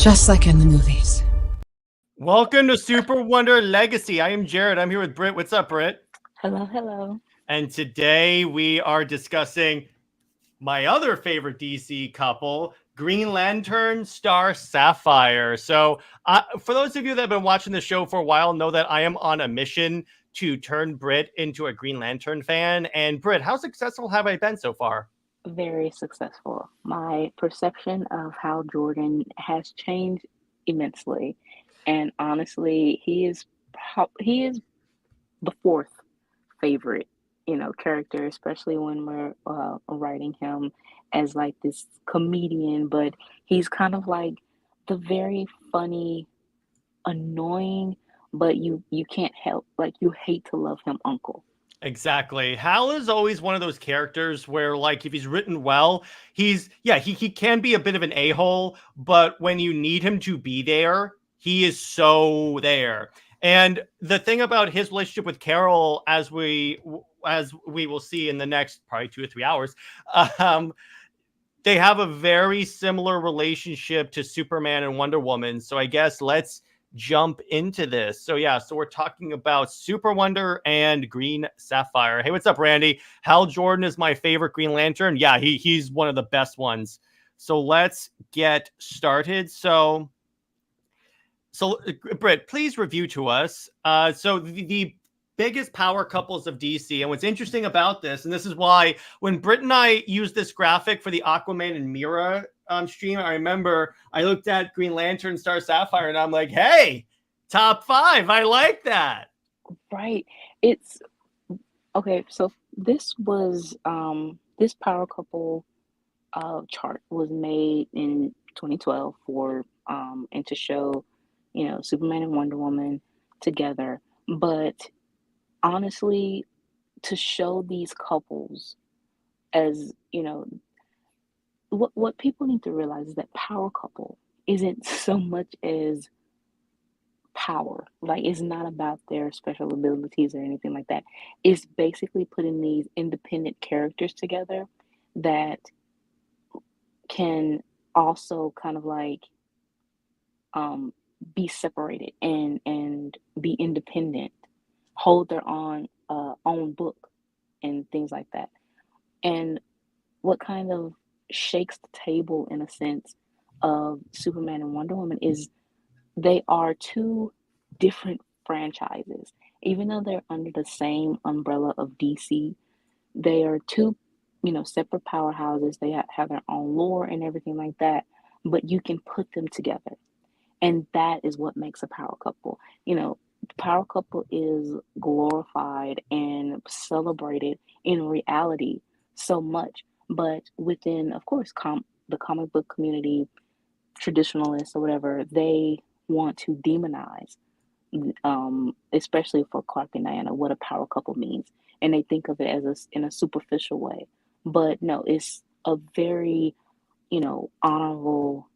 Just like in the movies. Welcome to SuperWonder Legacy. I am Jared. I'm here with Brit. What's up, Brit? Hello, hello. And today we are discussing my other favorite DC couple, Green Lantern, Star Sapphire. So, for those of you that have been watching the show for a while, know that I am on a mission to turn Brit into a Green Lantern fan. And Brit, how successful have I been so far? Very successful. My perception of Hal Jordan has changed immensely, and honestly, he is the fourth favorite, character, especially when we're writing him as like this comedian, but he's kind of like the very funny, annoying, but you can't help, like, you hate to love him uncle. Exactly. Hal is always one of those characters where, like, if he's written well, he can be a bit of an a-hole, but when you need him to be there, he is so there. And the thing about his relationship with Carol, as we will see in the next probably 2 or 3 hours, um, they have a very similar relationship to Superman and Wonder Woman. So I guess let's jump into this. So we're talking about SuperWonder and Green Sapphire. Hey, what's up, Randy? Hal Jordan is my favorite Green Lantern. Yeah, he's one of the best ones. So let's get started. So Britt, please review to us. So the biggest power couples of DC. And what's interesting about this, and this is why when Britt and I used this graphic for the Aquaman and Mira stream, I remember I looked at Green Lantern, Star Sapphire, and I'm like, hey, top 5. I like that. Right. It's okay. So this was this power couple chart was made in 2012 for and to show, Superman and Wonder Woman together. But honestly, to show these couples as, what people need to realize is that power couple isn't so much as power. Like, it's not about their special abilities or anything like that. It's basically putting these independent characters together that can also kind of like be separated and be independent, hold their own book and things like that. And what kind of shakes the table in a sense of Superman and Wonder Woman is they are two different franchises. Even though they're under the same umbrella of DC, they are two, separate powerhouses. They have their own lore and everything like that, but you can put them together. And that is what makes a power couple. The power couple is glorified and celebrated in reality so much, but within, of course, the comic book community, traditionalists or whatever, they want to demonize, especially for Clark and Diana, what a power couple means, and they think of it as in a superficial way. But no, it's a very, honorable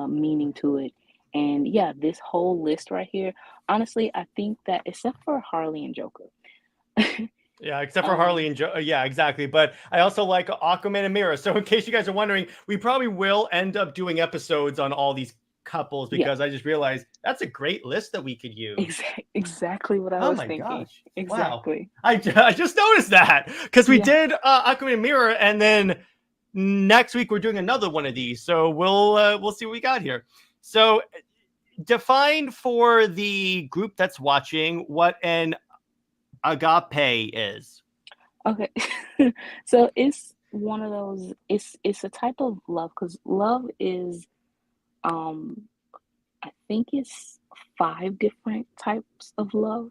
meaning to it. And yeah, this whole list right here, honestly, I think that except for Harley and Joker. Yeah, except for Harley and Joe. Yeah, exactly. But I also like Aquaman and Mira. So in case you guys are wondering, we probably will end up doing episodes on all these couples because I just realized that's a great list that we could use. Exactly what I was thinking. Gosh. Exactly. Wow. I just noticed that because we did Aquaman and Mira, and then next week we're doing another one of these. So we'll see what we got here. So define for the group that's watching what an agape is. Okay. So it's one of those, it's a type of love, because love is I think it's 5 different types of love.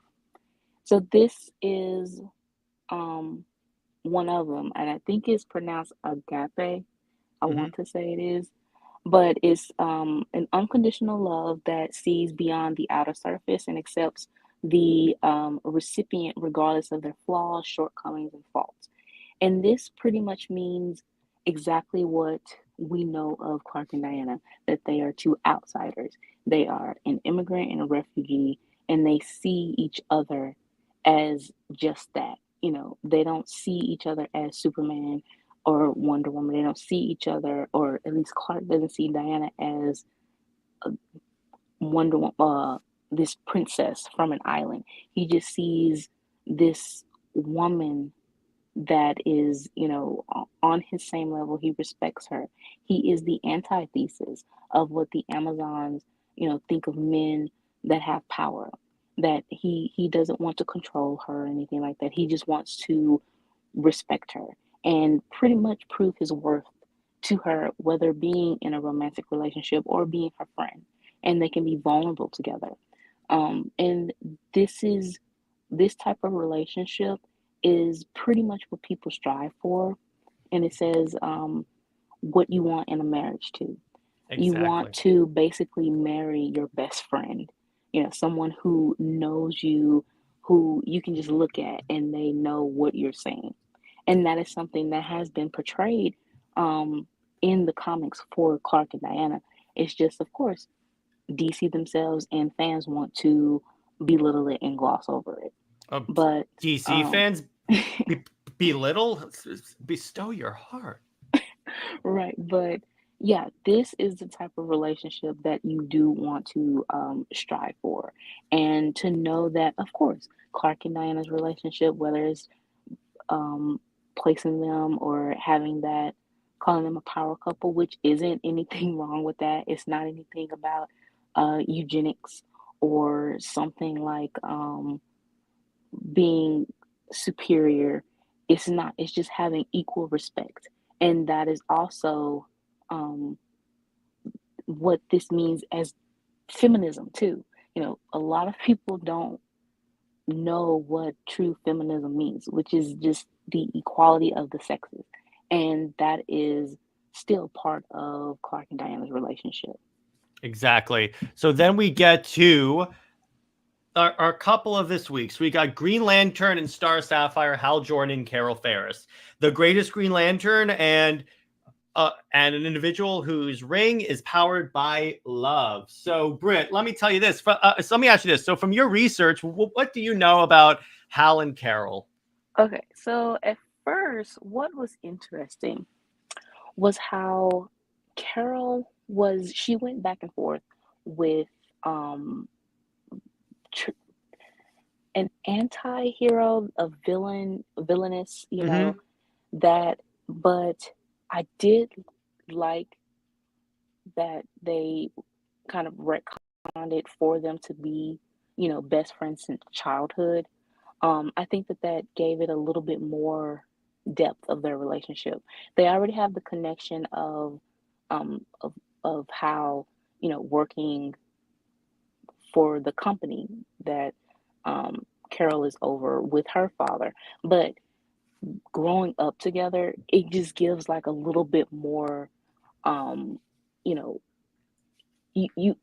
So this is one of them, and I think it's pronounced agape. I want to say it is, but it's an unconditional love that sees beyond the outer surface and accepts the recipient regardless of their flaws, shortcomings, and faults. And this pretty much means exactly what we know of Clark and Diana, that they are two outsiders. They are an immigrant and a refugee, and they see each other as just that. They don't see each other as Superman or Wonder Woman. They don't see each other, or at least Clark doesn't see Diana as Wonder this princess from an island. He just sees this woman that is, on his same level. He respects her. He is the antithesis of what the Amazons, think of men that have power. That he doesn't want to control her or anything like that. He just wants to respect her and pretty much prove his worth to her, whether being in a romantic relationship or being her friend, and they can be vulnerable together. And this type of relationship is pretty much what people strive for. And it says what you want in a marriage too. You want Exactly. to basically marry your best friend, someone who knows you, who you can just look at and they know what you're saying. And that is something that has been portrayed um, in the comics for Clark and Diana. It's just, of course, DC themselves and fans want to belittle it and gloss over it. Um, But DC um, fans be- belittle, bestow your heart. right, but yeah, this is the type of relationship that you do want to strive for, and to know that, of course, Clark and Diana's relationship, whether it's um, placing them or having that, calling them a power couple, which isn't anything wrong with that. It's not anything about eugenics or something like being superior. It's not, it's just having equal respect. And that is also um, what this means as feminism, too. A lot of people don't know what true feminism means, which is just the equality of the sexes. And that is still part of Clark and Diana's relationship. Exactly. So then we get to our couple of this week. So we got Green Lantern and Star Sapphire, Hal Jordan, and Carol Ferris. The greatest Green Lantern and an individual whose ring is powered by love. So, Britt, let me tell you this. So let me ask you this. So, from your research, what do you know about Hal and Carol? Okay, so at first, what was interesting was how she went back and forth with um, tr- an anti-hero, a villainous, Mm-hmm. that, but I did like that they kind of retconned it for them to be, best friends since childhood. I think that gave it a little bit more depth of their relationship. They already have the connection um, of, of how, working for the company that Carol is over with her father. But growing up together, it just gives like a little bit more, um, you know,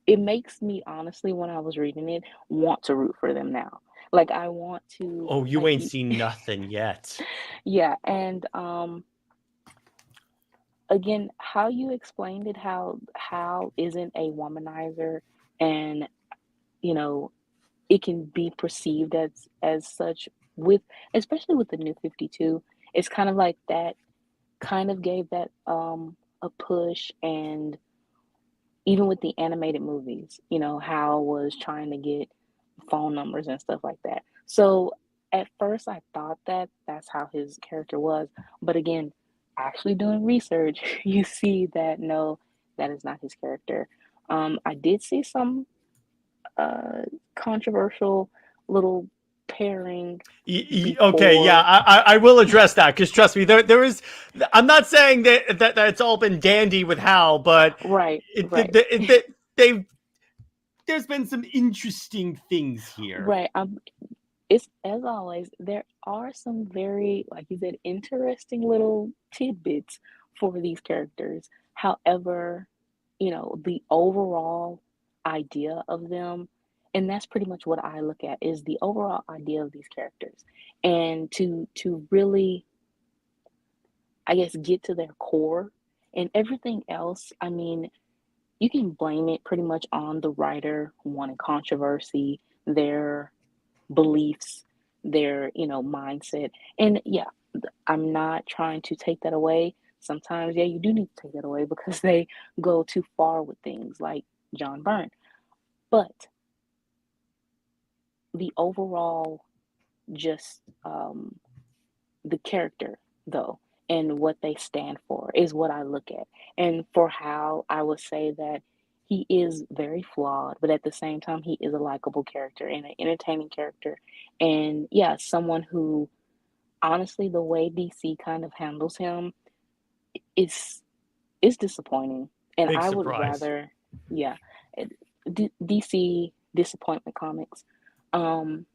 it makes me honestly, when I was reading it, want to root for them now. Like I want to, Oh, you like, ain't seen nothing yet. yeah. And again, how you explained it, how isn't a womanizer, and you know it can be perceived as such, with especially with the new 52. It's kind of like that, kind of gave that a push. And even with the animated movies, Hal was trying to get phone numbers and stuff like that. So at first I thought that that's how his character was, but again, actually doing research, you see that no, that is not his character. I did see some uh, controversial little pairing Okay, yeah, before. I will address that because trust me, there is. I'm not saying that it's all been dandy with Hal, but Right, right, they've there's been some interesting things here. right. It's, as always, there are some very, like you said, interesting little tidbits for these characters. However, the overall idea of them, and that's pretty much what I look at, is the overall idea of these characters. And to really, I guess, get to their core. And everything else, I mean, you can blame it pretty much on the writer wanting controversy, their beliefs, their, mindset. And yeah, I'm not trying to take that away. Sometimes, yeah, you do need to take that away because they go too far with things like John Byrne. But the overall, just the character, though, and what they stand for is what I look at. And for Hal, I would say that he is very flawed, but at the same time, he is a likable character and an entertaining character. And yeah, someone who, honestly, the way DC kind of handles him is disappointing. And Big I would surprise. rather, yeah, DC Disappointment Comics. Um,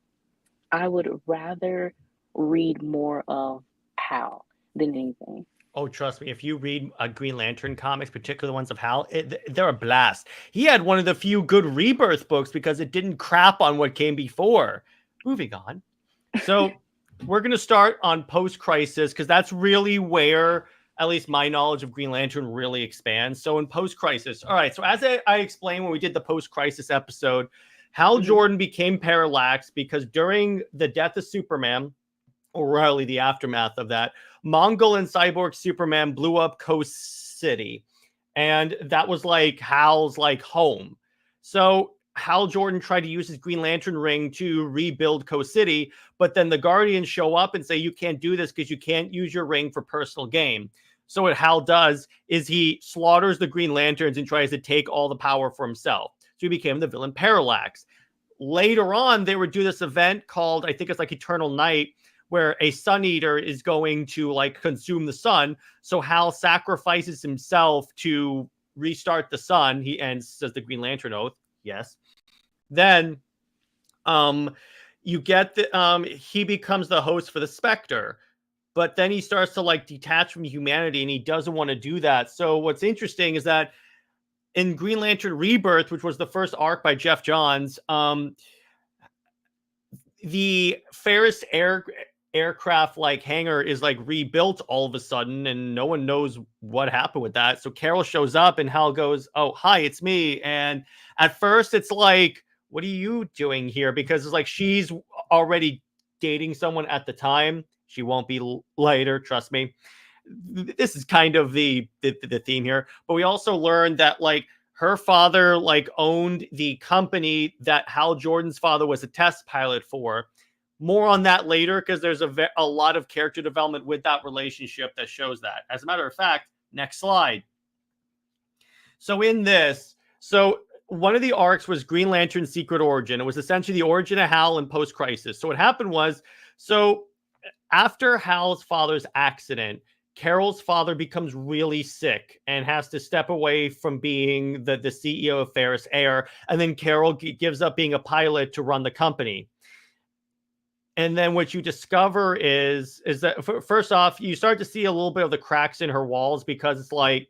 I would rather read more of Hal than anything. Oh, trust me, if you read Green Lantern comics, particularly the ones of Hal, they're a blast. He had one of the few good Rebirth books because it didn't crap on what came before. Moving on. So we're going to start on post-crisis because that's really where at least my knowledge of Green Lantern really expands. So in post-crisis, all right, so as I explained when we did the post-crisis episode, Hal Mhm. Jordan became parallax because during the death of Superman, or really the aftermath of that, Mongol and cyborg Superman blew up Coast City. And that was like Hal's like home. So Hal Jordan tried to use his Green Lantern ring to rebuild Coast City, but then the Guardians show up and say, you can't do this because you can't use your ring for personal gain. So what Hal does is he slaughters the Green Lanterns and tries to take all the power for himself. So he became the villain Parallax. Later on, they would do this event called, I think it's like Eternal Night, where a sun eater is going to like consume the sun. So Hal sacrifices himself to restart the sun. He ends, says the Green Lantern oath. Yes. Then you get the he becomes the host for the Spectre. But then he starts to like detach from humanity and he doesn't want to do that. So what's interesting is that in Green Lantern Rebirth, which was the first arc by Jeff Johns, the Ferris aircraft like hangar is like rebuilt all of a sudden and no one knows what happened with that. So Carol shows up and Hal goes, oh, hi, it's me. And at first it's like, what are you doing here? Because it's like she's already dating someone at the time. She won't be later, trust me. This is kind of the theme here. But we also learned that like her father like owned the company that Hal Jordan's father was a test pilot for. More on that later because there's a lot of character development with that relationship that shows that. As a matter of fact, next slide. So in this, so one of the arcs was Green Lantern's Secret Origin. It was essentially the origin of Hal in post-crisis. So what happened was, so after Hal's father's accident, Carol's father becomes really sick and has to step away from being the CEO of Ferris Air. And then Carol gives up being a pilot to run the company. And then what you discover is that first off, you start to see a little bit of the cracks in her walls because it's like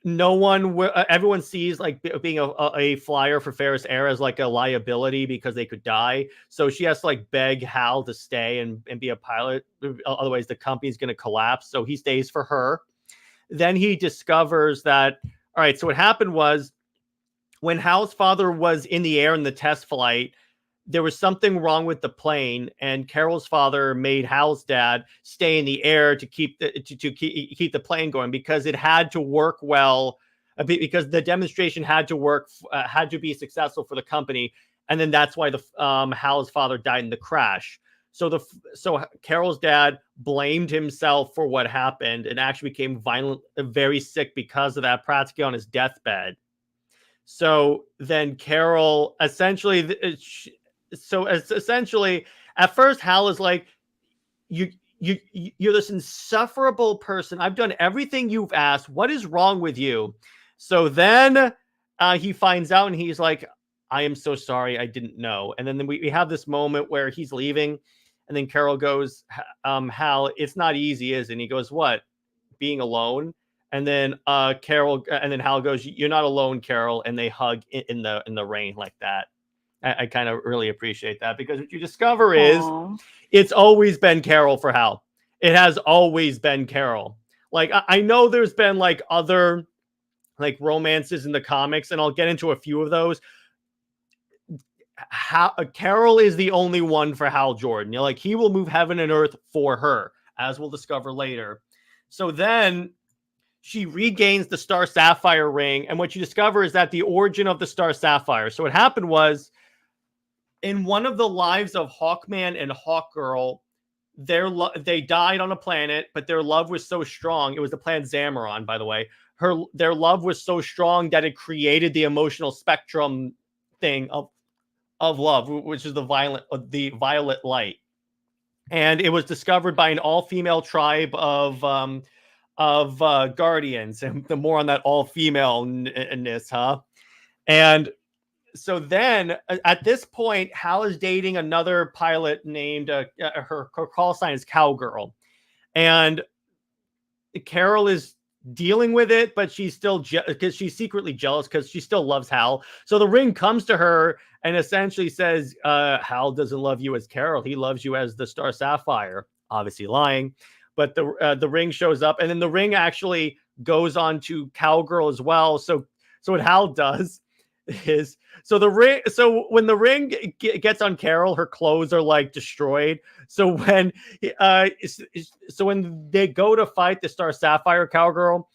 no one, everyone sees like being a flyer for Ferris Air as like a liability because they could die. So she has to like beg Hal to stay and be a pilot. Otherwise, the company's going to collapse. So he stays for her. Then he discovers that, all right, so what happened was when Hal's father was in the air in the test flight, there was something wrong with the plane, and Carol's father made Hal's dad stay in the air to keep the plane going because it had to work well, because the demonstration had to work, had to be successful for the company, and then that's why the Hal's father died in the crash. So Carol's dad blamed himself for what happened and actually became very sick because of that, practically on his deathbed. So then Carol essentially. Essentially, at first, Hal is like, you're this insufferable person. I've done everything you've asked. What is wrong with you? So then he finds out and he's like, I am so sorry. I didn't know. And then we have this moment where he's leaving. And then Carol goes, Hal, it's not easy, is it? And he goes, what? Being alone? And then Carol, and then Hal goes, you're not alone, Carol. And they hug in the rain like that. I kind of really appreciate that because what you discover is Aww. it's always been Carol for Hal. It has always been Carol. Like I know there's been like other like romances in the comics, and I'll get into a few of those. Carol is the only one for Hal Jordan. Like he will move heaven and earth for her, as we'll discover later. So then she regains the Star Sapphire ring, and what you discover is that the origin of the Star Sapphire. So what happened was, in one of the lives of Hawkman and Hawkgirl, they died on a planet, but their love was so strong. It was the planet Zamaron, by the way. Their love was so strong that it created the emotional spectrum thing of love, which is the violet light. And it was discovered by an all-female tribe of guardians, and the more on that all-female-ness, huh? And so then at this point, Hal is dating another pilot named her call sign is Cowgirl, and Carol is dealing with it, but she's still because she's secretly jealous because she still loves Hal. So the ring comes to her and essentially says, Hal doesn't love you as Carol. He loves you as the Star Sapphire. Obviously lying, but the ring shows up, and then the ring actually goes on to Cowgirl as well. So what Hal does is, so when the ring gets on Carol, her clothes are like destroyed. So when they go to fight the Star Sapphire Cowgirl,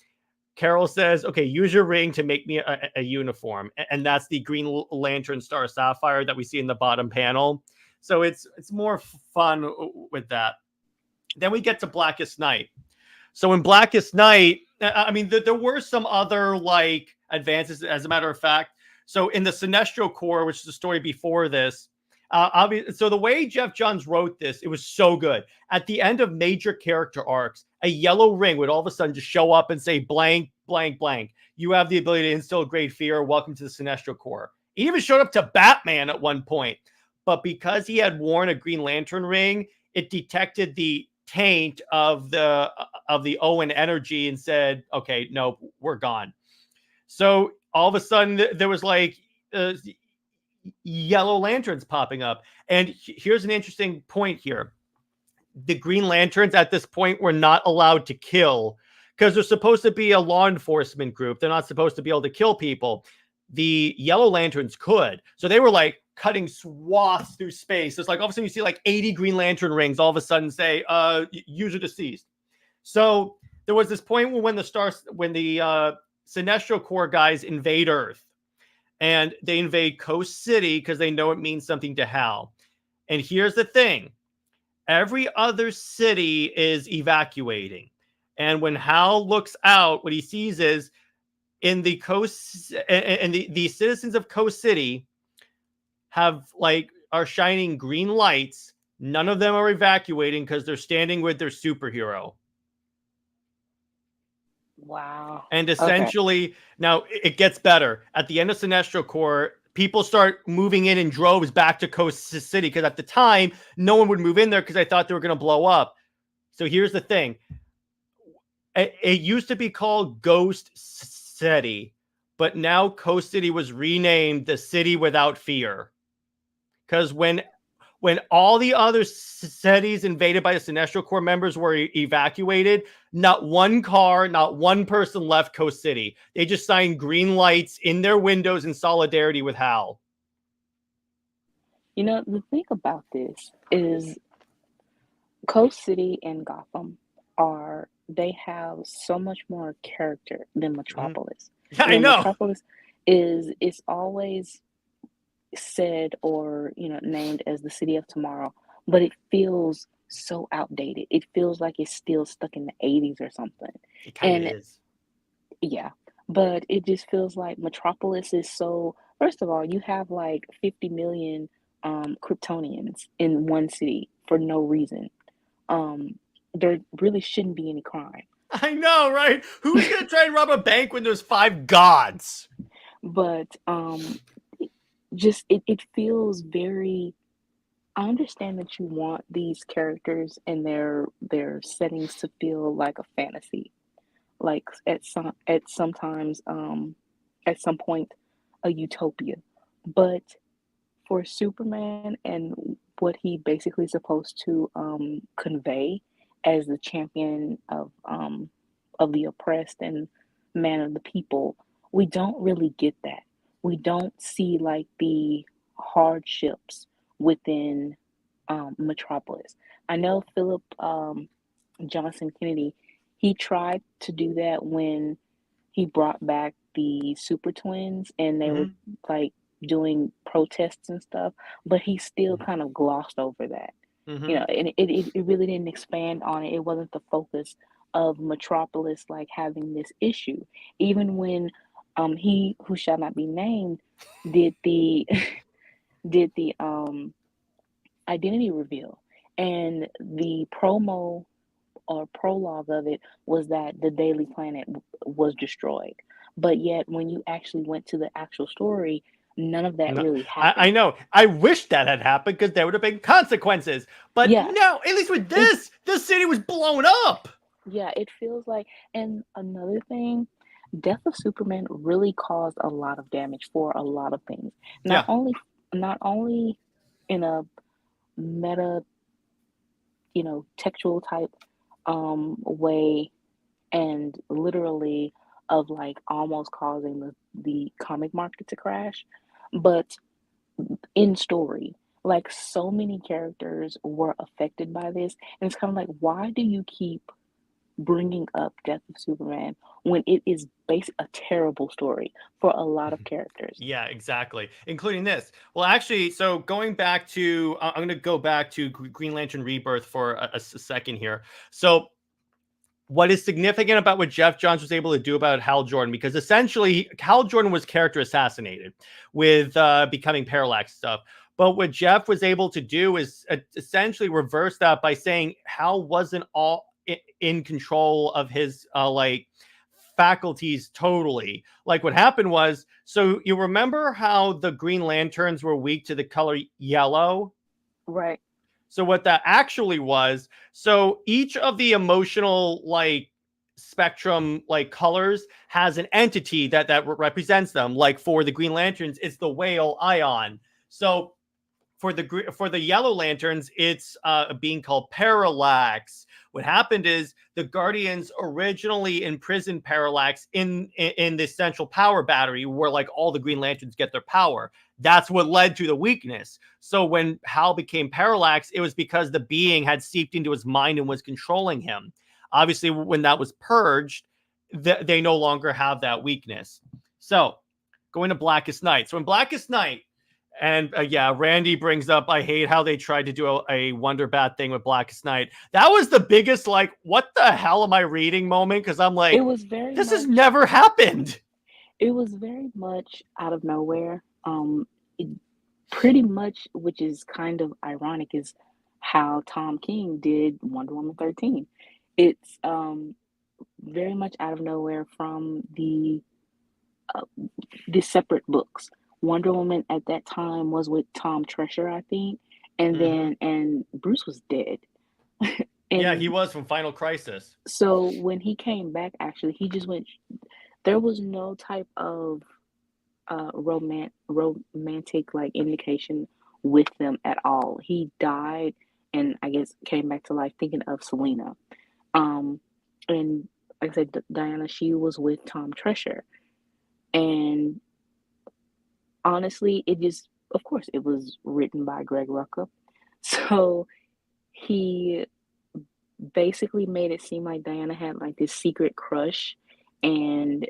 Carol says, okay, use your ring to make me a uniform. And that's the Green Lantern Star Sapphire that we see in the bottom panel. So it's more fun with that. Then we get to Blackest Night. So in Blackest Night, I mean, there were some other like advances, as a matter of fact. So in the Sinestro Corps, which is the story before this, so the way Jeff Johns wrote this, it was so good. At the end of major character arcs, a yellow ring would all of a sudden just show up and say blank, blank, blank. You have the ability to instill great fear. Welcome to the Sinestro Corps. It even showed up to Batman at one point. But because he had worn a Green Lantern ring, it detected the taint of the Owen energy and said, okay, no, we're gone. So all of a sudden there was like yellow lanterns popping up. And here's an interesting point here. The Green Lanterns at this point were not allowed to kill because they're supposed to be a law enforcement group. They're not supposed to be able to kill people. The Yellow Lanterns could. So they were like cutting swaths through space. It's like all of a sudden you see like 80 Green Lantern rings all of a sudden say, user deceased. So there was this point when the Sinestro Corps guys invade Earth, and they invade Coast City because they know it means something to Hal. And here's the thing. Every other city is evacuating. And when Hal looks out, what he sees is in the coast, and the citizens of Coast City are shining green lights. None of them are evacuating because they're standing with their superhero. Wow. And essentially, now it gets better. At the end of Sinestro Corps, people start moving in droves back to Coast City because at the time, no one would move in there because they thought they were going to blow up. So here's the thing. It used to be called Ghost City, but now Coast City was renamed the City Without Fear. Because when all the other cities invaded by the Sinestro Corps members were evacuated, not one car, not one person left Coast City. They just signed green lights in their windows in solidarity with Hal. You know, the thing about this is Coast City and Gotham they have so much more character than Metropolis. Yeah, I know. Metropolis is always said or named as the city of tomorrow, but it feels so outdated. It feels like it's still stuck in the 80s or something. It kind of is. Yeah, but it just feels like Metropolis is so. First of all, you have like 50 million Kryptonians in one city for no reason. There really shouldn't be any crime. I know, right? Who's gonna try and rob a bank when there's 5 gods? But just it feels very. I understand that you want these characters and their settings to feel like a fantasy, like at some point a utopia. But for Superman and what he basically is supposed to convey as the champion of the oppressed and man of the people, we don't really get that. We don't see like the hardships within Metropolis. I know Philip Johnson Kennedy, he tried to do that when he brought back the super twins and they were Hmm. like doing protests and stuff, but he still kind of glossed over that. Hmm. And it really didn't expand on it. It wasn't the focus of Metropolis like having this issue. Even when he who shall not be named did the did the identity reveal, and the promo or prologue of it was that the Daily Planet was destroyed. But yet, when you actually went to the actual story, none of that No, really I happened. know. I wish that had happened because there would have been consequences. But Yeah, no, at least with it this city was blown up. yeah, it feels like. And another thing, Death of Superman really caused a lot of damage for a lot of things. Not Yeah. only not only in a meta, textual type way, and literally of like almost causing the comic market to crash, but in story. Like so many characters were affected by this, and it's kind of like, why do you keep bringing up Death of Superman when it is basically a terrible story for a lot of characters? Yeah, exactly. Including this. Well, actually, so going back to, I'm going to go back to Green Lantern Rebirth for a second here. So what is significant about what Jeff Johns was able to do about Hal Jordan, because essentially Hal Jordan was character assassinated with becoming Parallax stuff. But what Jeff was able to do is essentially reverse that by saying Hal wasn't all in control of his like faculties totally. Like what happened was, so you remember how the Green Lanterns were weak to the color yellow? Right. So what that actually was, so each of the emotional like spectrum like colors has an entity that represents them. Like for the Green Lanterns, it's the whale ion. So for the Yellow Lanterns, it's a being called Parallax. What happened is the Guardians originally imprisoned Parallax in this central power battery where like all the Green Lanterns get their power. That's what led to the weakness. So when Hal became Parallax, it was because the being had seeped into his mind and was controlling him. Obviously, when that was purged, they no longer have that weakness. So going to Blackest Night. So in Blackest Night, and yeah, Randy brings up, I hate how they tried to do a Wonder Bat thing with Blackest Night. That was the biggest, like, what the hell am I reading moment? Because I'm It like, was very this has much never happened. it was very much out of nowhere. It, pretty much, which is kind of ironic, is how Tom King did Wonder Woman 13. It's very much out of nowhere from uh, the separate books. Wonder Woman at that time was with Tom Treasure, I think, and Mm-hmm. then Bruce was dead. Yeah, he And was from Final Crisis. so when he came back, actually, he just went. There was no type of romantic like indication with them at all. He died and I guess came back to life thinking of Selena. Um, and like I said, Diana, she was with Tom Treasure, and honestly, it just, of course, it was written by Greg Rucka, so he basically made it seem like Diana had like this secret crush, and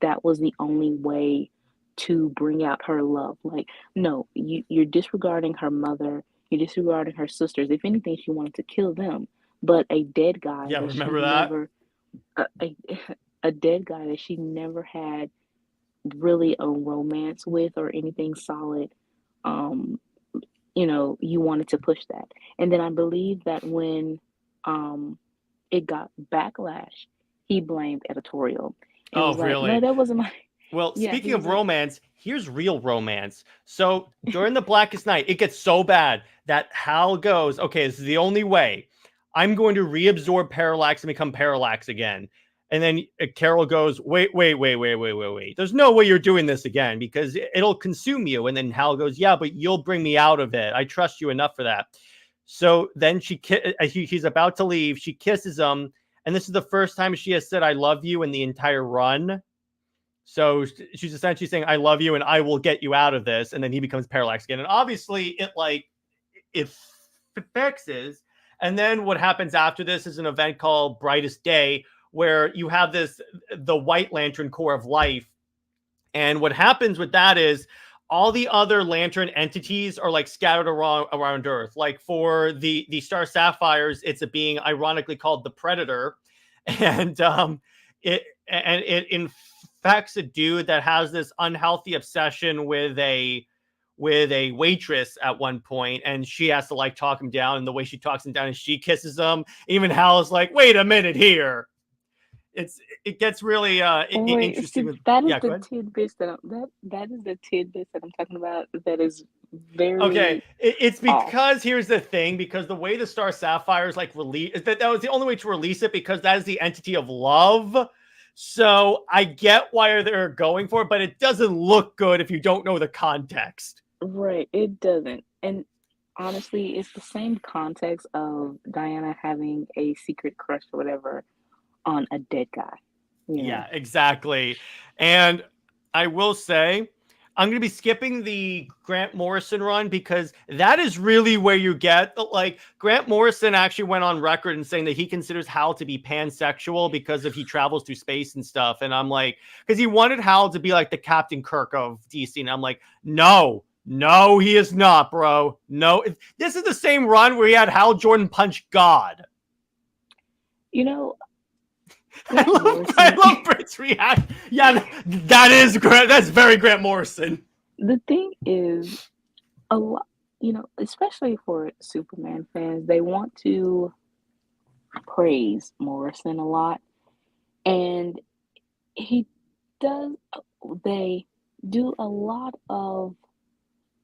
that was the only way to bring out her love. Like, no, you're disregarding her mother, you're disregarding her sisters. If anything, she wanted to kill them. But a dead guy Yeah, that she remember that? never, a, a dead guy that she never had really a romance with or anything solid, um, you wanted to push that. And then I believe that when um, it got backlash, he blamed editorial and Oh, was like, no, really? that wasn't my, Well, yeah, speaking he was of like, romance, here's real romance. So during the Blackest Night, it gets so bad that Hal goes, okay, this is the only way. I'm going to reabsorb Parallax and become Parallax again. And then Carol goes, wait. There's no way you're doing this again because it'll consume you. And then Hal goes, yeah, but you'll bring me out of it. I trust you enough for that. So then he's about to leave. She kisses him. And this is the first time she has said, I love you in the entire run. So she's essentially saying, I love you and I will get you out of this. And then he becomes Parallax again. And obviously it fixes. And then what happens after this is an event called Brightest Day, where you have the White Lantern Core of Life. And what happens with that is all the other lantern entities are like scattered around Earth. Like for the Star Sapphires, it's a being ironically called the Predator. And it infects a dude that has this unhealthy obsession with a waitress at one point, and she has to like talk him down, and the way she talks him down is she kisses him. Even Hal is like, wait a minute here. It gets really Wait, interesting. see, that is Yeah, go the ahead. tidbits that is the tidbits that I'm talking about. That is very Okay, it's off. because here's the thing, because the way the Star Sapphires like release that was the only way to release it, because that is the entity of love. So I get why they're going for it, but it doesn't look good if you don't know the context. Right, it doesn't. And honestly, it's the same context of Diana having a secret crush or whatever on a dead guy. Yeah, exactly. And I will say, I'm going to be skipping the Grant Morrison run, because that is really where you get like Grant Morrison actually went on record and saying that he considers Hal to be pansexual because of he travels through space and stuff. And I'm like, because he wanted Hal to be like the Captain Kirk of DC. And I'm like, no, he is not, bro. No, this is the same run where he had Hal Jordan punch God. You know, I love Brit's reaction. Yeah, that's very Grant Morrison. The thing is, a lot, especially for Superman fans, they want to praise Morrison a lot, and he does. They do a lot of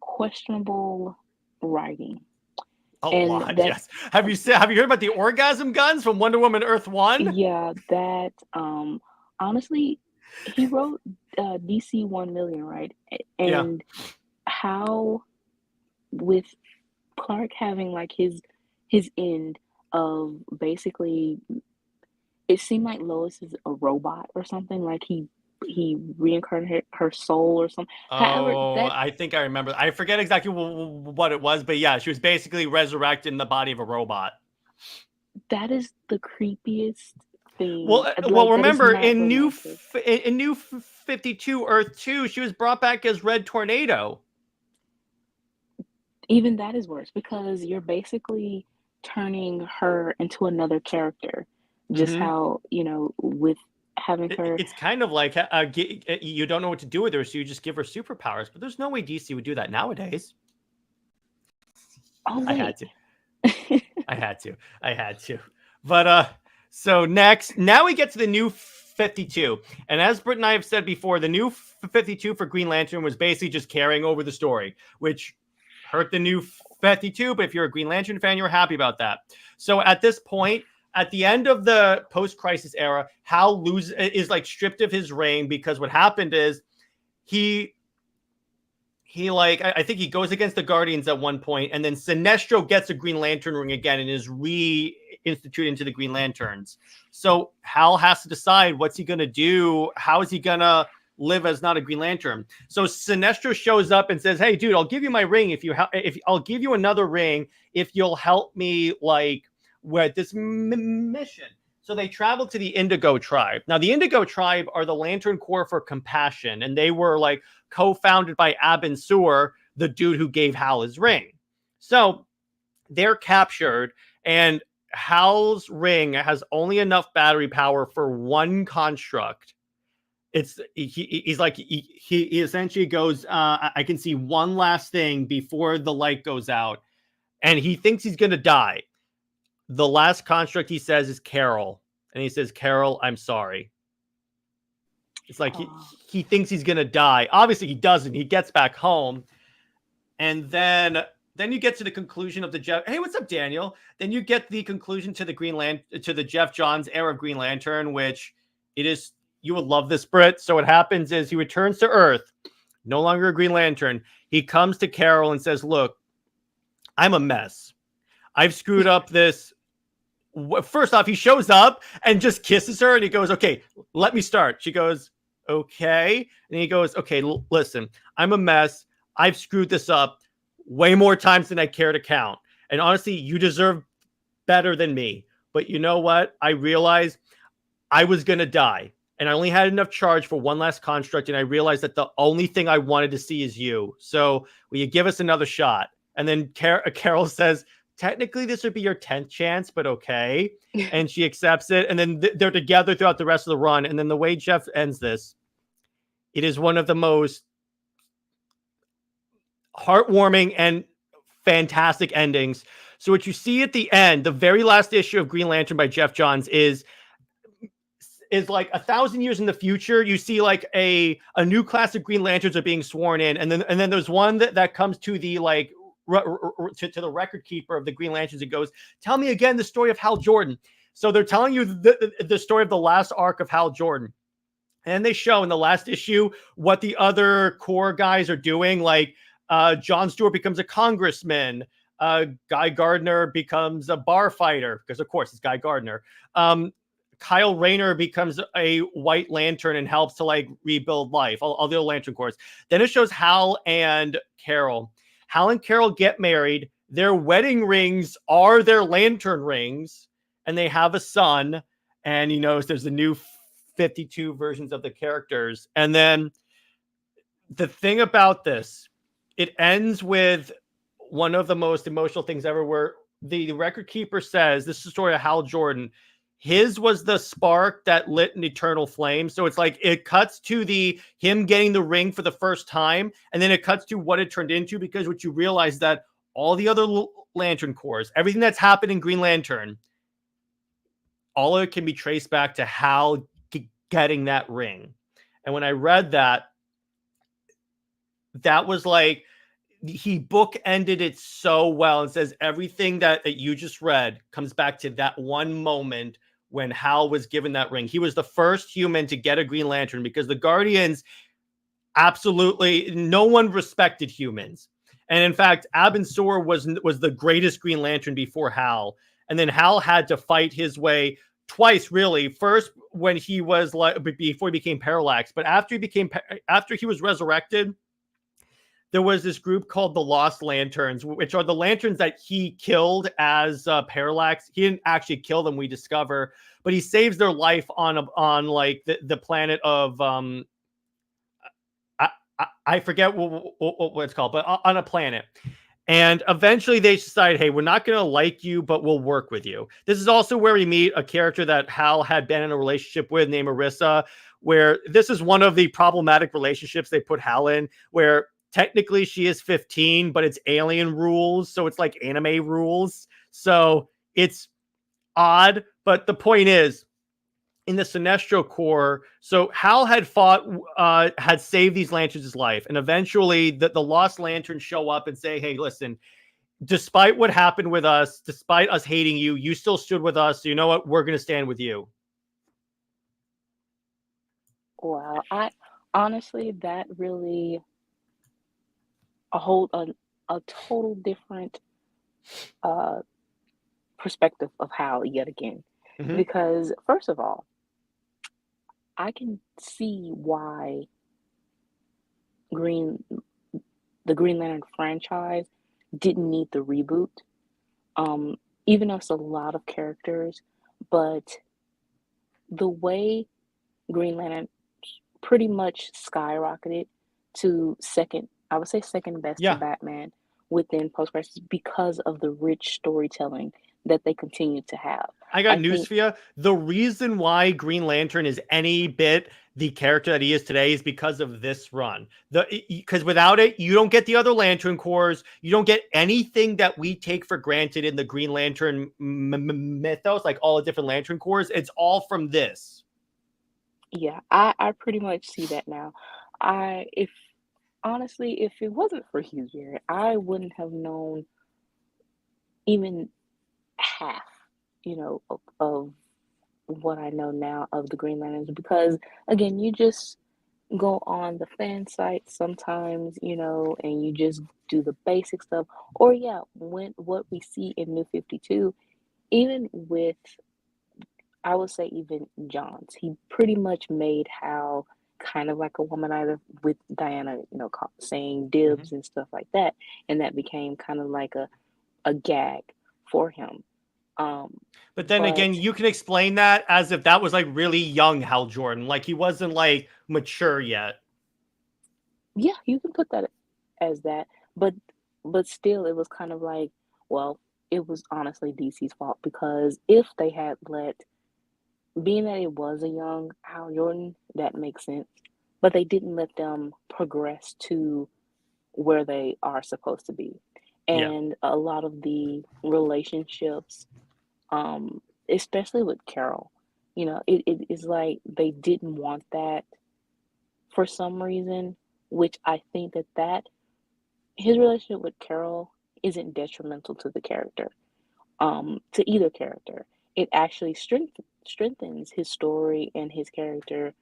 questionable writing. Yes. Have you heard about the orgasm guns from Wonder Woman Earth 1? Yeah, that honestly, he wrote DC 1 million, right? And how with Clark having like his end of basically, it seemed like Lois is a robot or something, like he reincarnated her soul or something. I think I remember. I forget exactly what it was, but yeah, she was basically resurrected in the body of a robot. That is the creepiest thing. Well, remember in New 52 Earth 2, she was brought back as Red Tornado. Even that is worse, because you're basically turning her into another character. Just how, with having her. It's kind of like you don't know what to do with her, so you just give her superpowers. But there's no way DC would do that nowadays. Oh, I had to. I had to. But so now we get to the New 52. And as Brit and I have said before, the New 52 for Green Lantern was basically just carrying over the story, which hurt the New 52. But if you're a Green Lantern fan, you're happy about that. So at this point, at the end of the post-crisis era, Hal is like stripped of his ring, because what happened is he like, I think he goes against the Guardians at one point, and then Sinestro gets a Green Lantern ring again and is reinstituted into the Green Lanterns. So Hal has to decide, what's he going to do? How is he going to live as not a Green Lantern? So Sinestro shows up and says, hey, dude, I'll give you my ring if I'll give you another ring if you'll help me like with this mission. So they travel to the Indigo Tribe. Now, the Indigo Tribe are the Lantern Corps for Compassion, and they were like co-founded by Abin Sur, the dude who gave Hal his ring. So they're captured, and Hal's ring has only enough battery power for one construct. He's like, he essentially goes, I can see one last thing before the light goes out, and he thinks he's going to die. The last construct he says is Carol. And he says, Carol, I'm sorry. It's like he thinks he's going to die. Obviously, he doesn't. He gets back home. And then you get to the conclusion of the Jeff. Hey, what's up, Daniel? Then you get the conclusion to the Jeff Johns era of Green Lantern, which it is. You would love this, Brit. So what happens is he returns to Earth, no longer a Green Lantern. He comes to Carol and says, look, I'm a mess. I've screwed up this. First off, he shows up and just kisses her, and he goes, okay, let me start. She goes, okay. And he goes, okay, listen, I'm a mess. I've screwed this up way more times than I care to count. And honestly, you deserve better than me. But you know what? I realized I was going to die. And I only had enough charge for one last construct. And I realized that the only thing I wanted to see is you. So will you give us another shot? And then Carol says, technically, this would be your 10th chance, but okay. And she accepts it. And then they're together throughout the rest of the run. And then the way Jeff ends this, it is one of the most heartwarming and fantastic endings. So what you see at the end, the very last issue of Green Lantern by Jeff Johns is like 1,000 years in the future. You see like a new class of Green Lanterns are being sworn in, and then there's one that comes to the like to the record keeper of the Green Lanterns and goes, "Tell me again the story of Hal Jordan." So they're telling you the story of the last arc of Hal Jordan. And they show in the last issue what the other core guys are doing. Like John Stewart becomes a congressman. Guy Gardner becomes a bar fighter because, of course, it's Guy Gardner. Kyle Rayner becomes a White Lantern and helps to like rebuild life. All the old Lantern Corps. Then it shows Hal and Carol. Hal and Carol get married. Their wedding rings are their lantern rings, and they have a son. And you notice there's a new 52 versions of the characters. And then the thing about this, it ends with one of the most emotional things ever, where the record keeper says, this is the story of Hal Jordan. His was the spark that lit an eternal flame. So it's like it cuts to him getting the ring for the first time, and then it cuts to what it turned into, because what you realize that all the other Lantern Corps, everything that's happened in Green Lantern, all of it can be traced back to Hal getting that ring. And when I read that, that was like, he bookended it so well and says everything that you just read comes back to that one moment when Hal was given that ring. He was the first human to get a Green Lantern, because the Guardians, absolutely no one respected humans. And in fact, Abin Sur was the greatest Green Lantern before Hal. And then Hal had to fight his way twice, really. First, when he was like, before he became Parallax, but after he was resurrected, there was this group called the Lost Lanterns, which are the lanterns that he killed as Parallax. He didn't actually kill them, we discover, but he saves their life on like the planet of I forget what it's called, but on a planet. And eventually they decide, hey, we're not going to like you, but we'll work with you. This is also where we meet a character that Hal had been in a relationship with named Marissa, where this is one of the problematic relationships they put Hal in, where technically she is 15, but it's alien rules. So it's like anime rules. So it's odd. But the point is, in the Sinestro Corps, so Hal had had saved these lanterns' life. And eventually the Lost Lanterns show up and say, hey, listen, despite what happened with us, despite us hating you, you still stood with us. So you know what? We're going to stand with you. Wow. I honestly, that really a total different perspective of Hal yet again. Mm-hmm. Because first of all, I can see why the Green Lantern franchise didn't need the reboot. Even though it's a lot of characters, but the way Green Lantern pretty much skyrocketed to I would say second best to Batman within post-crisis, because of the rich storytelling that they continue to have. I got news for you. The reason why Green Lantern is any bit the character that he is today is because of this run. Because without it, you don't get the other Lantern Corps. You don't get anything that we take for granted in the Green Lantern mythos, like all the different Lantern Corps. It's all from this. Yeah, I pretty much see that now. Honestly, if it wasn't for Hugh Garrett, I wouldn't have known even half, of what I know now of the Green Lanterns, because again, you just go on the fan site sometimes, and you just do the basic stuff. Or what we see in New 52, even with, I would say even Johns, he pretty much made Hal kind of like a womanizer, with Diana, saying dibs and stuff like that. And that became kind of like a gag for him. Um, But then again, but you can explain that as if that was like really young Hal Jordan. Like he wasn't like mature yet. yeah, you can put that as that. But still, it was kind of like, well, it was honestly DC's fault because if they had let, being that it was a young Hal Jordan, that makes sense. But they didn't let them progress to where they are supposed to be. Yeah, And a lot of the relationships, especially with Carol, it is like they didn't want that for some reason, which I think that his relationship with Carol isn't detrimental to the character, to either character. It actually strengthens his story and his character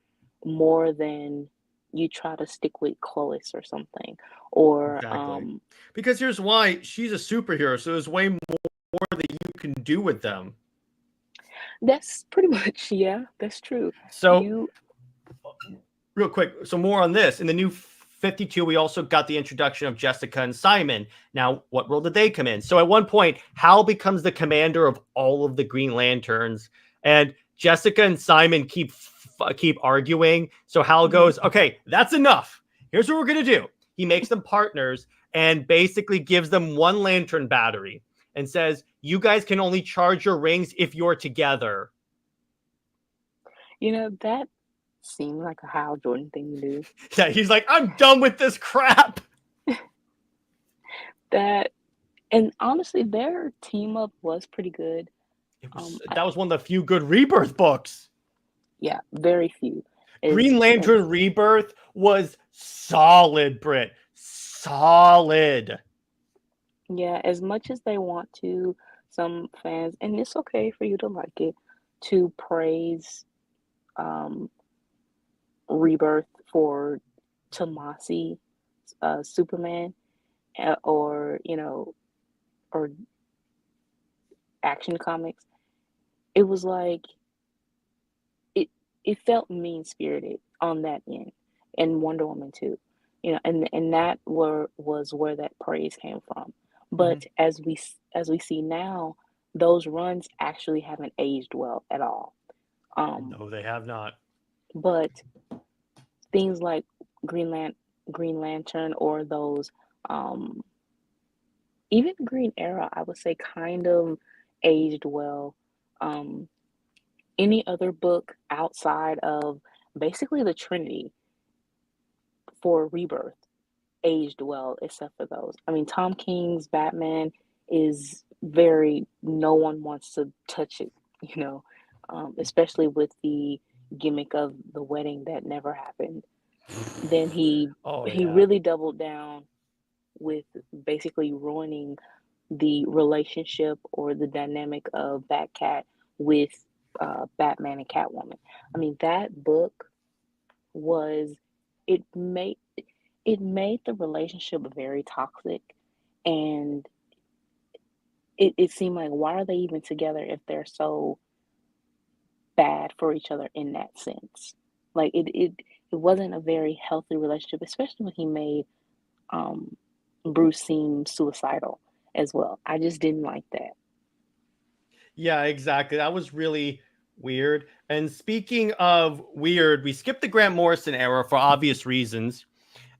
more than you try to stick with Clois or something, or exactly. Because here's why: she's a superhero, so there's way more that you can do with them. that's pretty much, yeah, that's true. So You real quick, so more on this. In the new 52, we also got the introduction of Jessica and Simon. Now, what role did they come in? So at one point, Hal becomes the commander of all of the Green Lanterns, and Jessica and Simon keep arguing. So Hal mhm. goes, "Okay, that's enough. Here's what we're gonna do." He makes them partners and basically gives them one lantern battery and says, "You guys can only charge your rings if you're together." That seemed like a Hal Jordan thing to do. Yeah, he's like, "I'm done with this crap." That and honestly, their team up was pretty good. It was Um, I, that was one of the few good Rebirth books. yeah, very few. Is Green Lantern Rebirth was solid, Brit. Solid. Yeah, as much as they want to, some fans, and it's okay for you to like it, to praise um, Rebirth for Tomasi, Superman, or or Action Comics. It was like it it felt mean spirited on that end, and Wonder Woman too, and that was where that praise came from. Mhm. But as we see now, those runs actually haven't aged well at all. Um, No, they have not. but things like Green Lan- Green Lantern, or those um, even Green Era, I would say kind of aged well. Um, any other book outside of basically the Trinity for Rebirth aged well, except for those. I mean, Tom King's Batman is very, no one wants to touch it, especially with the gimmick of the wedding that never happened. Then he Oh he yeah. really doubled down with basically ruining the relationship or the dynamic of Batcat with Batman and Catwoman. I mean, that book was it made it made the relationship very toxic, and it seemed like, why are they even together if they're so bad for each other in that sense? Like it wasn't a very healthy relationship, especially when he made um, Bruce seem suicidal as well. I just didn't like that. Yeah, exactly. That was really weird. And speaking of weird, we skipped the Grant Morrison era for obvious reasons.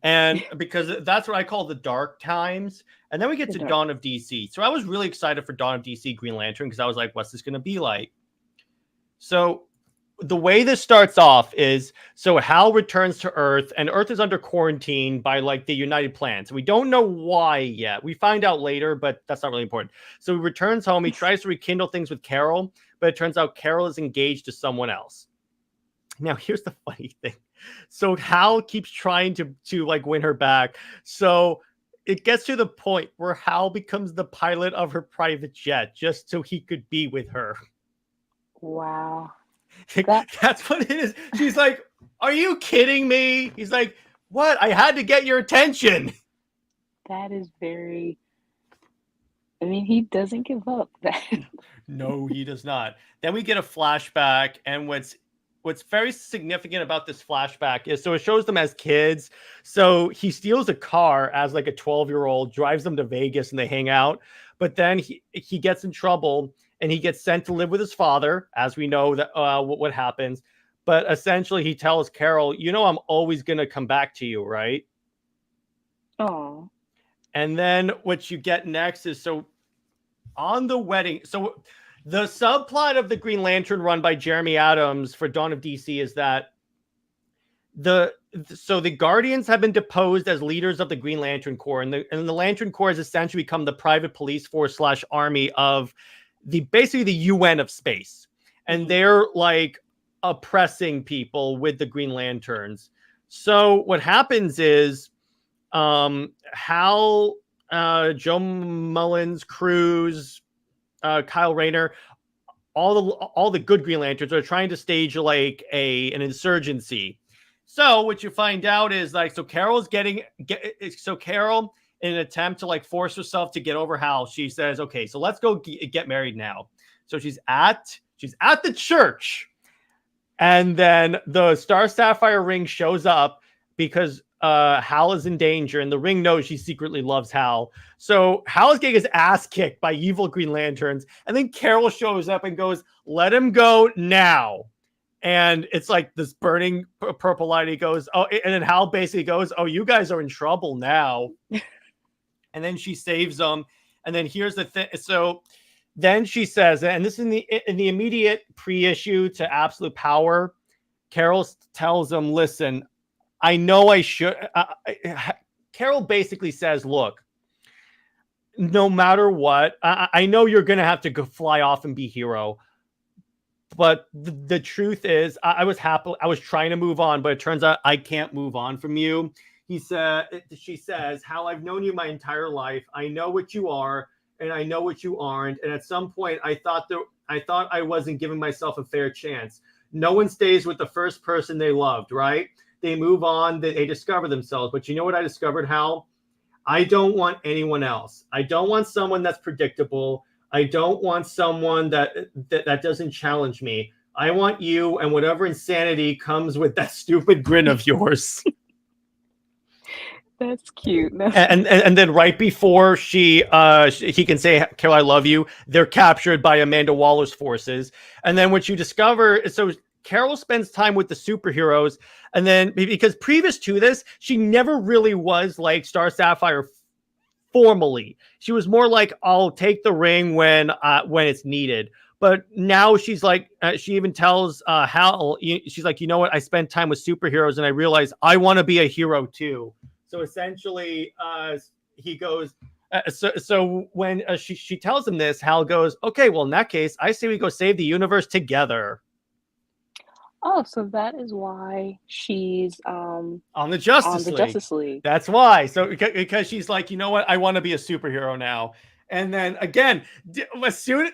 And because that's what I call the dark times. And then we get The to dark. Dawn of DC. So I was really excited for Dawn of DC Green Lantern because I was like, what's this going to be like? So the way this starts off is so Hal returns to Earth, and Earth is under quarantine by like the United Planets. We don't know why yet. We find out later, but that's not really important. So he returns home. He tries to rekindle things with Carol, but it turns out Carol is engaged to someone else. Now, here's the funny thing. So Hal keeps trying to like win her back. So it gets to the point where Hal becomes the pilot of her private jet just so he could be with her. Wow. That That's what it is. She's like, "Are you kidding me?" He's like, "What? I had to get your attention." that is very. I mean, he doesn't give up. That No, he does not. Then we get a flashback, and what's very significant about this flashback is so it shows them as kids. So he steals a car as like a 12-year-old, drives them to Vegas, and they hang out. But then he gets in trouble, and he gets sent to live with his father, as we know that what happens. But essentially, he tells Carol, I'm always going to come back to you, right? Oh. And then what you get next is on the wedding. So the subplot of the Green Lantern run by Jeremy Adams for Dawn of DC is that the Guardians have been deposed as leaders of the Green Lantern Corps, and the Lantern Corps has essentially become the private police force / army of basically the UN of space, and they're like oppressing people with the Green Lanterns. So what happens is, Hal, Joe Mullins, Cruz, Kyle Rayner, all the good Green Lanterns are trying to stage like an insurgency. So what you find out is Carol, in an attempt to like force herself to get over Hal, she says, okay, so let's go get married now. So she's at the church, and then the Star Sapphire ring shows up because Hal is in danger, and the ring knows she secretly loves Hal. So Hal is getting his ass kicked by evil Green Lanterns, and then Carol shows up and goes, "Let him go now." And it's like this burning purple light. He goes, "Oh," and then Hal basically goes, "Oh, you guys are in trouble now." And then she saves them. And then here's the thing. So then she says, and this is in the immediate pre-issue to Absolute Power, Carol tells him, "Listen, I know I should." Carol basically says, "Look, no matter what, I know you're going to have to go fly off and be hero. But the truth is, I was trying to move on, but it turns out I can't move on from you." She says, "Hal, I've known you my entire life. I know what you are, and I know what you aren't. And at some point, I thought I wasn't giving myself a fair chance. No one stays with the first person they loved, right? They move on, they discover themselves. But you know what I discovered, Hal? I don't want anyone else. I don't want someone that's predictable. I don't want someone that doesn't challenge me. I want you, and whatever insanity comes with that stupid grin of yours." That's cute. And then right before he can say, "Carol, I love you," they're captured by Amanda Waller's forces. And then what you discover is, so Carol spends time with the superheroes, and then because previous to this, she never really was like Star Sapphire formally. She was more like, "I'll take the ring when it's needed." But now she's like, she even tells Hal, she's like, "You know what? I spent time with superheroes, and I realized I want to be a hero too." So essentially, he goes. So when she tells him this, Hal goes, "Okay, well in that case, I say we go save the universe together." Oh, so that is why she's On the on Justice the League. Justice League. That's why. So because she's like, "You know what? I want to be a superhero now." And then again, as soon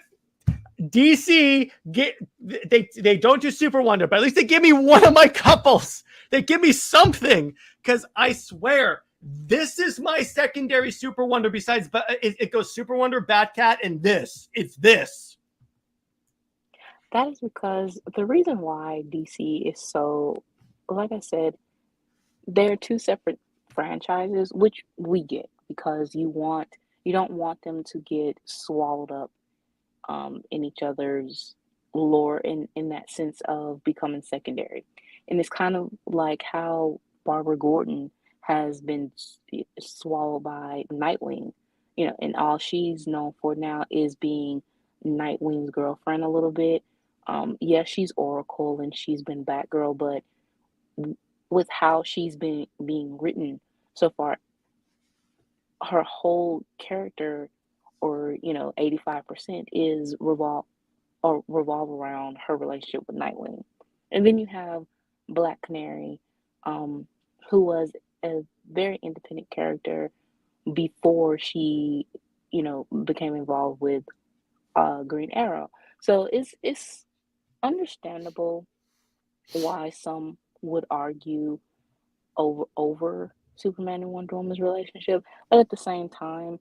DC they don't do SuperWonder, but at least they give me one of my couples. They give me something, because I swear this is my secondary SuperWonder. Besides, but it goes SuperWonder, Batcat, and this. It's this. That is because the reason why DC is so, like I said, they're two separate franchises, which we get because you don't want them to get swallowed up in each other's lore in that sense of becoming secondary. And it's kind of like how Barbara Gordon has been swallowed by Nightwing, and all she's known for now is being Nightwing's girlfriend a little bit. Yeah, she's Oracle and she's been Batgirl, but with how she's been being written so far, her whole character, or 85% is revolve around her relationship with Nightwing. And then you have Black Canary, who was a very independent character before she, became involved with Green Arrow. So it's understandable why some would argue over Superman and Wonder Woman's relationship, but at the same time,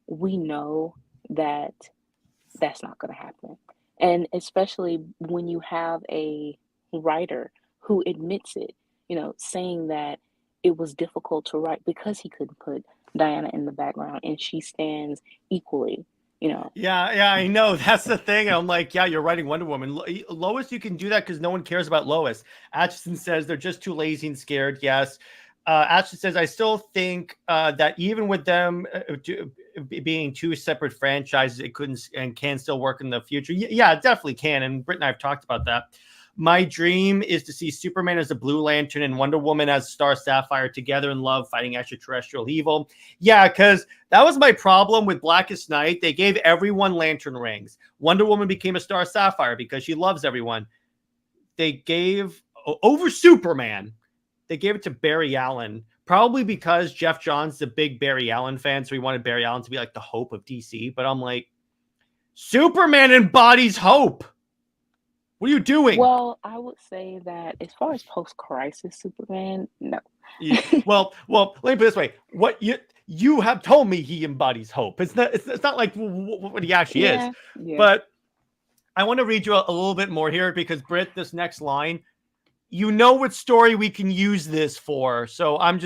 we know that that's not going to happen. And especially when you have a writer who admits it, saying that it was difficult to write because he couldn't put Diana in the background and she stands equally. you know. Yeah, I know. That's the thing. I'm like, yeah, you're writing Wonder Woman. Lois, you can do that because no one cares about Lois. Atchison says they're just too lazy and scared. Yes. Atchison says, I still think that even with them being two separate franchises, it couldn't and can still work in the future. Yeah, it definitely can. And Britt and I have talked about that. My dream is to see Superman as a Blue Lantern and Wonder Woman as Star Sapphire together in love, fighting extraterrestrial evil. Yeah, because that was my problem with Blackest Night. They gave everyone lantern rings. Wonder Woman became a Star Sapphire because she loves everyone. They gave over Superman. They gave it to Barry Allen, probably because Jeff Johns is a big Barry Allen fan, so he wanted Barry Allen to be like the hope of DC. But I'm like, Superman embodies hope. What are you doing? Well, I would say that as far as post-crisis Superman, no. Yeah. Well, let me put it this way: what you have told me he embodies hope. It's not like what he actually is. Yeah. But I want to read you a little bit more here because Britt, this next line, you know what story we can use this for. So I'm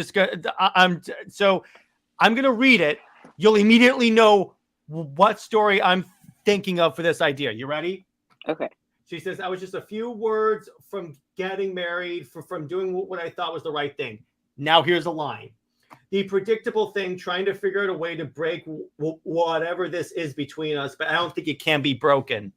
gonna read it. You'll immediately know what story I'm thinking of for this idea. You ready? Okay. She says, I was just a few words from getting married, from doing what I thought was the right thing. Now here's a line. The predictable thing, trying to figure out a way to break whatever this is between us, but I don't think it can be broken.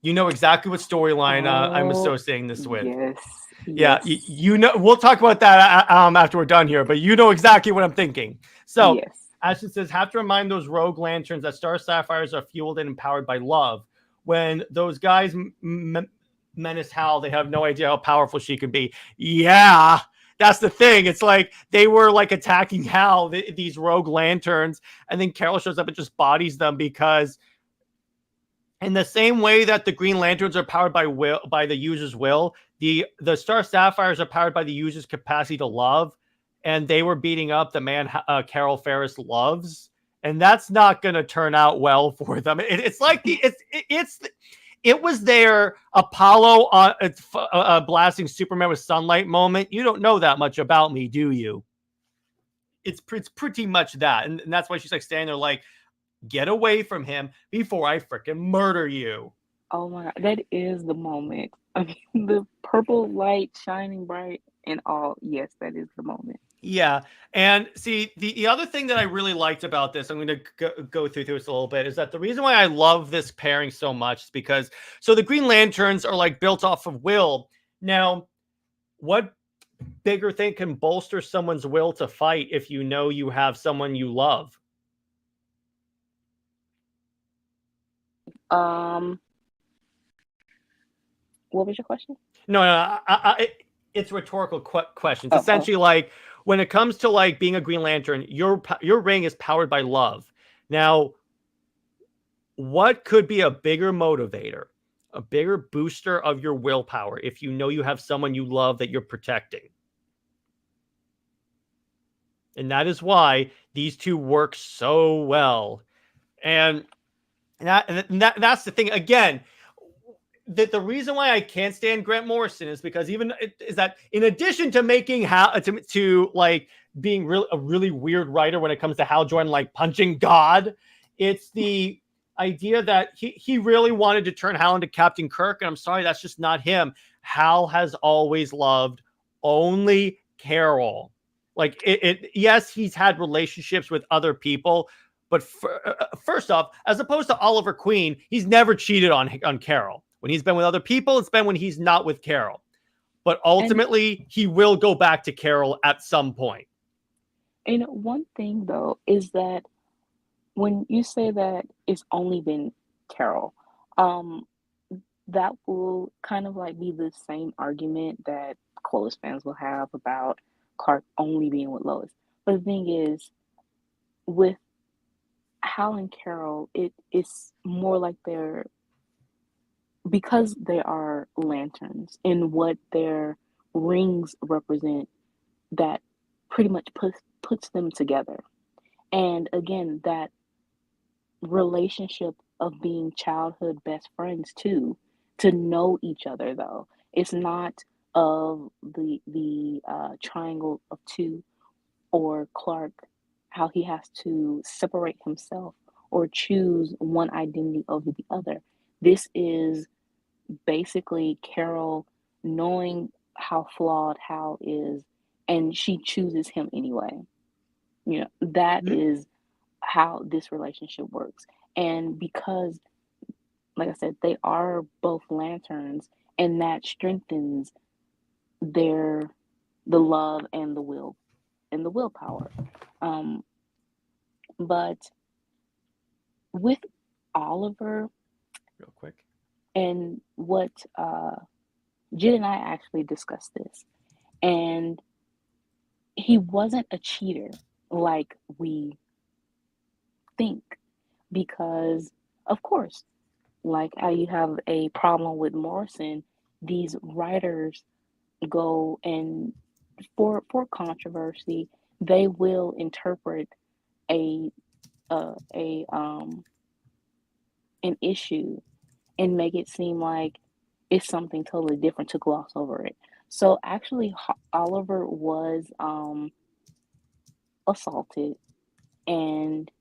You know exactly what storyline I'm associating this with. Yes. Yeah, you know. We'll talk about that after we're done here, but you know exactly what I'm thinking. So, yes. Ashton says, have to remind those rogue lanterns that Star Sapphires are fueled and empowered by love. When those guys menace Hal, they have no idea how powerful she can be. Yeah, that's the thing. It's like they were like attacking Hal, these rogue lanterns, and then Carol shows up and just bodies them because in the same way that the Green Lanterns are powered by the user's will, the Star Sapphires are powered by the user's capacity to love, and they were beating up the man Carol Ferris loves. And that's not going to turn out well for them. It's like it was their Apollo blasting Superman with sunlight moment. You don't know that much about me, do you? It's pretty much that, and that's why she's like standing there, like, get away from him before I freaking murder you. Oh my God, that is the moment. I mean, the purple light shining bright and all. Yes, that is the moment. Yeah. And see, the other thing that I really liked about this, I'm going to go through this a little bit, is that the reason why I love this pairing so much is because, so the Green Lanterns are like built off of will. Now, what bigger thing can bolster someone's will to fight if you know you have someone you love? What was your question? No, it's rhetorical questions. Oh. Essentially, like, when it comes to like being a Green Lantern, your ring is powered by love. Now, what could be a bigger motivator, a bigger booster of your willpower if you know you have someone you love that you're protecting? And that is why these two work so well. And that's the thing. Again, the reason why I can't stand Grant Morrison is because is that in addition to making Hal to like being a really weird writer when it comes to Hal Jordan like punching God, it's the idea that he really wanted to turn Hal into Captain Kirk, and I'm sorry, that's just not him. Hal has always loved only Carol. Like yes, he's had relationships with other people, but first off, as opposed to Oliver Queen, he's never cheated on Carol. When he's been with other people, it's been when he's not with Carol. But ultimately, he will go back to Carol at some point. And one thing, though, is that when you say that it's only been Carol, that will kind of like be the same argument that Close fans will have about Clark only being with Lois. But the thing is, with Hal and Carol, it's more like because they are lanterns and what their rings represent, that pretty much puts them together. And again, that relationship of being childhood best friends too, to know each other though. It's not of the triangle of two, or Clark, how he has to separate himself or choose one identity over the other. This is basically Carol knowing how flawed Hal is, and she chooses him anyway. That Mhm. is how this relationship works. And because, like I said, they are both lanterns, and that strengthens their the love and the will and the willpower. Um, but with Oliver Real quick. and what Jid and I actually discussed this, and he wasn't a cheater like we think, because of course, like how you have a problem with Morrison, these writers go and for controversy, they will interpret a a an issue and make it seem like it's something totally different to gloss over it. So actually, Oliver was assaulted, and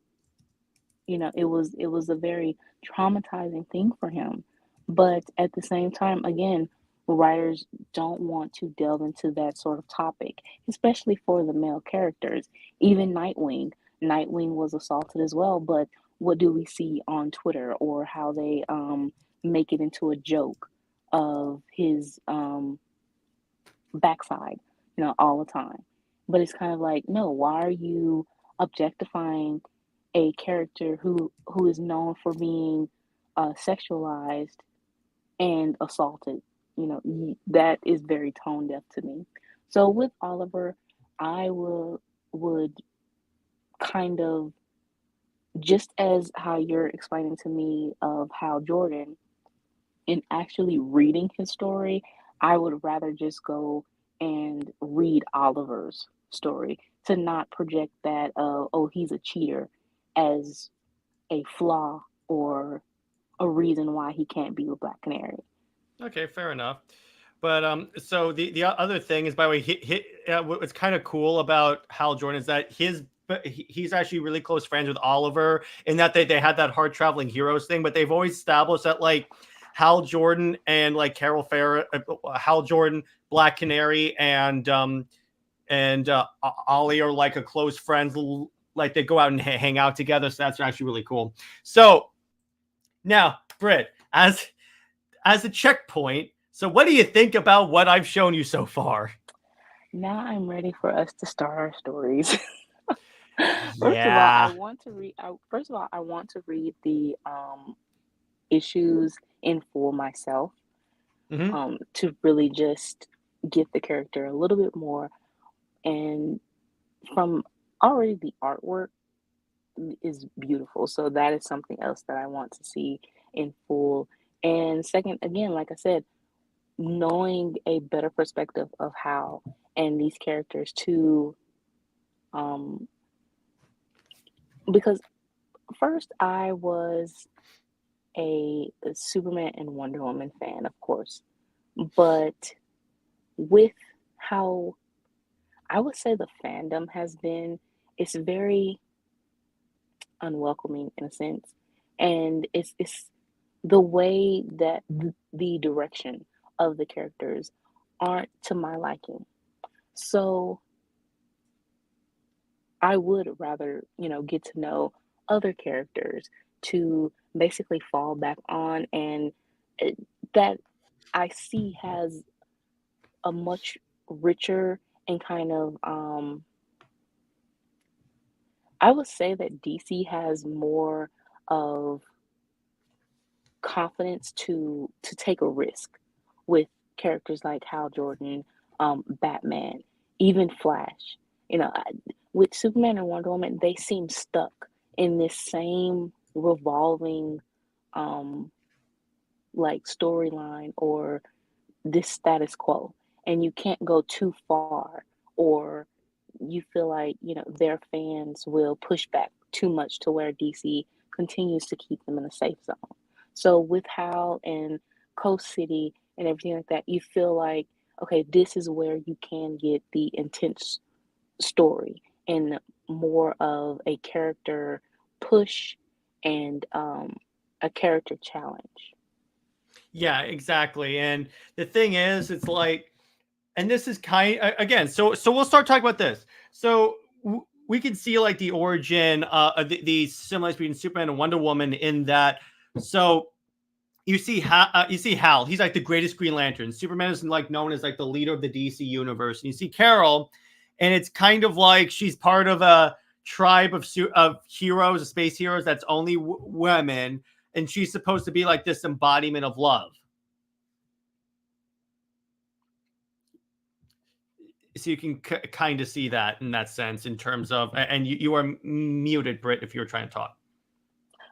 it was a very traumatizing thing for him. But at the same time, again, writers don't want to delve into that sort of topic, especially for the male characters. Even Nightwing was assaulted as well, but what do we see on Twitter, or how they make it into a joke of his backside, all the time. But it's kind of like, no, why are you objectifying a character who is known for being sexualized and assaulted? That is very tone deaf to me. So with Oliver, I would kind of, just as how you're explaining to me of Hal Jordan, in actually reading his story, I would rather just go and read Oliver's story, to not project that, oh, he's a cheater, as a flaw or a reason why he can't be with Black Canary. Okay, fair enough. But so the other thing is, by the way, what's kind of cool about Hal Jordan is that he's actually really close friends with Oliver, in that they had that hard traveling heroes thing, but they've always established that, like, Hal Jordan and, like, Carol Ferris, Hal Jordan, Black Canary, and Ollie are like a close friends. Like, they go out and hang out together. So that's actually really cool. So now, Britt, as a checkpoint, so what do you think about what I've shown you so far? Now I'm ready for us to start our stories. First of all, I Yeah. want to read. First of all, I want to read the issues in full myself, Hmm. to really just get the character a little bit more. And from already, the artwork is beautiful. So that is something else that I want to see in full. And second, again, like I said, knowing a better perspective of Hal and these characters too, um, because first I was a Superman and Wonder Woman fan, of course, but with how I would say the fandom has been, it's very unwelcoming in a sense, and it's the way that the direction of the characters aren't to my liking. So I would rather, get to know other characters to basically fall back on, and that I see has a much richer and kind of, I would say that DC has more of confidence to take a risk with characters like Hal Jordan, Batman, even Flash. With Superman and Wonder Woman, they seem stuck in this same revolving, um, like, storyline, or this status quo, and you can't go too far, or you feel like, their fans will push back too much to where DC continues to keep them in a safe zone. So with Hal and Coast City and everything like that, you feel like, okay, this is where you can get the intense story and more of a character push and a character challenge. Yeah, exactly. And the thing is, it's like, and this is again, so we'll start talking about this. So we can see like the origin, the similarities between Superman and Wonder Woman in that. So you see Hal. He's like the greatest Green Lantern. Superman is like known as like the leader of the DC universe. And you see Carol, and it's kind of like she's part of a tribe of heroes, of space heroes that's only women, and she's supposed to be like this embodiment of love. So you can kind of see that in that sense in terms of, and you are muted, Brit, if you were trying to talk.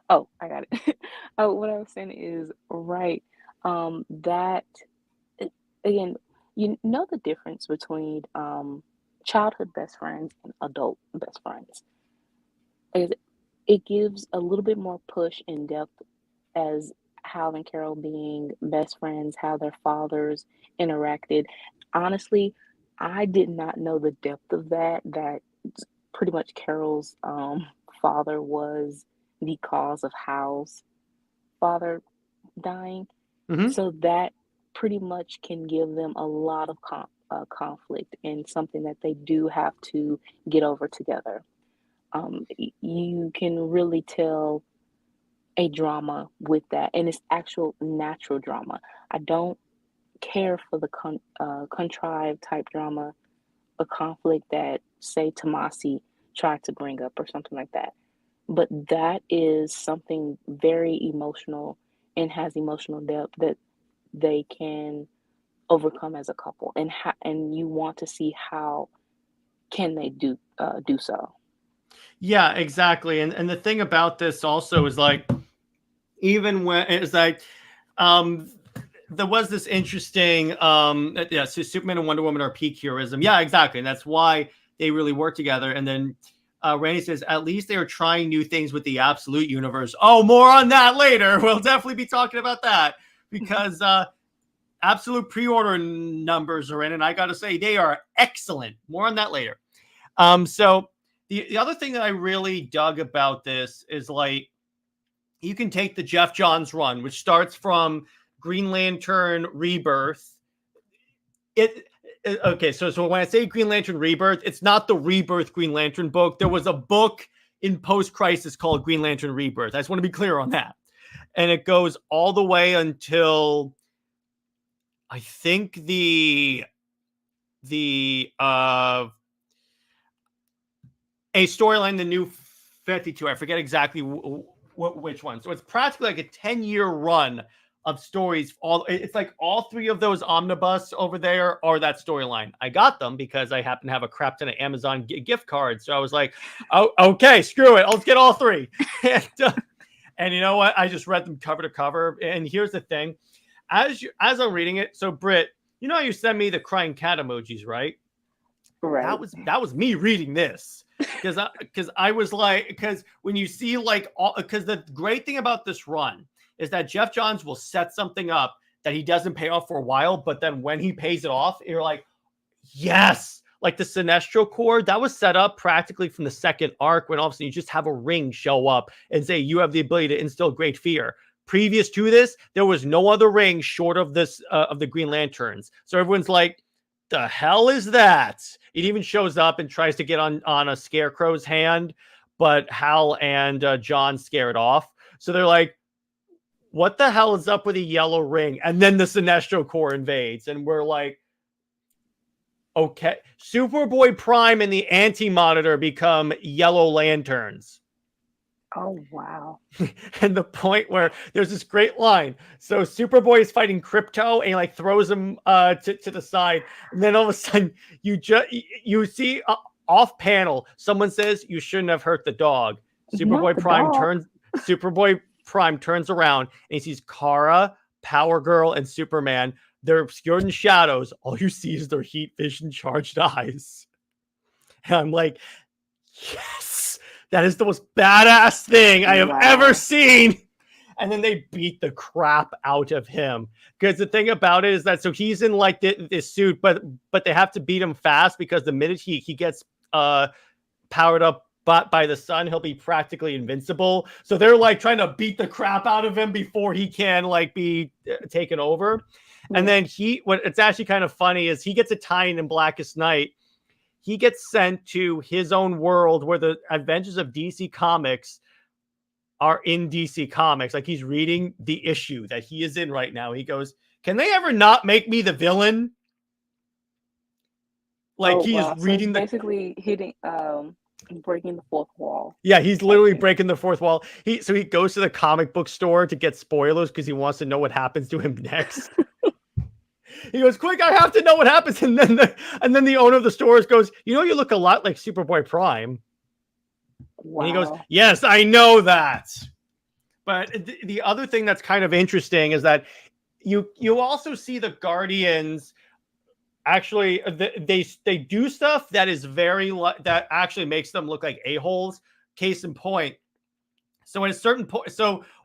Oh, I got it. Oh, what I was saying is right. That again, you know the difference between childhood best friends and adult best friends. Is it gives a little bit more push in depth as Hal and Carol being best friends, how their fathers interacted. Honestly, I did not know the depth of that. That pretty much Carol's father was the cause of Hal's father dying. Mm-hmm. So that pretty much can give them a lot of conflict and something that they do have to get over together. You can really tell a drama with that, and it's actual natural drama. I don't care for the contrived type drama, a conflict that, say, Tomasi tried to bring up or something like that. But that is something very emotional and has emotional depth that they can overcome as a couple, and you want to see how can they do so. Yeah, exactly. And the thing about this also is like, even when it's like, um, there was this interesting, yeah, so Superman and Wonder Woman are peak heroism. Yeah, exactly. And that's why they really work together. And then Randy says, at least they are trying new things with the absolute universe. Oh, more on that later. We'll definitely be talking about that because absolute pre-order numbers are in, and I got to say, they are excellent. More on that later. So the other thing that I really dug about this is like, you can take the Jeff Johns run, which starts from Green Lantern Rebirth. Okay, so when I say Green Lantern Rebirth, it's not the Rebirth Green Lantern book. There was a book in post-crisis called Green Lantern Rebirth. I just want to be clear on that. And it goes all the way until I think the a storyline, the new 52. I forget exactly which one. So it's practically like a 10-year run of stories. It's like all three of those omnibus over there are that storyline. I got them because I happen to have a crap ton of Amazon gift cards. So I was like, oh, okay, screw it. Let's get all three. And you know what? I just read them cover to cover. And here's the thing. As I'm reading it, so Brit, you know how you send me the crying cat emojis, right? Right. That was me reading this because I was like, because when you see like because the great thing about this run is that Jeff Johns will set something up that he doesn't pay off for a while, but then when he pays it off, you're like, yes. Like the Sinestro Corps, that was set up practically from the second arc when all of a sudden you just have a ring show up and say you have the ability to instill great fear. Previous to this, there was no other ring short of this of the Green Lanterns. So everyone's like, the hell is that? It even shows up and tries to get on a Scarecrow's hand, but Hal and John scare it off. So they're like, what the hell is up with a yellow ring? And then the Sinestro Corps invades, and we're like, okay, Superboy Prime and the Anti-Monitor become Yellow Lanterns. Oh, wow. And the point where there's this great line. So Superboy is fighting Crypto and he like throws him to the side. And then all of a sudden you see off panel, someone says you shouldn't have hurt the dog. Not the dog. Superboy Prime turns around and he sees Kara, Power Girl, and Superman. They're obscured in shadows. All you see is their heat vision charged eyes. And I'm like, yes, that is the most badass thing I have ever seen. And then they beat the crap out of him. Because the thing about it is that, so he's in like this suit, but they have to beat him fast because the minute he gets powered up but by the sun, he'll be practically invincible. So they're like trying to beat the crap out of him before he can like be taken over. And then what it's actually kind of funny is he gets a tie-in in Blackest Night. He gets sent to his own world where the adventures of DC Comics are in DC Comics. Like he's reading the issue that he is in right now. He goes, "Can they ever not make me the villain?" Like he is reading so basically hitting breaking the fourth wall. Yeah, he's literally breaking the fourth wall. He goes to the comic book store to get spoilers because he wants to know what happens to him next. He goes, "Quick, I have to know what happens." And then the owner of the stores goes, "You look a lot like Superboy Prime." Wow. And he goes, "Yes, I know that." But the other thing that's kind of interesting is that you also see the Guardians actually they do stuff that is that actually makes them look like a-holes. Case in point. So at a certain point,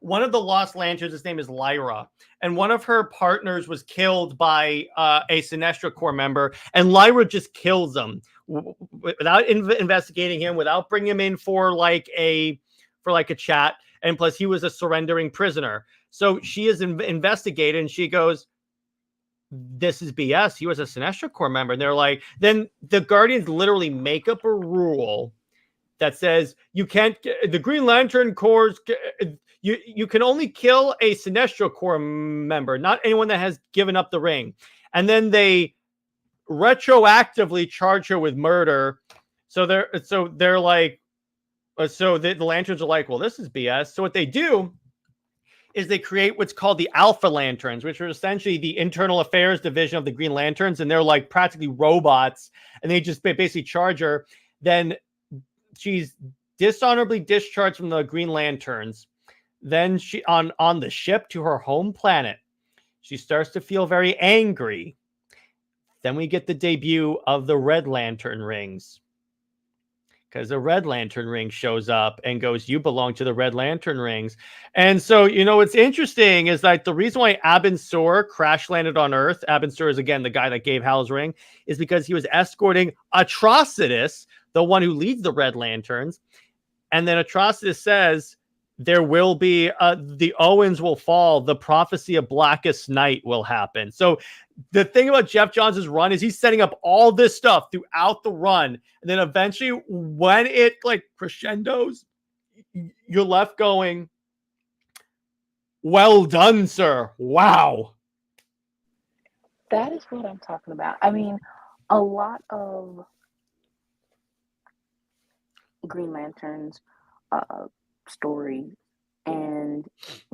one of the Lost Lanterns, his name is Lyra, and one of her partners was killed by a Sinestro Corps member, and Lyra just kills him without investigating him, without bringing him in for like a chat, and plus he was a surrendering prisoner. So she is investigated, and she goes, "This is BS. He was a Sinestro Corps member." And they're like, then the Guardians literally make up a rule that says you can't, the Green Lantern Corps, you can only kill a Sinestro Corps member, not anyone that has given up the ring. And then they retroactively charge her with murder. So they're like, the Lanterns are like, well, this is BS. So what they do is they create what's called the Alpha Lanterns, which are essentially the internal affairs division of the Green Lanterns. And they're like practically robots, and they just basically charge her. Then she's dishonorably discharged from the Green Lanterns. Then she on the ship to her home planet, she starts to feel very angry. Then we get the debut of the Red Lantern rings, because the Red Lantern ring shows up and goes, "You belong to the Red Lantern rings." And so, what's interesting is that the reason why Abin Sur crash landed on Earth, Abin Sur is again the guy that gave Hal's ring, is because he was escorting Atrocitus, the one who leads the Red Lanterns. And then Atrocitus says, there will be, the Owens will fall. The prophecy of Blackest Night will happen. So the thing about Jeff Johns' run is he's setting up all this stuff throughout the run. And then eventually when it like crescendos, you're left going, well done, sir. Wow. That is what I'm talking about. I mean, a lot of Green Lanterns stories and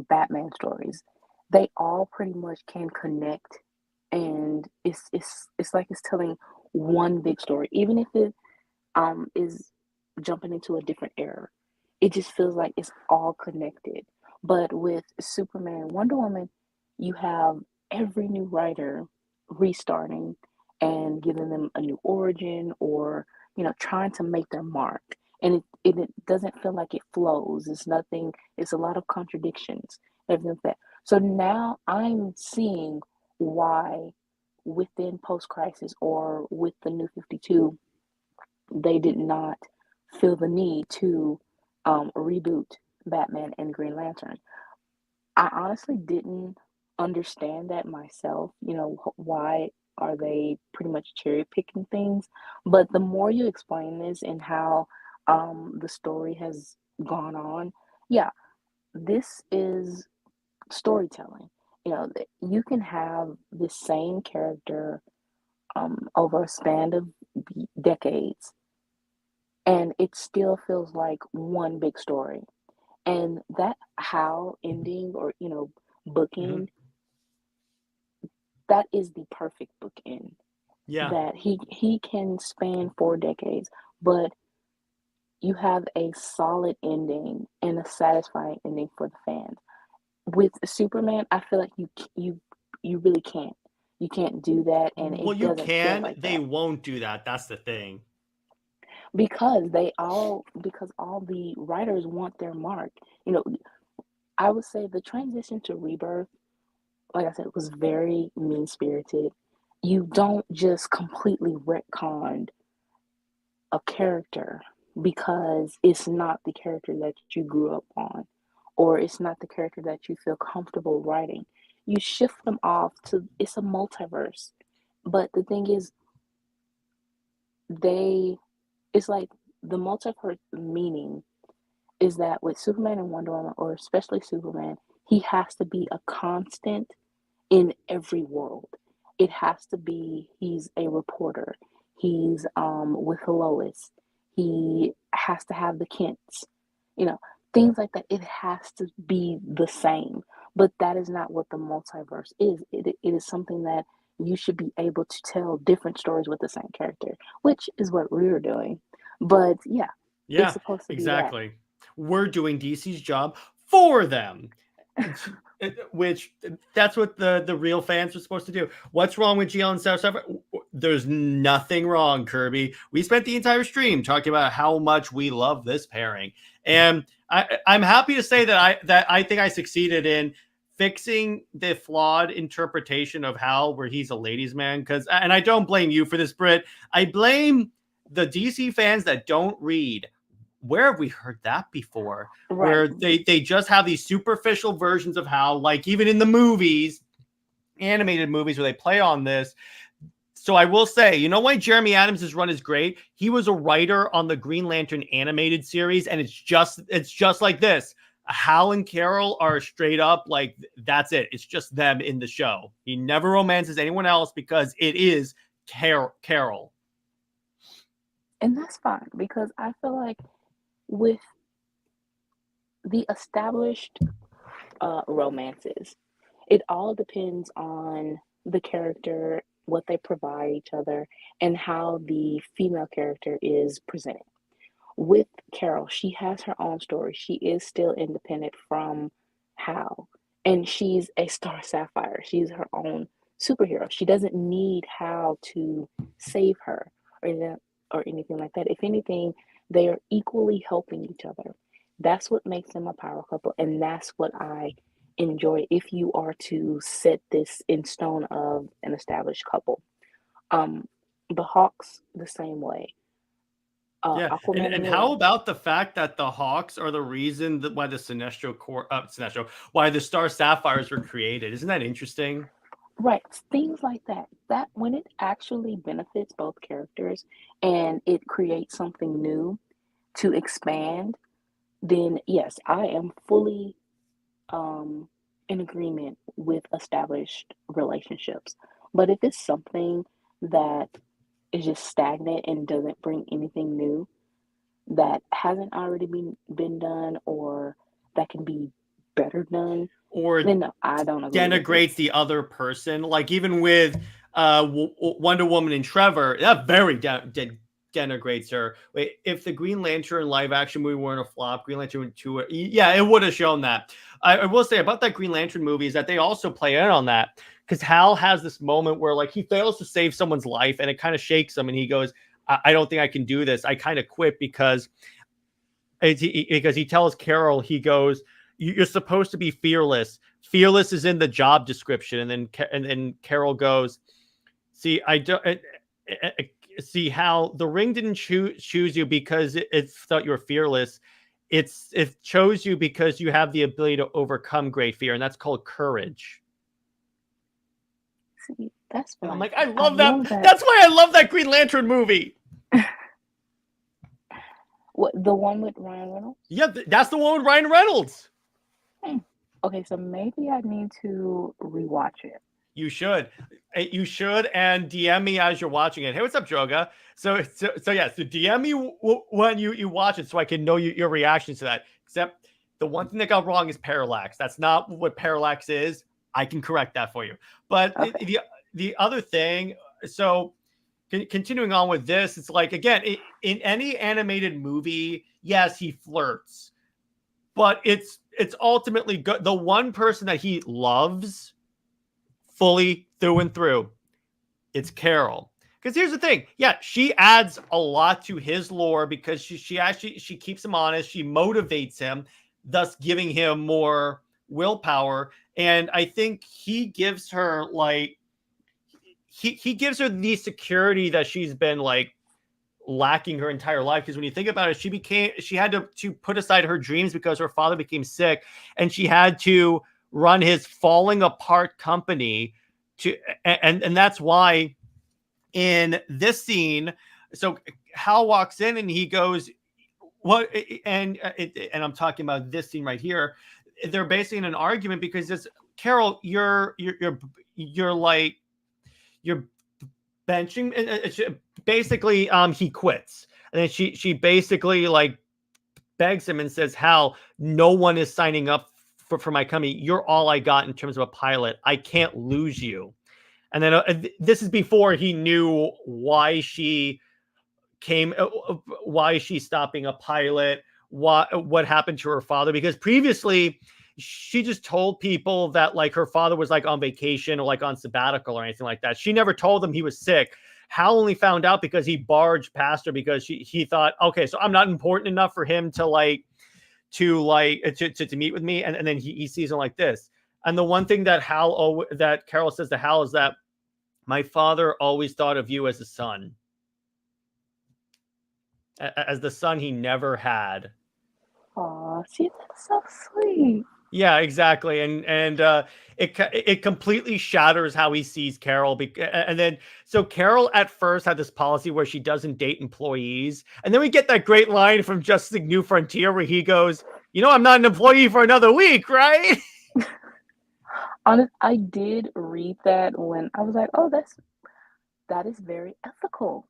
Batman stories, they all pretty much can connect, and it's like it's telling one big story, even if it is jumping into a different era. It just feels like it's all connected. But with Superman and Wonder Woman, you have every new writer restarting and giving them a new origin, or trying to make their mark, and it doesn't feel like it flows. It's nothing. It's a lot of contradictions, everything like that. So now I'm seeing why within Post Crisis or with the New 52, they did not feel the need to reboot Batman and Green Lantern. I honestly didn't understand that myself. Why are they pretty much cherry picking things? But the more you explain this and how the story has gone on, yeah, this is storytelling. You can have the same character over a span of decades, and it still feels like one big story. And that Hal ending, or bookend, that is the perfect bookend. Yeah. That he can span 4 decades, but you have a solid ending and a satisfying ending for the fans. With Superman, I feel like you really can't. You can't do that, and it Well, you doesn't feel can. like They that. won't do that. That's the thing. Because all the writers want their mark. I would say the transition to Rebirth, like I said, was very mean-spirited. You don't just completely retcon a character because it's not the character that you grew up on, or it's not the character that you feel comfortable writing. You shift them off to it's a multiverse. But the thing is, they it's like the multiverse meaning is that with Superman and Wonder Woman, or especially Superman, he has to be a constant in every world. It has to be he's a reporter. He's with Lois. He has to have the Kents. You know, things like that. It has to be the same. But that is not what the multiverse is. It is something that you should be able to tell different stories with the same character, which is what we're doing. But yeah, it's Yeah, supposed to be that. exactly. We're doing DC's job for them. Which that's what the real fans are supposed to do. What's wrong with GL and Star Sapphire? There's nothing wrong, Kirby. We spent the entire stream talking about how much we love this pairing, and I'm happy to say that I think I succeeded in fixing the flawed interpretation of Hal, where he's a ladies' man. And I don't blame you for this, Brit. I blame the DC fans that don't read. Where have we heard that before? Right. Where they just have these superficial versions of Hal, like even in the movies, animated movies, where they play on this. So I will say, you know why Jeremy Adams' run is great? He was a writer on the Green Lantern animated series, and it's just like this. Hal and Carol are straight up like that's it. It's just them in the show. He never romances anyone else because it is Carol. And that's fine because I feel like with the established romances, it all depends on the character, what they provide each other, and how the female character is presented. With Carol, she has her own story. She is still independent from Hal, and she's a Star Sapphire. She's her own superhero. She doesn't need Hal to save her or anything like that. If anything, they are equally helping each other. That's what makes them a power couple, and that's what I enjoy if you are to set this in stone of an established couple. Um, the Hawks, the same way. Yeah, Aquaman and and how Lois. about the fact that the Hawks are the reason that why the why the Star Sapphires were created? Isn't that interesting? Right, things like that. That when it actually benefits both characters and it creates something new to expand, then yes, I am fully um in agreement with established relationships. But if it's something that is just stagnant and doesn't bring anything new that hasn't already been done or that can be better done, Or then no, I don't agree with it. denigrates the other person. Like even with Wonder Woman and Trevor, that very denigrates her. Wait, if the Green Lantern live action movie weren't a flop, Green Lantern 2, yeah, it would have shown that. I will say about that Green Lantern movie is that they also play in on that because Hal has this moment where like he fails to save someone's life and it kind of shakes him and he goes, I don't think I can do this. I kind of quit because he tells Carol, he goes, "You're supposed to be fearless. Fearless is in the job description." And then Carol goes, "See, I don't see how the ring didn't choose you because it thought you were fearless. It chose you because you have the ability to overcome great fear, and that's called courage." See, that's And I'm fine. like, I I love that. love that. That's why I love that Green Lantern movie. What, the one with Ryan Reynolds? Yeah, that's the one with Ryan Reynolds. Okay, so maybe I need to rewatch it. You should. You should, and DM me as you're watching it. Hey, what's up, Joga? So yeah, so DM me when you watch it so I can know your reactions to that. Except the one thing that got wrong is parallax. That's not what parallax is. I can correct that for you. But Okay. the other thing, so continuing on with this, it's like, again, in any animated movie, yes, he flirts, but it's ultimately good. The one person that he loves fully through and through, it's Carol. Because here's the thing, yeah, she adds a lot to his lore because she actually she keeps him honest, she motivates him, thus giving him more willpower. And I think he gives her like he gives her the security that she's been like lacking her entire life. Because when you think about it, she had to put aside her dreams because her father became sick, and she had to run his falling apart company to, and that's why in this scene, so Hal walks in and he goes, what, and I'm talking about this scene right here. They're basically in an argument because this, Carol, you're like, you're benching. Basically, he quits, and then she basically like begs him and says, Hal, no one is signing up for my company. You're all I got in terms of a pilot. I can't lose you. And then this is before he knew why she came, why she's stopping a pilot, what happened to her father, because previously she just told people that like her father was like on vacation or like on sabbatical or anything like that. She never told them he was sick. Hal only found out because he barged past her because he thought, okay, so I'm not important enough for him to meet with me, and then he sees her like this. And the one thing that that Carol says to Hal is that my father always thought of you as a son, as the son he never had. Aw, see, that's so sweet. Yeah, exactly. And it completely shatters how he sees Carol. And then, so Carol at first had this policy where she doesn't date employees. And then we get that great line from Justice New Frontier where he goes, I'm not an employee for another week, right? I did read that when I was like, oh, that is very ethical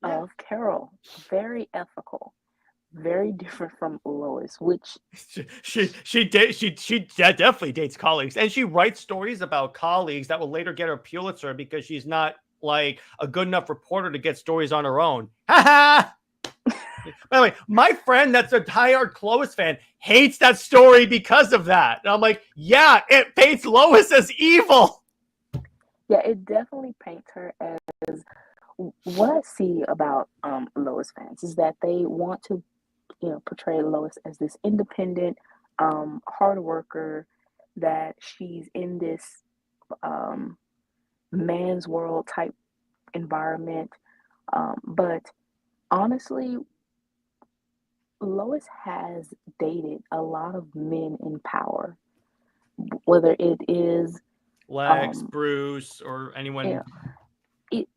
of Carol. Very ethical. Very different from Lois, which she definitely dates colleagues, and she writes stories about colleagues that will later get her Pulitzer because she's not like a good enough reporter to get stories on her own. Ha ha! By the way, my friend that's a diehard Lois fan hates that story because of that. And I'm like, yeah, it paints Lois as evil. Yeah, it definitely paints her as, what I see about Lois fans is that they want to, portray Lois as this independent, hard worker, that she's in this um, man's world type environment. But honestly, Lois has dated a lot of men in power, whether it is Lex, um, Bruce, or you anyone. know, it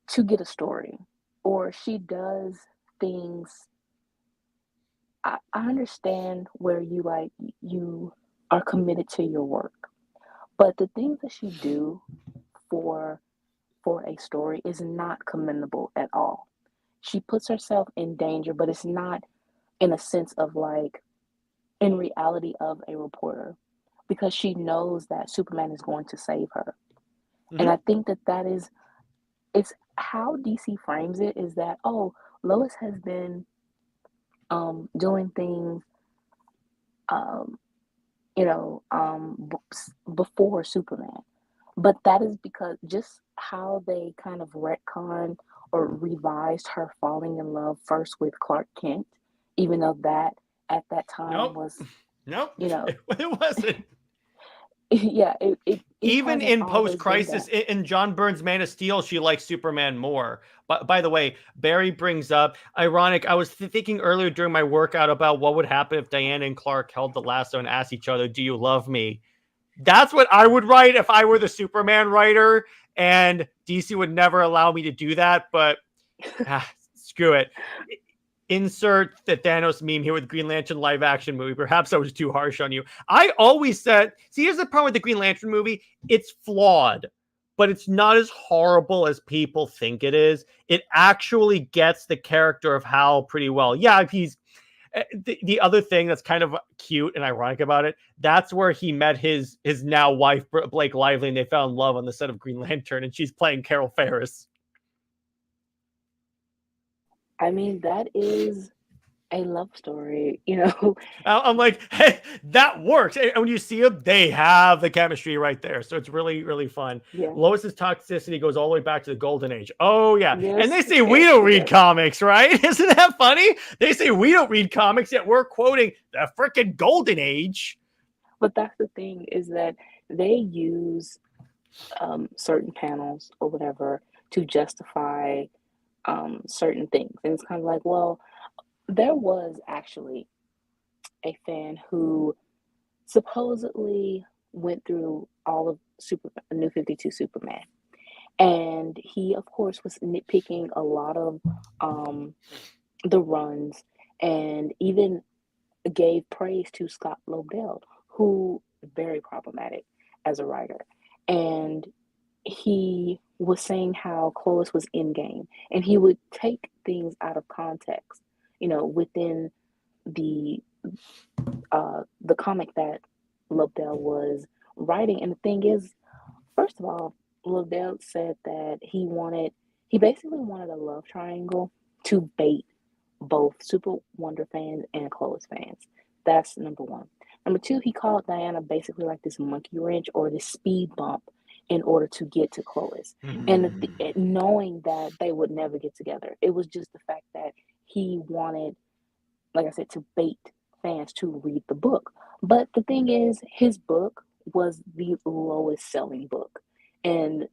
to get a story, or she does things. I understand where you are committed to your work, but the things that she do for a story is not commendable at all. She puts herself in danger, but it's not in a sense of like in reality of a reporter, because she knows that Superman is going to save her. And Mm-hmm. I think that is it's how DC frames it, is that, oh, Lois has been doing things um before Superman. But that is because just how they kind of retcon or revised her falling in love first with Clark Kent, even though that at that time Nope. was, Nope. you know, It wasn't. yeah, it Even hasn't in always been post-crisis, that. in John Byrne's Man of Steel, she likes Superman more. But by the way, Barry brings up, ironic, I was thinking earlier during my workout about what would happen if Diana and Clark held the lasso and asked each other, do you love me? That's what I would write if I were the Superman writer, and DC would never allow me to do that, but screw it. Insert the Thanos meme here with Green Lantern live action movie. Perhaps I was too harsh on you. I always said, see, here's the problem with the Green Lantern movie. It's flawed, but it's not as horrible as people think it is. It actually gets the character of Hal pretty well. Yeah, he's the other thing that's kind of cute and ironic about it. That's where he met his now wife, Blake Lively, and they fell in love on the set of Green Lantern, and she's playing Carol Ferris. I mean, that is a love story, you know. I'm like, hey, that works. And when you see them, they have the chemistry right there. So it's really, really fun. Yeah. Lois's toxicity goes all the way back to the Golden Age. Oh, yeah. And Yes, they say we yes, don't it read does. comics, right? Isn't that funny? They say we don't read comics, yet we're quoting the freaking Golden Age. But that's the thing, is that they use certain panels or whatever to justify certain things. And it's kind of like, well, there was actually a fan who supposedly went through all of New 52 Superman. And he, of course, was nitpicking a lot of um, the runs, and even gave praise to Scott Lobdell, who is very problematic as a writer. And he was saying how Clovis was in game, and he would take things out of context, within the the comic that Lobdell was writing. And the thing is, first of all, Lobdell said that he basically wanted a love triangle to bait both Super Wonder fans and Clovis fans. That's number one. Number two, he called Diana basically like this monkey wrench or this speed bump in order to get to Clovis. And knowing that they would never get together, it was just the fact that he wanted, like I said, to bait fans to read the book. But the thing is, his book was the lowest selling book, and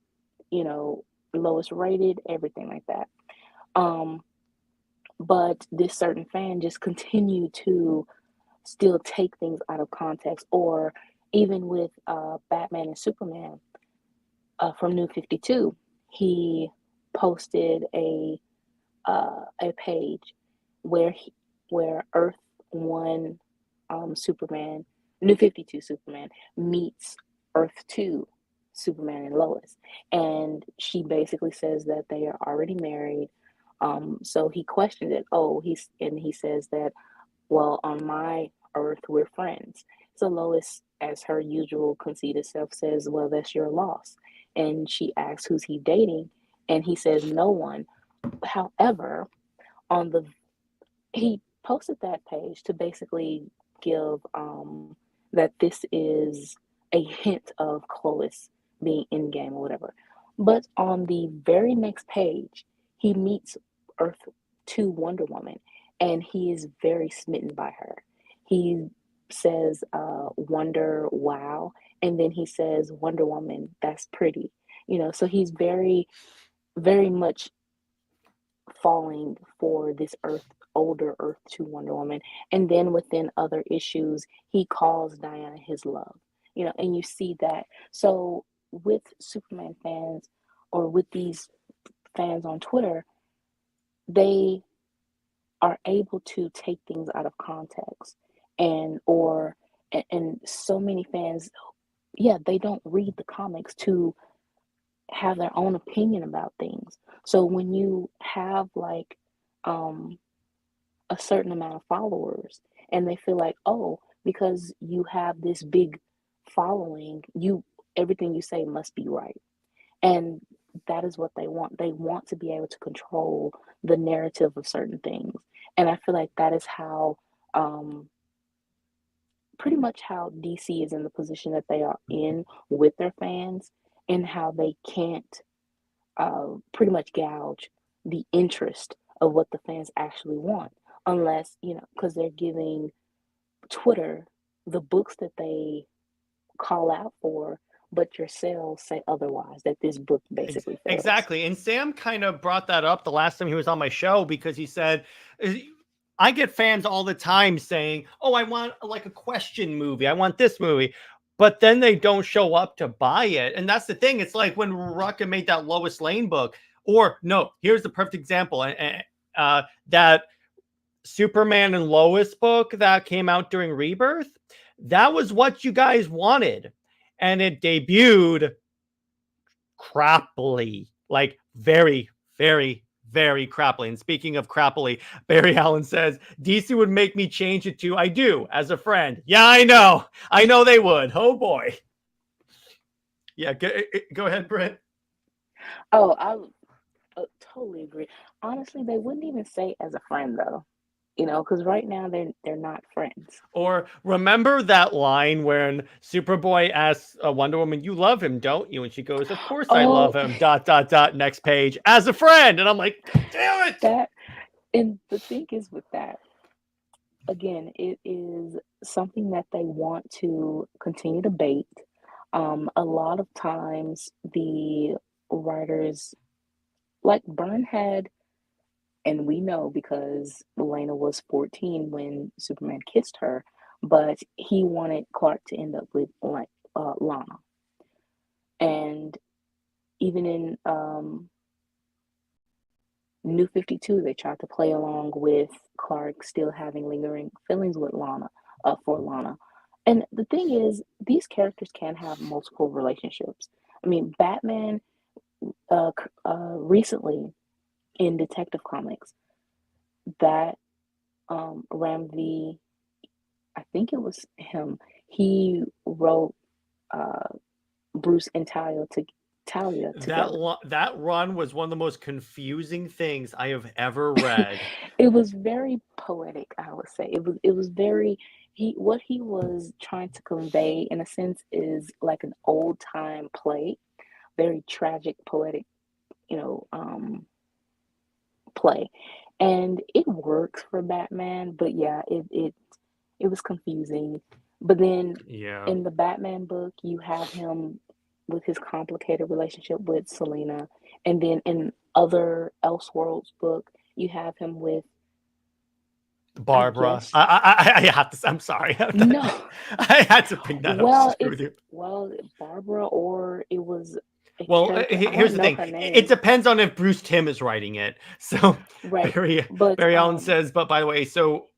you know, lowest rated, everything like that. Um, but this certain fan just continued to still take things out of context, or even with Batman and Superman from New 52, he posted a page where where Earth One Superman, New 52 Superman meets Earth Two Superman and Lois, and she basically says that they are already married. So he questioned it. He says that, well, on my Earth we're friends. So Lois, as her usual conceited self, says, well, that's your loss. And she asks who's he dating, and he says no one. However, on the he posted that page to basically give that this is a hint of Chloe being in game or whatever. But on the very next page, he meets Earth 2 Wonder Woman, and he is very smitten by her. He says, Wonder, wow. And then he says, Wonder Woman, that's pretty. So he's very, very much falling for this older Earth 2 Wonder Woman. And then within other issues, he calls Diana his love, and you see that. So with Superman fans, or with these fans on Twitter, they are able to take things out of context, and so many fans, yeah, they don't read the comics to have their own opinion about things. So when you have like um a certain amount of followers, and they feel like, oh, because you have this big following, everything you say must be right. And that is what they want. They want to be able to control the narrative of certain things. And I feel like that is how pretty much how DC is in the position that they are in with their fans, and how they can't pretty much gouge the interest of what the fans actually want, unless, because they're giving Twitter the books that they call out for, but your sales say otherwise, that this book basically fails. Exactly. And Sam kind of brought that up the last time he was on my show, because he said, I get fans all the time saying, oh, I want like a question movie. I want this movie. But then they don't show up to buy it. And that's the thing. It's like when Rucka made that Lois Lane book. Or no, here's the perfect example. That Superman and Lois book that came out during Rebirth. That was what you guys wanted. And it debuted crappily, like very, very, very crappily. And speaking of crappily, Barry Allen says, DC would make me change it to I do as a friend. Yeah, I know. I know they would. Oh boy. Yeah, go ahead, Brit. Oh, I totally agree. Honestly, they wouldn't even say as a friend though, because right now they're not friends. Or remember that line when Superboy asks Wonder Woman, "You love him, don't you?" And she goes, "Of course I love Oh, him." ... Next page, as a friend, and I'm like, damn it. that, and the thing is with that, again, it is something that they want to continue to bait. A lot of times, the writers, like Byrne had And we know because Elena was 14 when Superman kissed her, but he wanted Clark to end up with like Lana. And even in New 52, they tried to play along with Clark still having lingering feelings with Lana, for Lana. And the thing is, these characters can have multiple relationships. I mean, Batman recently in Detective Comics, that Ramvi, I think it was him, he wrote uh, Bruce and Talia together. That run was one of the most confusing things I have ever read. It was very poetic, I would say. It was very what he was trying to convey in a sense is like an old time play, very tragic, poetic, you know, play. And it works for Batman, but yeah, it was confusing. But then Yeah. in the Batman book, you have him with his complicated relationship with Selena, and then in other Elseworlds book, you have him with, I Barbara. guess, I have to. I'm sorry. no, I had to bring that up to well, screw with you. Barbara, or it was a Well, character. I here's don't the know thing. her It name, depends on if Bruce Timm is writing it. So right? Barry But Barry Allen says, but by the way, so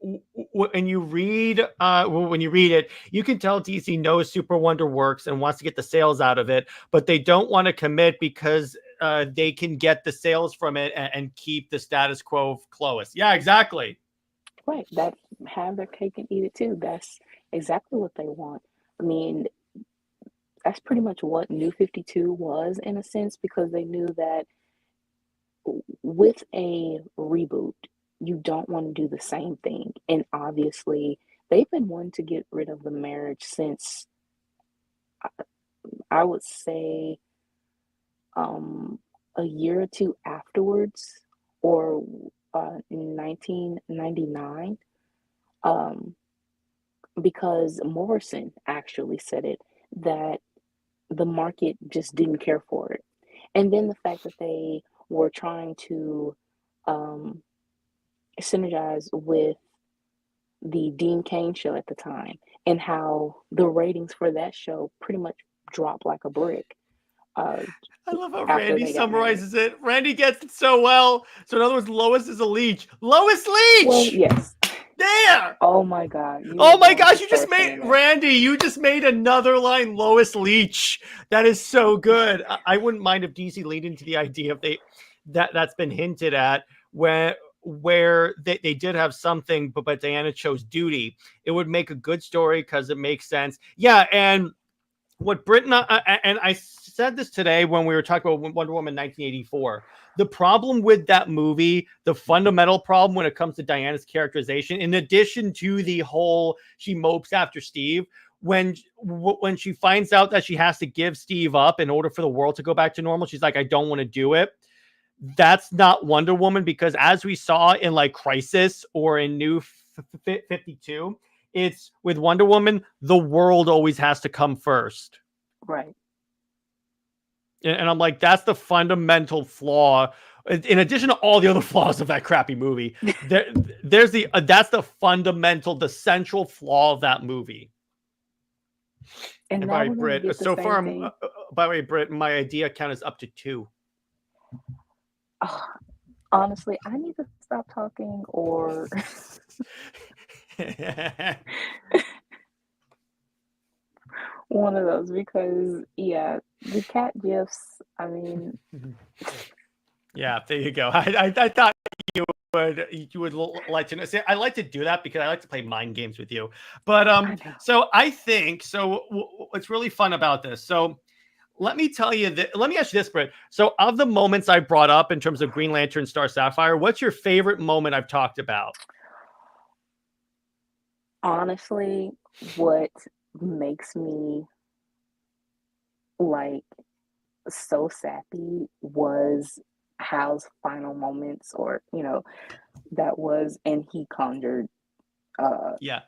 when you read when you read it, you can tell DC knows Super Wonder works and wants to get the sales out of it, but they don't want to commit because they can get the sales from it and keep the status quo close. Yeah, exactly. right, that have their cake and eat it too. That's exactly what they want. I mean, that's pretty much what New 52 was in a sense, because they knew that with a reboot, you don't want to do the same thing. And obviously, they've been wanting to get rid of the marriage since, I would say, um, a year or two afterwards, or 1999, um, because Morrison actually said it, that the market just didn't care for it. And then the fact that they were trying to um, synergize with the Dean Cain show at the time, and how the ratings for that show pretty much dropped like a brick uh, I love how after Randy they got married. summarizes it. Randy gets it so well. So in other words, Lois is a leech. Lois Well, Leach! yes. There! Oh my God, you were Oh my going to gosh, you just start made saying that. Randy, you just made another line Lois Leach. That is so good. I wouldn't mind if DC leaned into the idea if that's been hinted at where they did have something, but Diana chose duty. It would make a good story because it makes sense. Yeah, and what Brit and I said this today when we were talking about Wonder Woman 1984. The problem with that movie, the fundamental problem when it comes to Diana's characterization, in addition to the whole she mopes after Steve, when she finds out that she has to give Steve up in order for the world to go back to normal, she's like, I don't want to do it. That's not Wonder Woman, because as we saw in like Crisis or in New 52, it's with Wonder Woman, the world always has to come first. Right. And I'm like, that's the fundamental flaw. In addition to all the other flaws of that crappy movie, there's that's the fundamental, the central flaw of that movie. And And now by we're going to Brit, get the so same far, thing. by the way, Brit, my idea count is up to 2. Oh, honestly, I need to stop talking, or one of those, because yeah, the cat gifs, I mean, Yeah, there you go. I thought you would like to know. See, I like to do that because I like to play mind games with you. But I know. so I think so. What's really fun about this? So let me tell you that. Let me ask you this, Britt. So of the moments I brought up in terms of Green Lantern, Star Sapphire, what's your favorite moment I've talked about? Honestly, what makes me like so sappy was Hal's final moments, or that was, and he conjured Yeah,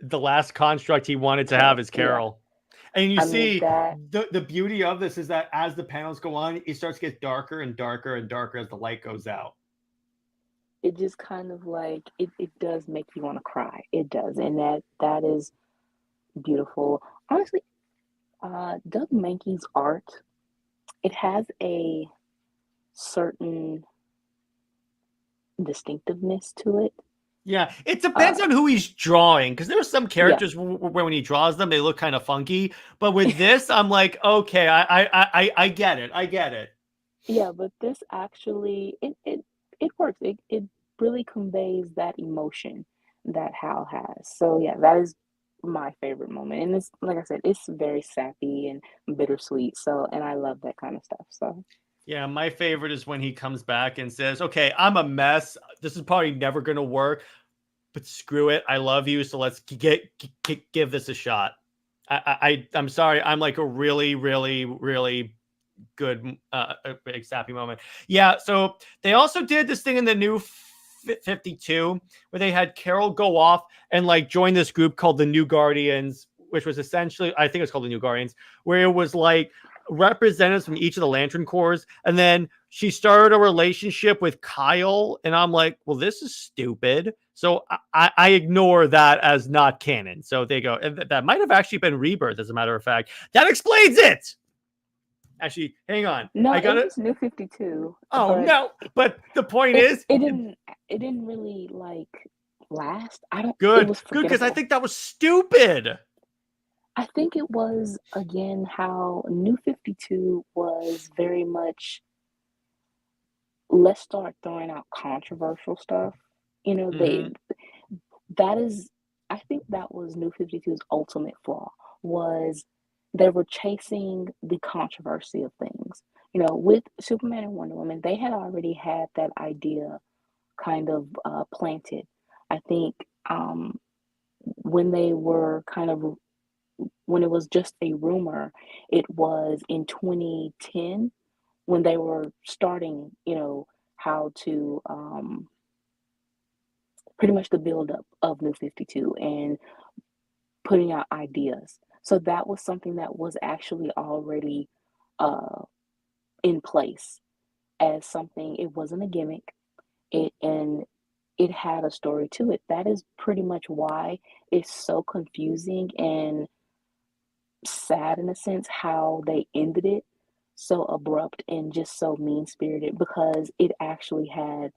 the last construct he wanted to have Carol. is Yeah, Carol. And you I mean see that. the beauty of this is that as the panels go on, it starts to get darker and darker and darker as the light goes out. it just kind of like it does make you want to cry. It does, and that is beautiful. Honestly, Doug Mankey's art, it has a certain distinctiveness to it. Yeah, it depends Uh, on who he's drawing because there are some yeah, characters where when he draws them, they look kind of funky. But with this, I'm like, okay, I get it. I get it. yeah, but this actually it works. It really conveys that emotion that Hal has. So yeah, that is my favorite moment. And it's like I said, it's very sappy and bittersweet. So and I love that kind of stuff. So Yeah, my favorite is when he comes back and says, "Okay, I'm a mess. This is probably never gonna work, but screw it. I love you, so let's give this a shot." I'm sorry. I'm like a really, really, really good, big sappy moment. Yeah. So they also did this thing in the new 52 where they had Carol go off and like join this group called the New Guardians, which was essentially, I think it's called the New Guardians, where it was like representatives from each of the Lantern Corps. And then she started a relationship with Kyle. And I'm like, well, this is stupid. So I ignore that as not canon. So they go, and that might have actually been Rebirth, as a matter of fact. That explains it. Actually, hang on. no, I it got it. was New 52, Oh but no! But the point it is, it didn't it didn't really like last. I don't it good, was good, because I forgettable. think that was stupid. I think it was again how New 52 was very much let's start throwing out controversial stuff. You know, they Mm-hmm. that is I think that was New 52's ultimate flaw was they were chasing the controversy of things. You know, with Superman and Wonder Woman, they had already had that idea kind of planted. I think when they were kind of when it was just a rumor, it was in 2010 when they were starting, you know, how to pretty much the build up of New 52 and putting out ideas. So that was something that was actually already uh, in place as something, it wasn't a gimmick. And it had a story to it. That is pretty much why it's so confusing and sad in a sense how they ended it so abrupt and just so mean spirited because it actually had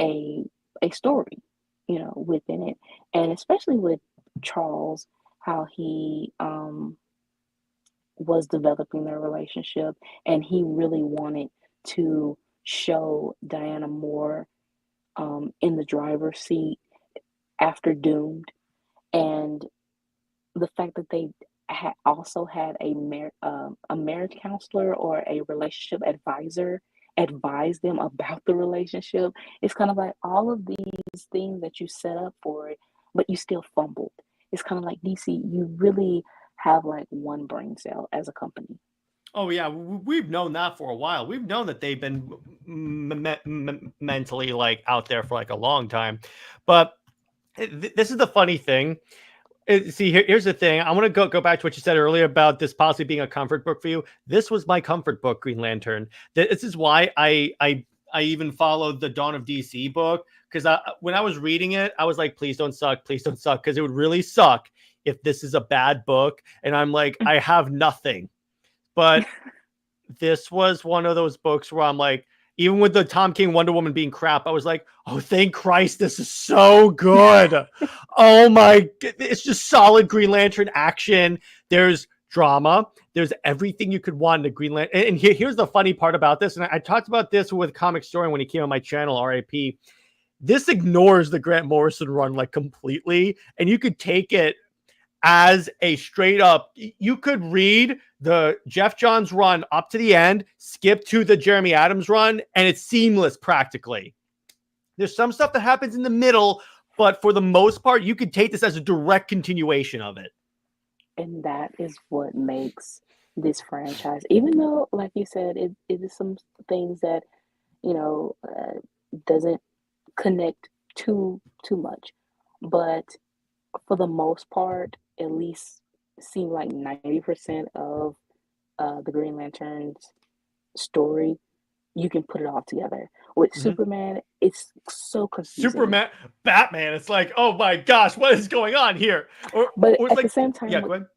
a a story, you know, within it. And especially with Charles, how he was developing their relationship and he really wanted to show Diana more in the driver's seat after Doomed. And the fact that they also had a marriage counselor or a relationship advisor advise them about the relationship. It's kind of like all of these things that you set up for it, but you still fumbled. It's kind of like DC, you really have like one brain cell as a company. Oh yeah, we've known that for a while. We've known that they've been mentally like out there for like a long time. But this is the funny thing. See, here's the thing. I want to go back to what you said earlier about this possibly being a comfort book for you. This was my comfort book, Green Lantern. This is why I even followed the Dawn of DC book because when I was reading it, I was like, please don't suck, because it would really suck if this is a bad book. And I'm like, I have nothing. But this was one of those books where I'm like, even with the Tom King Wonder Woman being crap, I was like, oh, thank Christ, this is so good. Oh my, it's just solid Green Lantern action. There's drama. There's everything you could want in a Green Lantern. And here's the funny part about this. And I talked about this with Comic Story when he came on my channel, RIP. This ignores the Grant Morrison run like completely. And you could take it as a straight up, you could read the Jeff Johns run up to the end, skip to the Jeremy Adams run, and it's seamless practically. There's some stuff that happens in the middle, but for the most part, you could take this as a direct continuation of it. And that is what makes this franchise, even though, like you said, it is some things that, you know, doesn't connect too much. But for the most part, at least seem like 90% of the Green Lantern's story, you can put it all together. With Mhm. Superman, it's so confusing. Superman, Batman. It's like, oh my gosh, what is going on here? But Or it's at the like, same time yeah, with go ahead.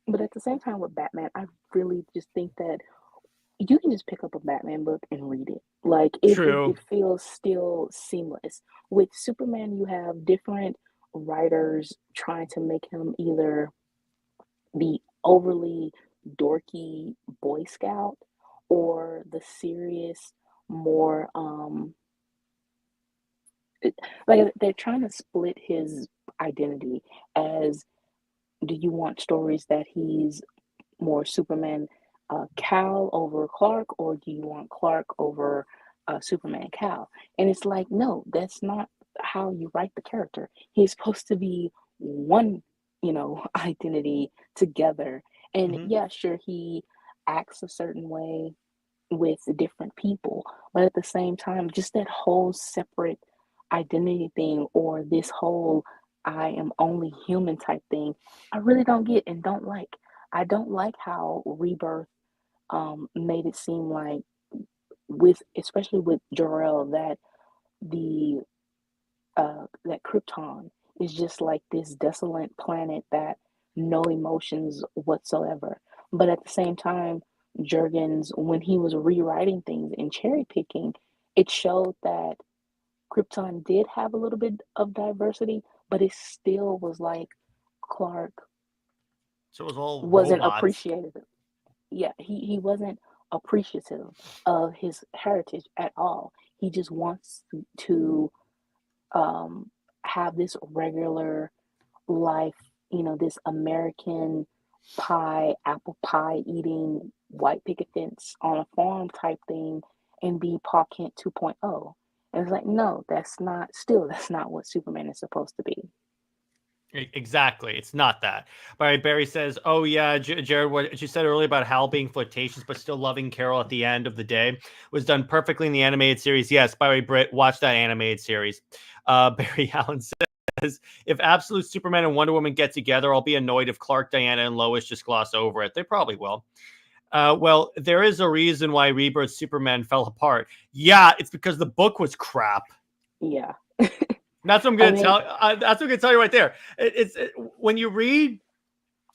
but at the same time with Batman, I really just think that you can just pick up a Batman book and read it. Like it True. feels still seamless. With Superman, you have different writers trying to make him either the overly dorky Boy Scout or the serious, more like they're trying to split his identity as, do you want stories that he's more Superman Cal over Clark, or do you want Clark over Superman Cal? And it's like, no, that's not how you write the character. He's supposed to be one, identity together. And Mhm. yeah, sure, he acts a certain way with different people, but at the same time, just that whole separate identity thing, or this whole I am only human type thing, I really don't get and don't like. I don't like how Rebirth made it seem like, with especially with Jor-El, that the that Krypton is just like this desolate planet that no emotions whatsoever. But at the same time, Jurgens, when he was rewriting things and cherry picking, it showed that Krypton did have a little bit of diversity, but it still was like Clark So it was all wasn't robots. appreciative. Yeah, he wasn't appreciative of his heritage at all. He just wants to um, have this regular life, this American pie, apple pie eating, white picket fence on a farm type thing, and be Pa Kent 2.0. And it's like, no, that's not what Superman is supposed to be. Exactly. It's not that. All right, Barry says, oh, yeah, Jared, what you said earlier about Hal being flirtatious but still loving Carol at the end of the day was done perfectly in the animated series. Yes, by the way, Brit, watch that animated series. Barry Allen says, if Absolute Superman and Wonder Woman get together, I'll be annoyed if Clark, Diana, and Lois just gloss over it. They probably will. Well, there is a reason why Rebirth Superman fell apart. Yeah, it's because the book was crap. Yeah. That's what I'm I going to mean, tell. That's what I'm going to tell you right there. When you read,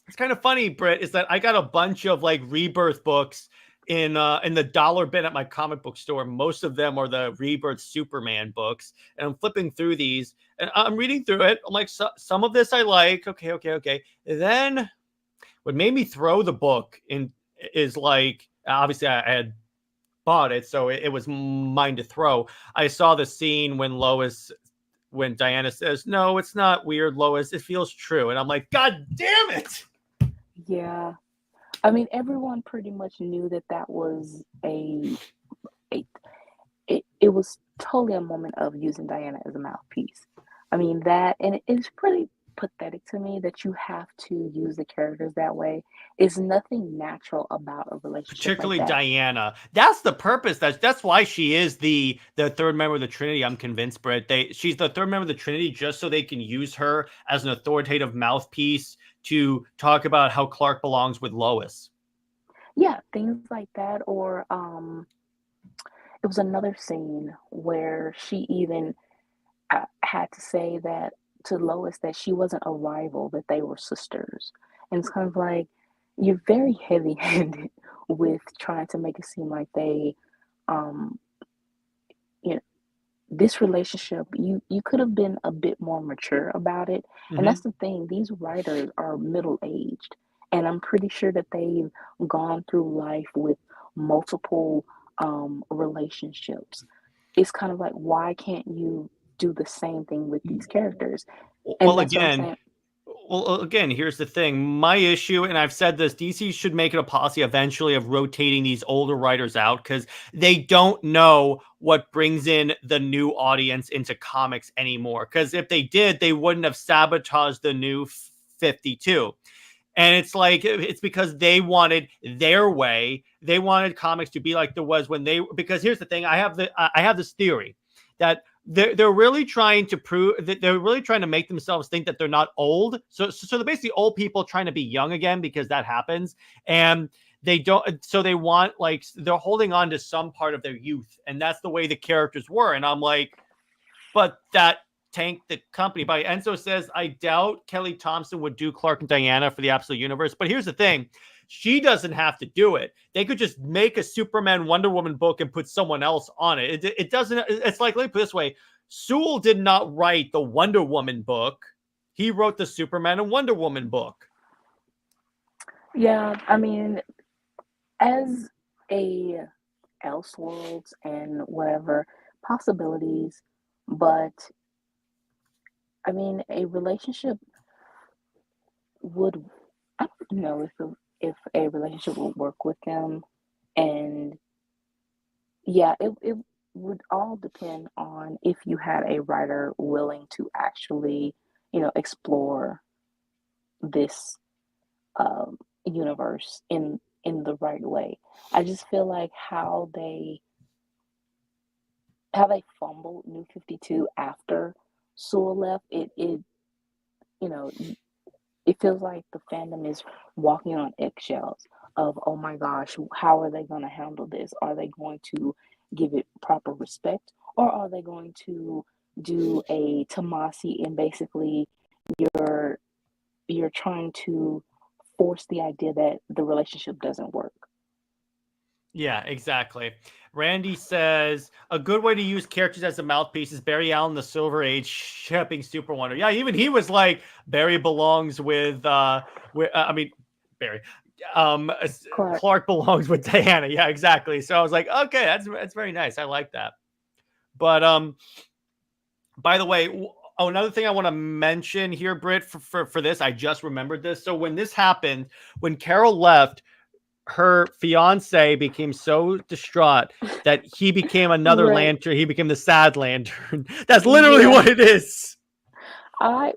it's kind of funny, Britt, is that I got a bunch of like Rebirth books in the dollar bin at my comic book store. Most of them are the Rebirth Superman books, and I'm flipping through these and I'm reading through it. I'm like, some of this I like. Okay. And then what made me throw the book in is like, obviously I had bought it, so it was mine to throw. I saw the scene when Diana says, "No, it's not weird, Lois. It feels true." And I'm like, "God damn it." yeah. I mean, everyone pretty much knew that that was a it was totally a moment of using Diana as a mouthpiece. I mean that, and it's pretty pathetic to me that you have to use the characters that way. It's nothing natural about a relationship like Particularly that. Diana. That's the purpose. That's why she is the third member of the Trinity. I'm convinced, Britt. She's the third member of the Trinity just so they can use her as an authoritative mouthpiece to talk about how Clark belongs with Lois. Yeah, things like that, or it was another scene where she even had to say that to Lois that she wasn't a rival, that they were sisters. And it's kind of like, you're very heavy handed with trying to make it seem like they, um, you know, this relationship, you could have been a bit more mature about it. And Mm-hmm. that's the thing, these writers are middle aged. And I'm pretty sure that they've gone through life with multiple relationships. It's kind of like, why can't you do the same thing with these characters? And Well, that's what I'm again, saying. here's the thing. My issue, and I've said this, DC should make it a policy eventually of rotating these older writers out because they don't know what brings in the new audience into comics anymore. Because if they did, they wouldn't have sabotaged the new 52. And it's like, it's because they wanted their way. They wanted comics to be like there was when they, because here's the thing. I have this theory that they're really trying to prove that they're really trying to make themselves think that they're not old. So they're basically old people trying to be young again because that happens. And they don't, so they want, like, they're holding on to some part of their youth, and that's the way the characters were. And I'm like, but that tanked the company. By Enzo says, I doubt Kelly Thompson would do Clark and Diana for the Absolute Universe. But here's the thing. She doesn't have to do it. They could just make a Superman Wonder Woman book and put someone else on it. It doesn't, it's like, let me put it this way. Sewell did not write the Wonder Woman book. He wrote the Superman and Wonder Woman book. Yeah, I mean, as a Elseworlds and whatever possibilities, but I mean, a relationship would, I don't know if a relationship would work with them. And yeah, it would all depend on if you had a writer willing to actually, explore this universe in the right way. I just feel like how they fumbled New 52 after Sewell left, it it feels like the fandom is walking on eggshells of, oh my gosh, how are they going to handle this? Are they going to give it proper respect, or are they going to do a Tomasi and basically you're trying to force the idea that the relationship doesn't work? Yeah, exactly. Randy says a good way to use characters as a mouthpiece is Barry Allen, the Silver Age, shipping SuperWonder. Yeah, even he was like, Barry belongs with I mean, Barry. Clark belongs with Diana. Yeah, exactly. So I was like, okay, that's very nice. I like that. But by the way, another thing I want to mention here, Brit, for this, I just remembered this. So when this happened, when Carol left, her fiance became so distraught that he became another Right. lantern. He became the sad lantern. That's literally what it is. I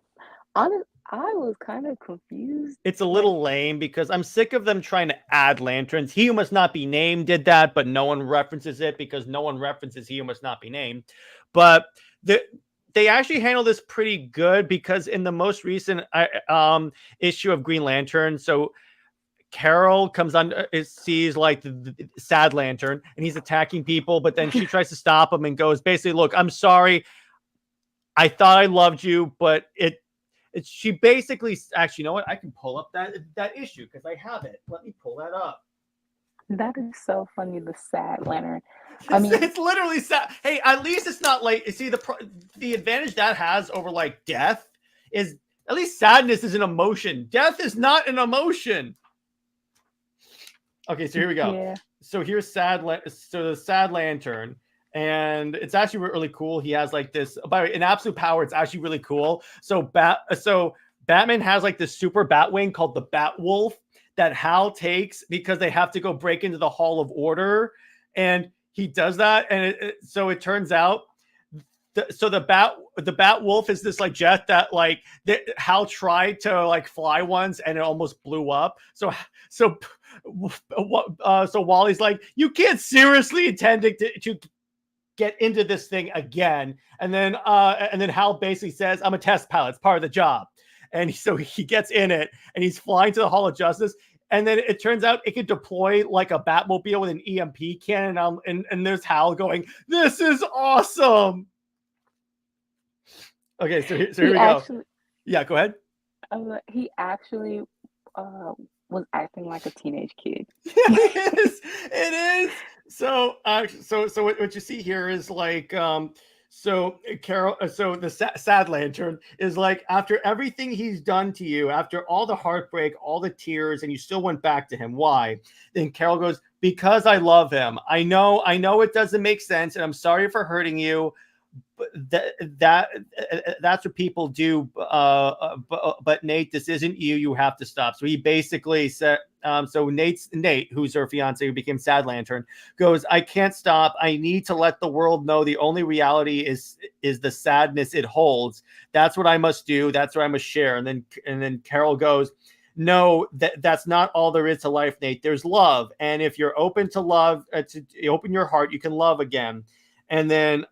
was kind of confused. It's a little lame because I'm sick of them trying to add lanterns. He Who Must Not Be Named did that, but no one references it because no one references He Who Must Not Be Named. But they actually handle this pretty good because in the most recent issue of Green Lantern, so Carol comes on, sees like the sad lantern, and he's attacking people, but then she tries to stop him and goes, basically, look, I'm sorry. I thought I loved you, but she basically, actually, you know what? I can pull up that issue because I have it. Let me pull that up. That is so funny, the sad lantern. I mean, it's literally sad. Hey, at least it's not like, see, the advantage that has over like death is at least sadness is an emotion. Death is not an emotion. Okay, so here we go. Yeah. So here's the sad lantern, and it's actually really cool. He has like this, by the way, in Absolute Power, it's actually really cool. So Batman has like this super bat wing called the Bat Wolf that Hal takes because they have to go break into the Hall of Order, and he does that, and so it turns out. The Bat Wolf is this like jet that like Hal tried to like fly once and it almost blew up. So Wally's like, you can't seriously intend to get into this thing again. And then Hal basically says, I'm a test pilot. It's part of the job. And so he gets in it and he's flying to the Hall of Justice. And then it turns out it can deploy like a Batmobile with an EMP cannon. And there's Hal going, this is awesome. Okay, so here we go. Yeah, go ahead. He actually was acting like a teenage kid. It is. So what you see here is like so Carol, so the sad lantern is like, after everything he's done to you, after all the heartbreak, all the tears, and you still went back to him. Why? Then Carol goes, because I love him. I know it doesn't make sense, and I'm sorry for hurting you. That's what people do. But Nate, this isn't you. You have to stop. So he basically said, so Nate, who's her fiance, who became Sad Lantern, goes, I can't stop. I need to let the world know the only reality is the sadness it holds. That's what I must do. That's what I must share. And then Carol goes, no, that's not all there is to life, Nate. There's love. And if you're open to love, to open your heart, you can love again. And then,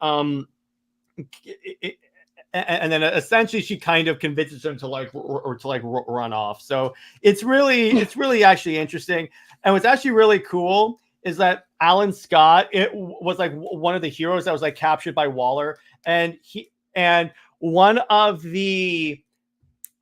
and then essentially she kind of convinces him to run off. So it's really actually interesting. And what's actually really cool is that Alan Scott was like one of the heroes that was like captured by Waller, and one of the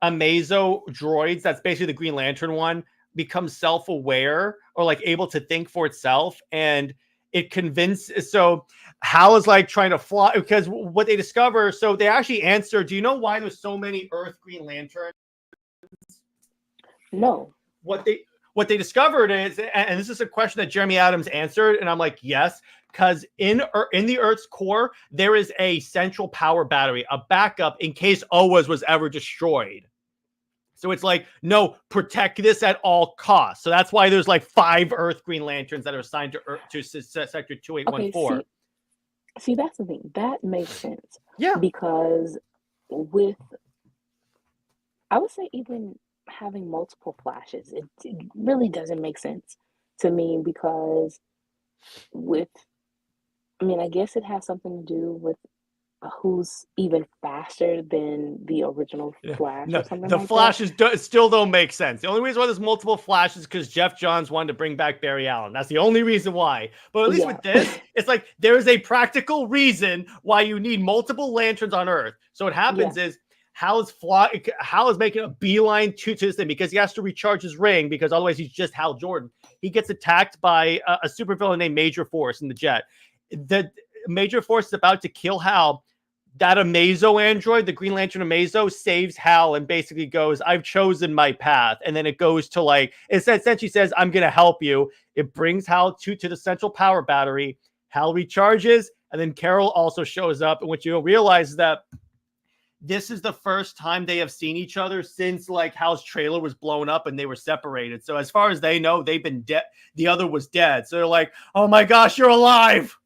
Amazo droids, that's basically the Green Lantern one, becomes self-aware or like able to think for itself, and it convinces. So Hal is like trying to fly because what they discover. So they actually answer, do you know why there's so many Earth Green Lanterns? No. What they discovered is, and this is a question that Jeremy Adams answered, and I'm like, yes, because in the Earth's core there is a central power battery, a backup in case OAS was ever destroyed. So it's like, no, protect this at all costs. So that's why there's like 5 Earth Green Lanterns that are assigned to Sector 2814. Okay, see, that's the thing. That makes sense. Yeah. Because I would say even having multiple flashes, it really doesn't make sense to me because I guess it has something to do with who's even faster than the original Flash or something like that. The Flashes still don't make sense. The only reason why there's multiple Flashes is because Jeff Johns wanted to bring back Barry Allen. That's the only reason why. But at least with this, it's like there is a practical reason why you need multiple lanterns on Earth. So what happens is Hal is making a beeline to this thing because he has to recharge his ring, because otherwise he's just Hal Jordan. He gets attacked by a supervillain named Major Force in the jet. The Major Force is about to kill Hal. That Amazo android, the Green Lantern Amazo, saves Hal and basically goes, I've chosen my path. And then it goes to it essentially says, I'm going to help you. It brings Hal to the central power battery. Hal recharges, and then Carol also shows up. And what you realize is that this is the first time they have seen each other since Hal's trailer was blown up and they were separated. So as far as they know, they've been dead. The other was dead. So they're like, oh my gosh, you're alive.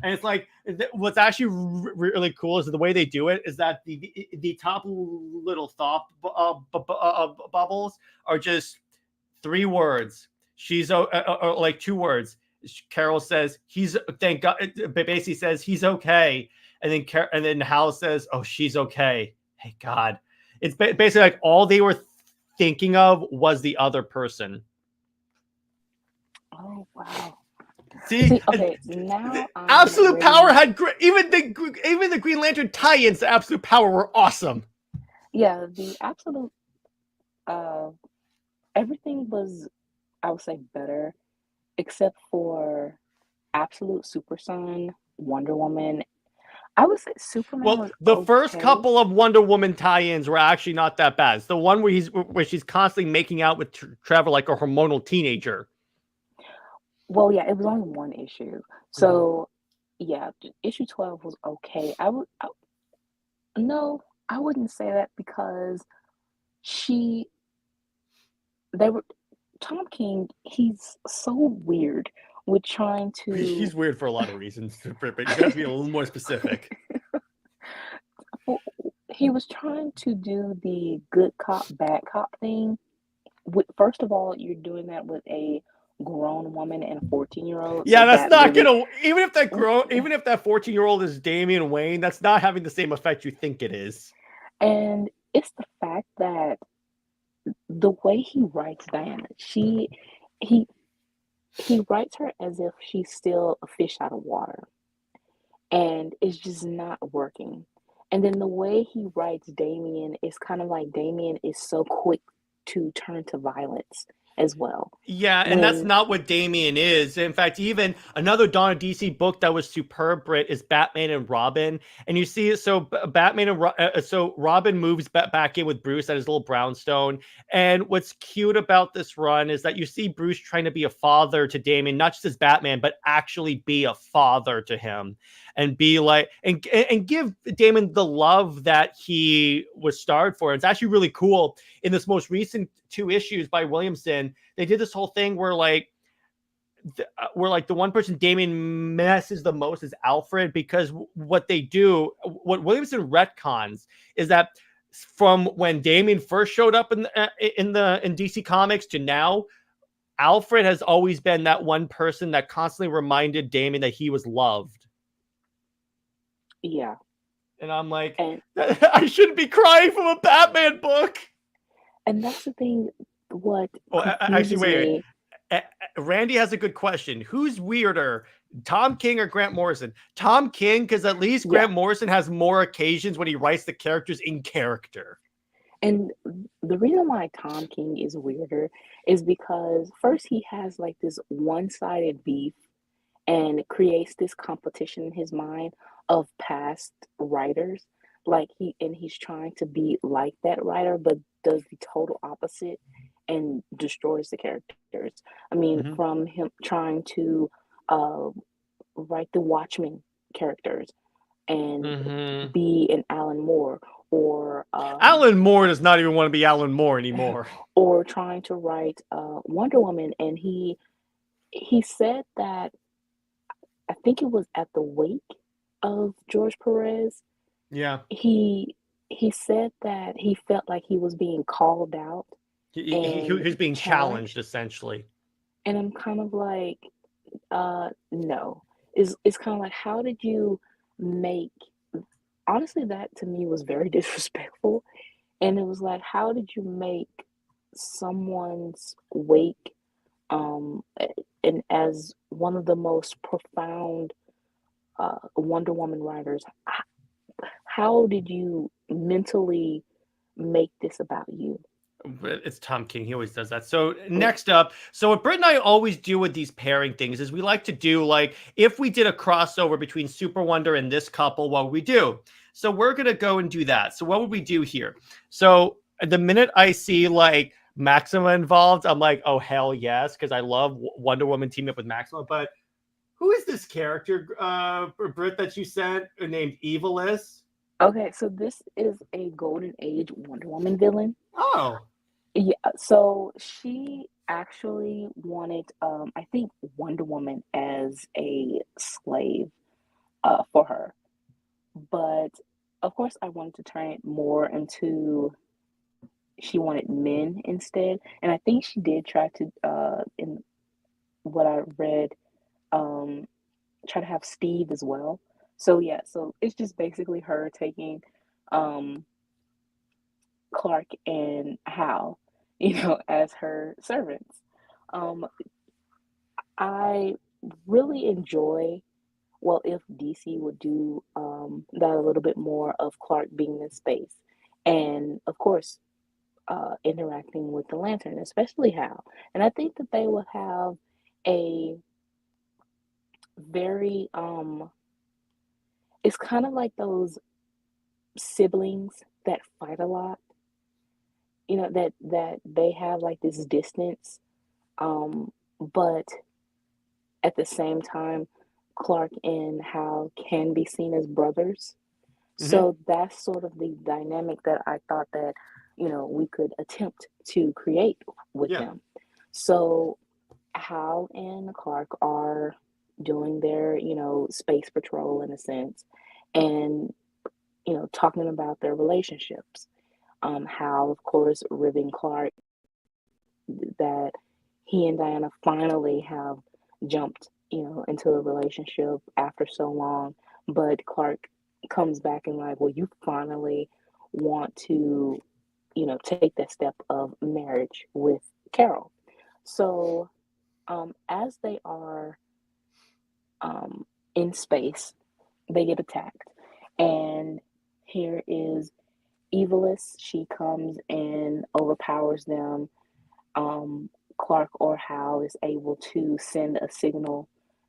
And it's like, what's actually really cool is the way they do it is that the top little thought bubbles are just 3 words. She's like 2 words. Carol says, thank God, basically says he's okay. And then Hal says, oh, she's okay. Hey, God. It's basically like all they were thinking of was the other person. Oh, wow. See, okay, now Absolute Power had even the Green Lantern tie-ins to Absolute Power were awesome. Yeah, the Absolute everything was, I would say, better, except for Absolute Super Son, Wonder Woman. I would say Superman was the okay. First couple of Wonder Woman tie-ins were actually not that bad. It's the one where she's constantly making out with Trevor like a hormonal teenager. Well, yeah, it was only one issue. So, yeah, issue 12 was okay. No, I wouldn't say that because Tom King, he's so weird with trying to. He's weird for a lot of reasons, but you have to be a little more specific. Well, he was trying to do the good cop, bad cop thing. First of all, you're doing that with a grown woman and a 14-year-old. Yeah, so that's not gonna. Even if that 14-year-old is Damian Wayne, that's not having the same effect you think it is. And it's the fact that the way he writes Diana, he writes her as if she's still a fish out of water, and it's just not working. And then the way he writes Damian is kind of like Damian is so quick to turn to violence as well. Yeah, and that's not what Damian is. In fact, even another Dawn of DC book that was superb, Brit, is Batman and Robin. And you see, so Batman and so Robin moves back in with Bruce at his little brownstone. And what's cute about this run is that you see Bruce trying to be a father to Damian, not just as Batman, but actually be a father to him. And be like, and give Damon the love that he was starved for. It's actually really cool. In this most recent 2 issues by Williamson, they did this whole thing where the one person Damien messes the most is Alfred, because what Williamson retcons is that from when Damien first showed up in DC Comics to now, Alfred has always been that one person that constantly reminded Damien that he was loved. Yeah. And I'm like, And I shouldn't be crying from a Batman book. that's the thing. What Oh, actually, confuses wait. me. Randy has a good question. Who's weirder, Tom King or Grant Morrison? Tom King, because at least Yeah, Grant Morrison has more occasions when he writes the characters in character. and the reason why Tom King is weirder is because first he has like this one-sided beef and it creates this competition in his mind of past writers. Like he's trying to be like that writer, but does the total opposite and destroys the characters. I mean, Mm-hmm. from him trying to uh, write the Watchmen characters and Mm-hmm. be an Alan Moore, or Alan Moore does not even want to be Alan Moore anymore. or trying to write Wonder Woman, and he said that I think it was at the wake of George Perez. Yeah. He he said that he felt like he was being called out and He's being challenged, challenged, essentially. and I'm kind of like, no. It's kind of like, how did you make? Honestly, that to me was very disrespectful, and it was like, how did you make someone's wake, and as one of the most profound Wonder Woman writers, how did you mentally make this about you? It's Tom King. He always does that. So Yeah. next up, so what Britt and I always do with these pairing things is we like to do like if we did a crossover between SuperWonder and this couple, what would we do? So we're gonna go and do that. So what would we do here? So the minute I see like Maxima involved, I'm like, oh hell yes, because I love Wonder Woman teaming up with Maxima. But who is this character, Britt, that you sent named Evilis? Okay, so this is a Golden Age Wonder Woman villain. Oh, Yeah, so she actually wanted, I think, Wonder Woman as a slave for her. But of course, I wanted to turn it more into she wanted men instead. And I think she did try to, in what I read, um, try to have Steve as well. So yeah, so it's just basically her taking um, Clark and Hal, as her servants. Um, I really enjoy, well, if DC would do that a little bit more of Clark being in space, and of course, interacting with the Lantern, especially Hal. And I think that they will have a very it's kind of like those siblings that fight a lot, that they have like this distance, but at the same time, Clark and Hal can be seen as brothers. mm-hmm. So that's sort of the dynamic that I thought that, we could attempt to create with Yeah. them. So Hal and Clark are doing their, space patrol in a sense, and, talking about their relationships. Hal, of course, ribbing Clark that he and Diana finally have jumped, into a relationship after so long. But Clark comes back and like, well, you finally want to, take that step of marriage with Carol. So as they are in space, they get attacked. And here is Evilis. She comes and overpowers them. Clark or Hal is able to send a signal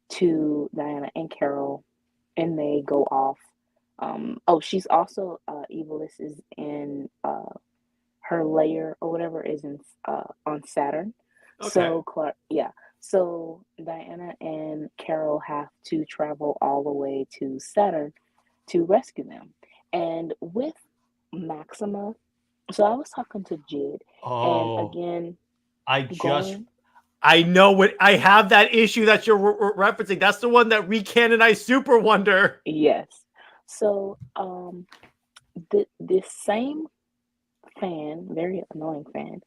to Diana and Carol, and they go off. Oh, she's also Evilis is in her layer or whatever is in on Saturn. Okay. So Clark, yeah. So Diana and Carol have to travel all the way to Saturn to rescue them. And with Maxima, so I was talking to Jid, and Oh, again, I just going, I know what I have that issue that you're referencing. That's the one that recanonized Super Wonder. yes. So this same fan, very annoying fan,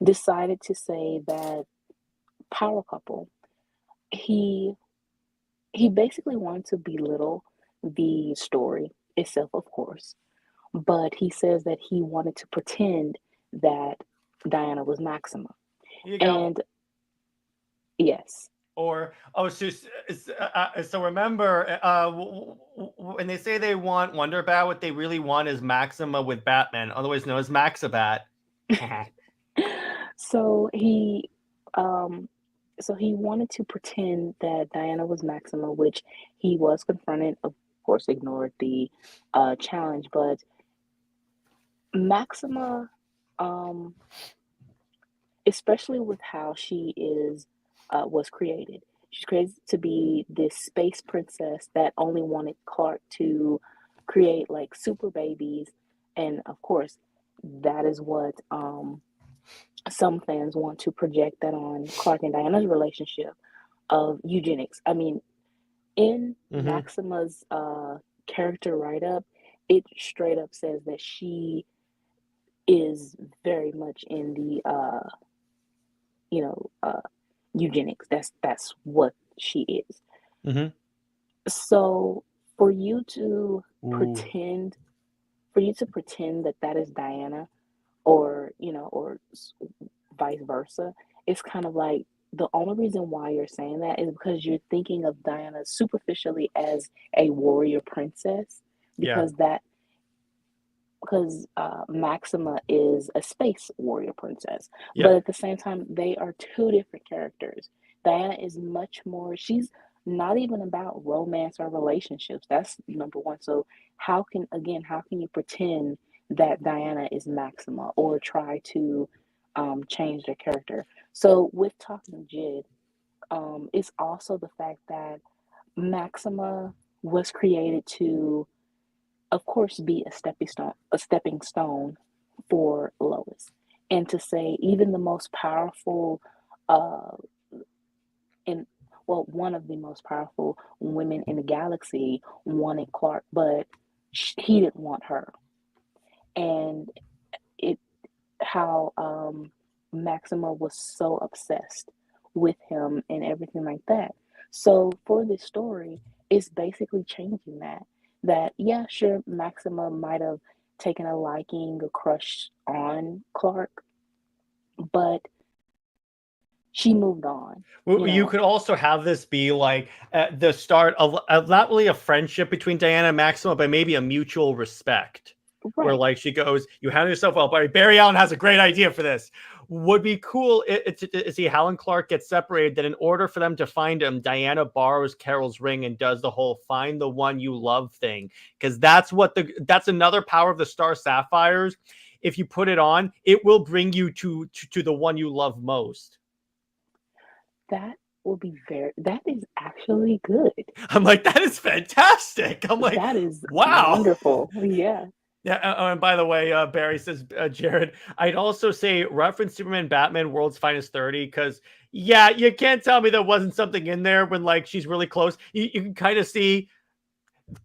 decided to say that Power Couple, he he basically wanted to belittle the story itself, of course. But he says that he wanted to pretend that Diana was Maxima. Here you go. And yes, Or so remember, when they say they want Wonder Bat, what they really want is Maxima with Batman, otherwise known as Maxibat. so he um so he wanted to pretend that Diana was Maxima, which he was confronted, of course, ignored the challenge, but Maxima, um, especially with how she is was created. She's created to be this space princess that only wanted Clark to create like super babies, and of course, that is what some fans want to project that on Clark and Diana's relationship of eugenics. I mean, in Mm-hmm. Maxima's character write up, it straight up says that she is very much in the you know eugenics. That's what she is. Mm-hmm. So for you to Ooh. pretend for you to pretend that that is Diana, or or vice versa, it's kind of like the only reason why you're saying that is because you're thinking of Diana superficially as a warrior princess, Yeah. because that because Maxima is a space warrior princess. But Yep. at the same time, they are two different characters. Diana is much more, she's not even about romance or relationships. That's number one. So, how can you pretend that Diana is Maxima or try to change their character? So, with Talking Jid, it's also the fact that Maxima was created to, of course, be a stepping stone for Lois, and to say even the most powerful, uh, in well, one of the most powerful women in the galaxy wanted Clark, but he didn't want her, and it how Maxima was so obsessed with him and everything like that. So for this story, it's basically changing that. That yeah, sure, Maxima might have taken a liking, a crush on Clark, but she moved on. You You know, could also have this be like the start of not really a friendship between Diana and Maxima, but maybe a mutual respect. Where right? like she goes, "You handle yourself well." But Barry Allen has a great idea for this. Would be cool to see Hal and Clark get separated. That in order for them to find him, Diana borrows Carol's ring and does the whole "find the one you love" thing, because that's another power of the Star Sapphires. If you put it on, it will bring you to the one you love most. That will be that is actually good. I'm like, that is fantastic. I'm like, That is wow. wonderful. Yeah. Yeah. And by the way, Barry says, Jared, I'd also say reference Superman, Batman, World's Finest 30, because yeah, you can't tell me there wasn't something in there when like she's really close. You can kind of see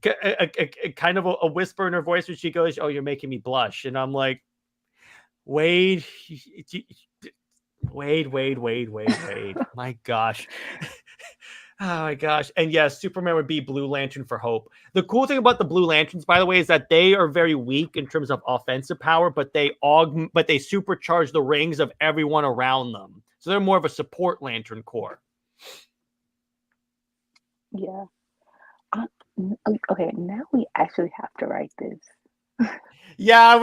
a kind of a whisper in her voice when she goes, "Oh, you're making me blush," and I'm like, Wade, Wade. My gosh. Oh my gosh. And yes, Superman would be Blue Lantern for Hope. The cool thing about the Blue Lanterns, by the way, is that they are very weak in terms of offensive power, but they supercharge the rings of everyone around them. So they're more of a support Lantern Corps. Yeah. I, okay, now we actually have to write this. Yeah,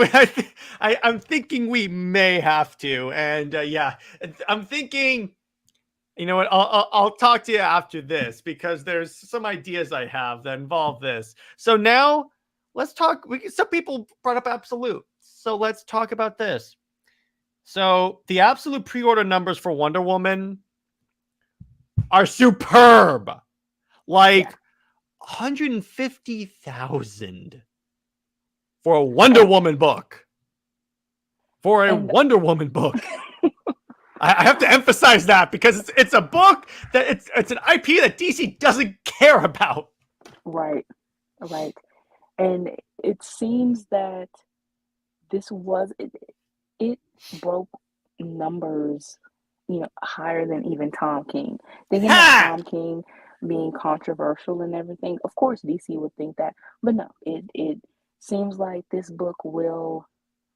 I'm thinking we may have to, and yeah, I'm thinking. You know what? I'll talk to you after this because there's some ideas I have that involve this. So now let's talk. Some people brought up Absolute, so let's talk about this. So the Absolute pre-order numbers for Wonder Woman are superb, like Yeah. 150,000 for a Wonder And Woman book. For a and Wonder Woman book. I have to emphasize that because it's a book that it's an IP that DC doesn't care about. right, right. And it seems that this was it broke numbers, higher than even Tom King. Thinking that Ha! Tom King being controversial and everything. Of course, DC would think that, but no, it seems like this book will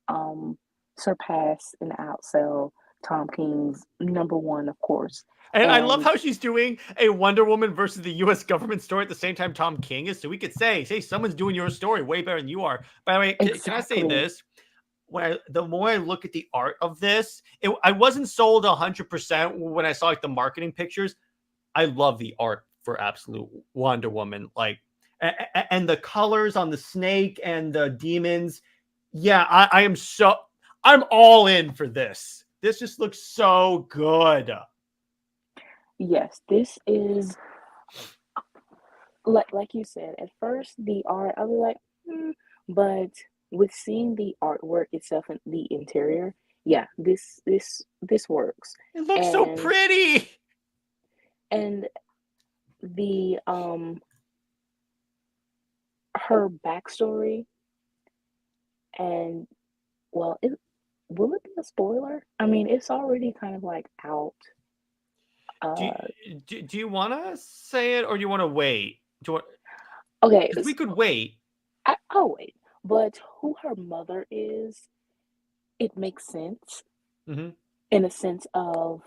um, surpass and outsell Tom King's number one, of course. And I love And how she's doing a Wonder Woman versus the U.S. government story at the same time Tom King is. So we could say, someone's doing your story way better than you are. By the way, can I say exactly, this? The more I look at the art of this, I wasn't sold 100% when I saw like the marketing pictures. I love the art for Absolute Wonder Woman, like, and the colors on the snake and the demons. Yeah, I'm all in for this. This just looks so good. yes, this is like you said. At first, the art, I was like, but with seeing the artwork itself and the interior, yeah, this works. It looks so And pretty. and the her backstory, and well, will it be a spoiler? I mean, it's already kind of like out. Do Uh, do you want to say it or do you want to wait? okay, Because we could wait. I'll wait. But who her mother is, it makes sense Hmm. in a sense of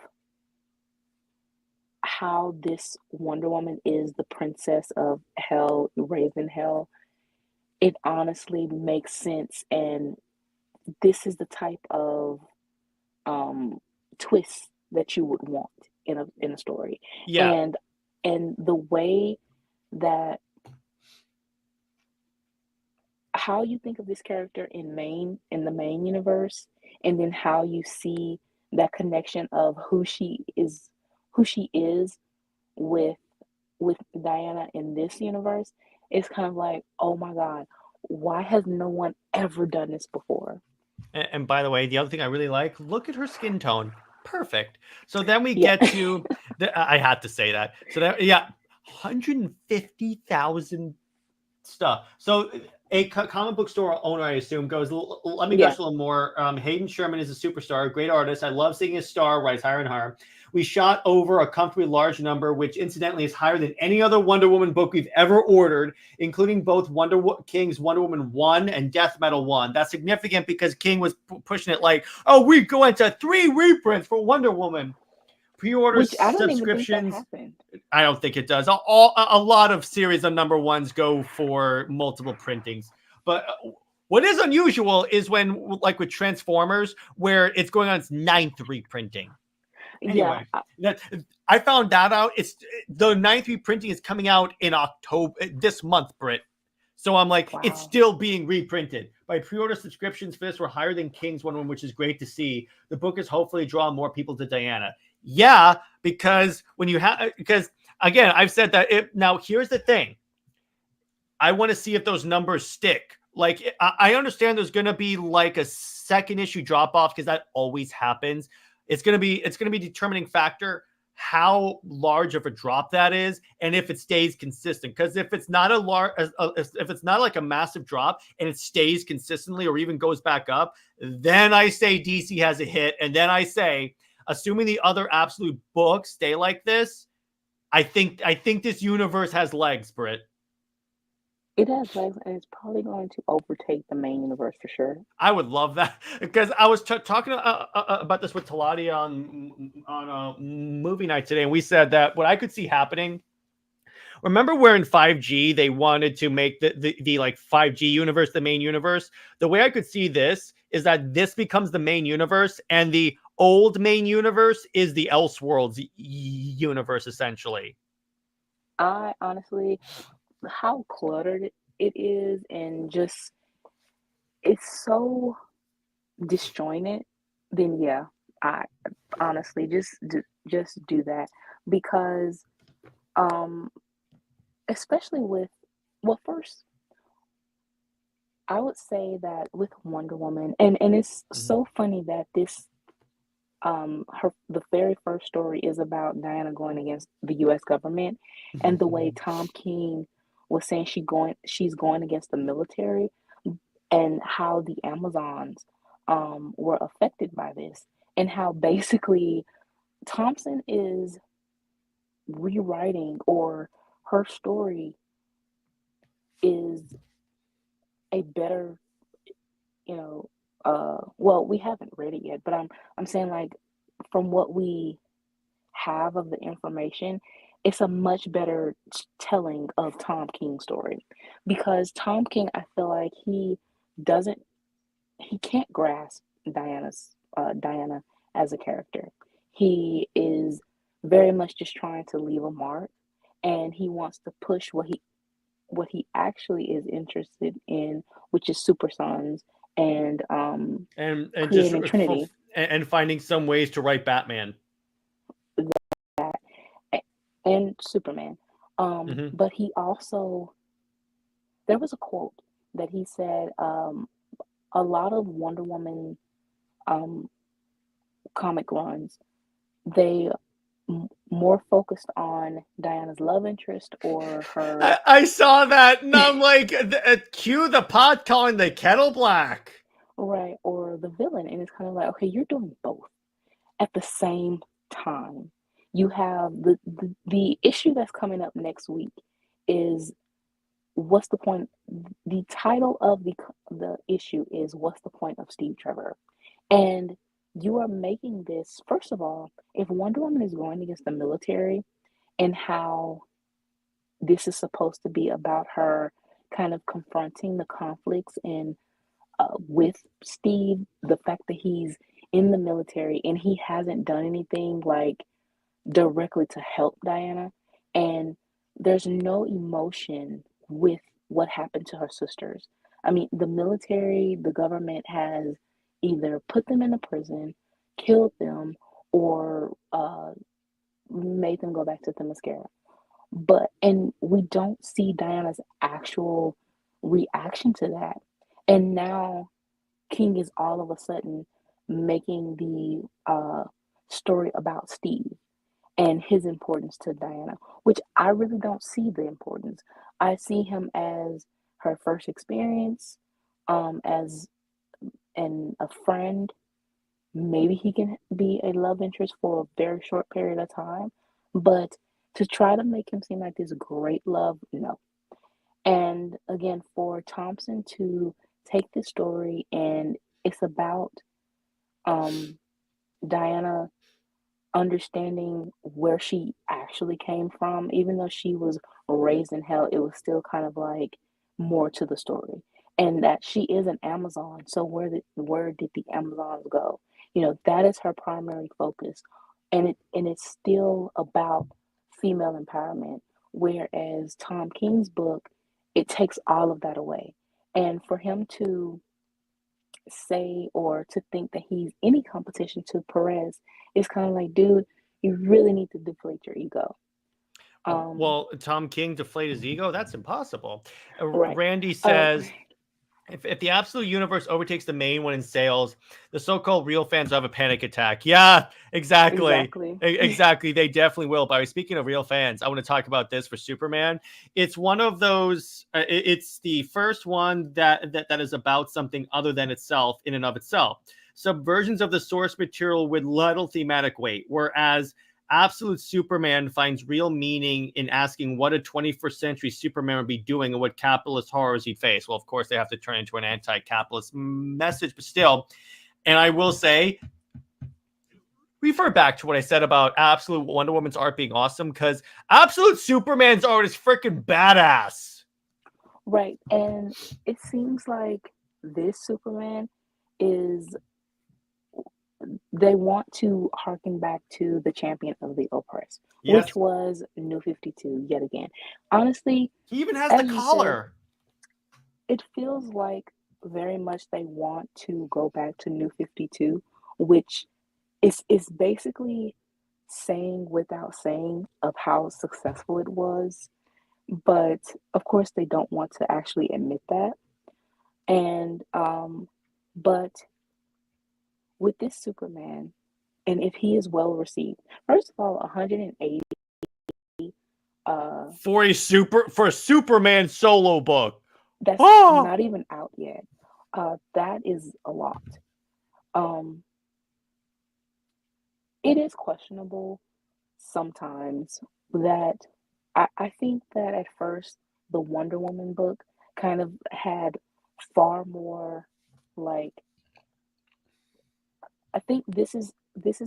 how this Wonder Woman is the princess of hell, raised in hell. It honestly makes sense, and this is the type of um, twist that you would want in a story, Yeah, and the way that how you think of this character in the main universe, and then how you see that connection of who she is with Diana in this universe, it's kind of like, oh my god, why has no one ever done this before? and by the way, the other thing I really like, look at her skin tone. Perfect. So then we Yeah. get to I had to say that. So that, yeah, 150,000 stuff. So a comic book store owner, I assume, goes, let me Yeah. gush a little more. Hayden Sherman is a superstar, a great artist. I love seeing his star rise higher and higher. We shot over a comfortably large number, which incidentally is higher than any other Wonder Woman book we've ever ordered, including both King's Wonder Woman 1 and Death Metal 1. That's significant because King was pushing it like, oh, we go into 3 reprints for Wonder Woman. Pre-order Which I don't even think that subscriptions. happened. I don't think it does. A lot of series of number ones go for multiple printings. But what is unusual is when, like with Transformers, where it's going on its 9th reprinting. Yeah. Anyway, I found that out. It's the 9th reprinting is coming out in October this month, Brit. So I'm like, it's Wow. still being reprinted. My pre-order subscriptions for this were higher than King's one, which is great to see. The book is hopefully draw more people to Diana. Yeah, because when you have, because again, I've said that. Now here's the thing. I want to see if those numbers stick. Like, I understand there's going to be like a second issue drop off because that always happens. It's going to be determining factor how large of a drop that is and if it stays consistent. Because if it's not if it's not like a massive drop and it stays consistently or even goes back up, then I say DC has a hit. And then I say, assuming the other absolute books stay like this, I think this universe has legs, Britt. It has legs, and it's probably going to overtake the main universe for sure. I would love that because I was talking about this with Talati on a movie night today, and we said that what I could see happening. Remember where in 5G they wanted to make the like 5G universe the main universe? The way I could see this is that this becomes the main universe, and the old main universe is the Elseworlds universe, essentially. I honestly, how cluttered it is, and just it's so disjointed. Then yeah, I honestly just do that because um especially with, well, first I would say that with Wonder Woman, and it's Mhm. so funny that this her the very first story is about Diana going against the US government, and the way Tom King was saying she's going against the military, and how the Amazons were affected by this, and how basically Thompson is rewriting, or her story is a better, you know, well, we haven't read it yet, but I'm saying, like, from what we have of the information, it's a much better telling of Tom King's story, because Tom King, I feel like doesn't he can't grasp Diana as a character. He is very much just trying to leave a mark, and he wants to push what he actually is interested in, which is super sons and and just creating Trinity. and finding some ways to write Batman. That and Superman. Hmm. But he also, there was a quote that he said, a lot of Wonder Woman um, comic runs, they more focused on Diana's love interest or her I saw that, and I'm like, cue the pot calling the kettle black. right, or the villain, and it's kind of like, okay, you're doing both at the same time. You have the issue that's coming up next week is, what's the point? The title of the issue is, what's the point of Steve Trevor? And you are making this, first of all, if Wonder Woman is going against the military, and how this is supposed to be about her kind of confronting the conflicts in with Steve, the fact that he's in the military and he hasn't done anything like directly to help Diana, and there's no emotion with what happened to her sisters. I mean, the military, the government has either put them in a prison, killed them, or made them go back to the mascara. And we don't see Diana's actual reaction to that. And now King is all of a sudden making the story about Steve and his importance to Diana, which I really don't see the importance. I see him as her first experience, as a friend. Maybe he can be a love interest for a very short period of time, but to try to make him seem like this great love, no. And again, for Thompson to take this story, and it's about um, Diana understanding where she actually came from. Even though she was raised in hell, it was still kind of like more to the story. And that she is an Amazon. So where did the Amazons go? That is her primary focus. And it's still about female empowerment. Whereas Tom King's book, it takes all of that away. And for him to say, or to think that he's any competition to Perez, is kind of like, dude, you really need to deflate your ego. Um, Well, Tom King deflate his ego? That's impossible. right. Randy Uh, says, if the absolute universe overtakes the main one in sales, the so-called real fans will have a panic attack. Yeah, exactly. exactly. Exactly. They definitely will. By the way, speaking of real fans, I want to talk about this for Superman. It's one of those, it's the first one that is about something other than itself in and of itself. Subversions of the source material with little thematic weight, whereas Absolute Superman finds real meaning in asking what a 21st century Superman would be doing and what capitalist horrors he'd face. Well, of course, they have to turn into an anti-capitalist message, but still. And I will say, refer back to what I said about Absolute Wonder Woman's art being awesome, because Absolute Superman's art is freaking badass. Right. And it seems like this Superman is, they want to harken back to the champion of the oppressed, which Yes. was New 52 yet again. Honestly, He even has the as you said, collar. it feels like very much they want to go back to New 52, which is basically saying without saying of how successful it was. But of course, they don't want to actually admit that. And but with this Superman, and if he is well received, first of all, 180 uh For a Superman solo book. that's Oh, not even out yet. That is a lot. Um it is questionable sometimes that I think that at first the Wonder Woman book kind of had far more like I think this is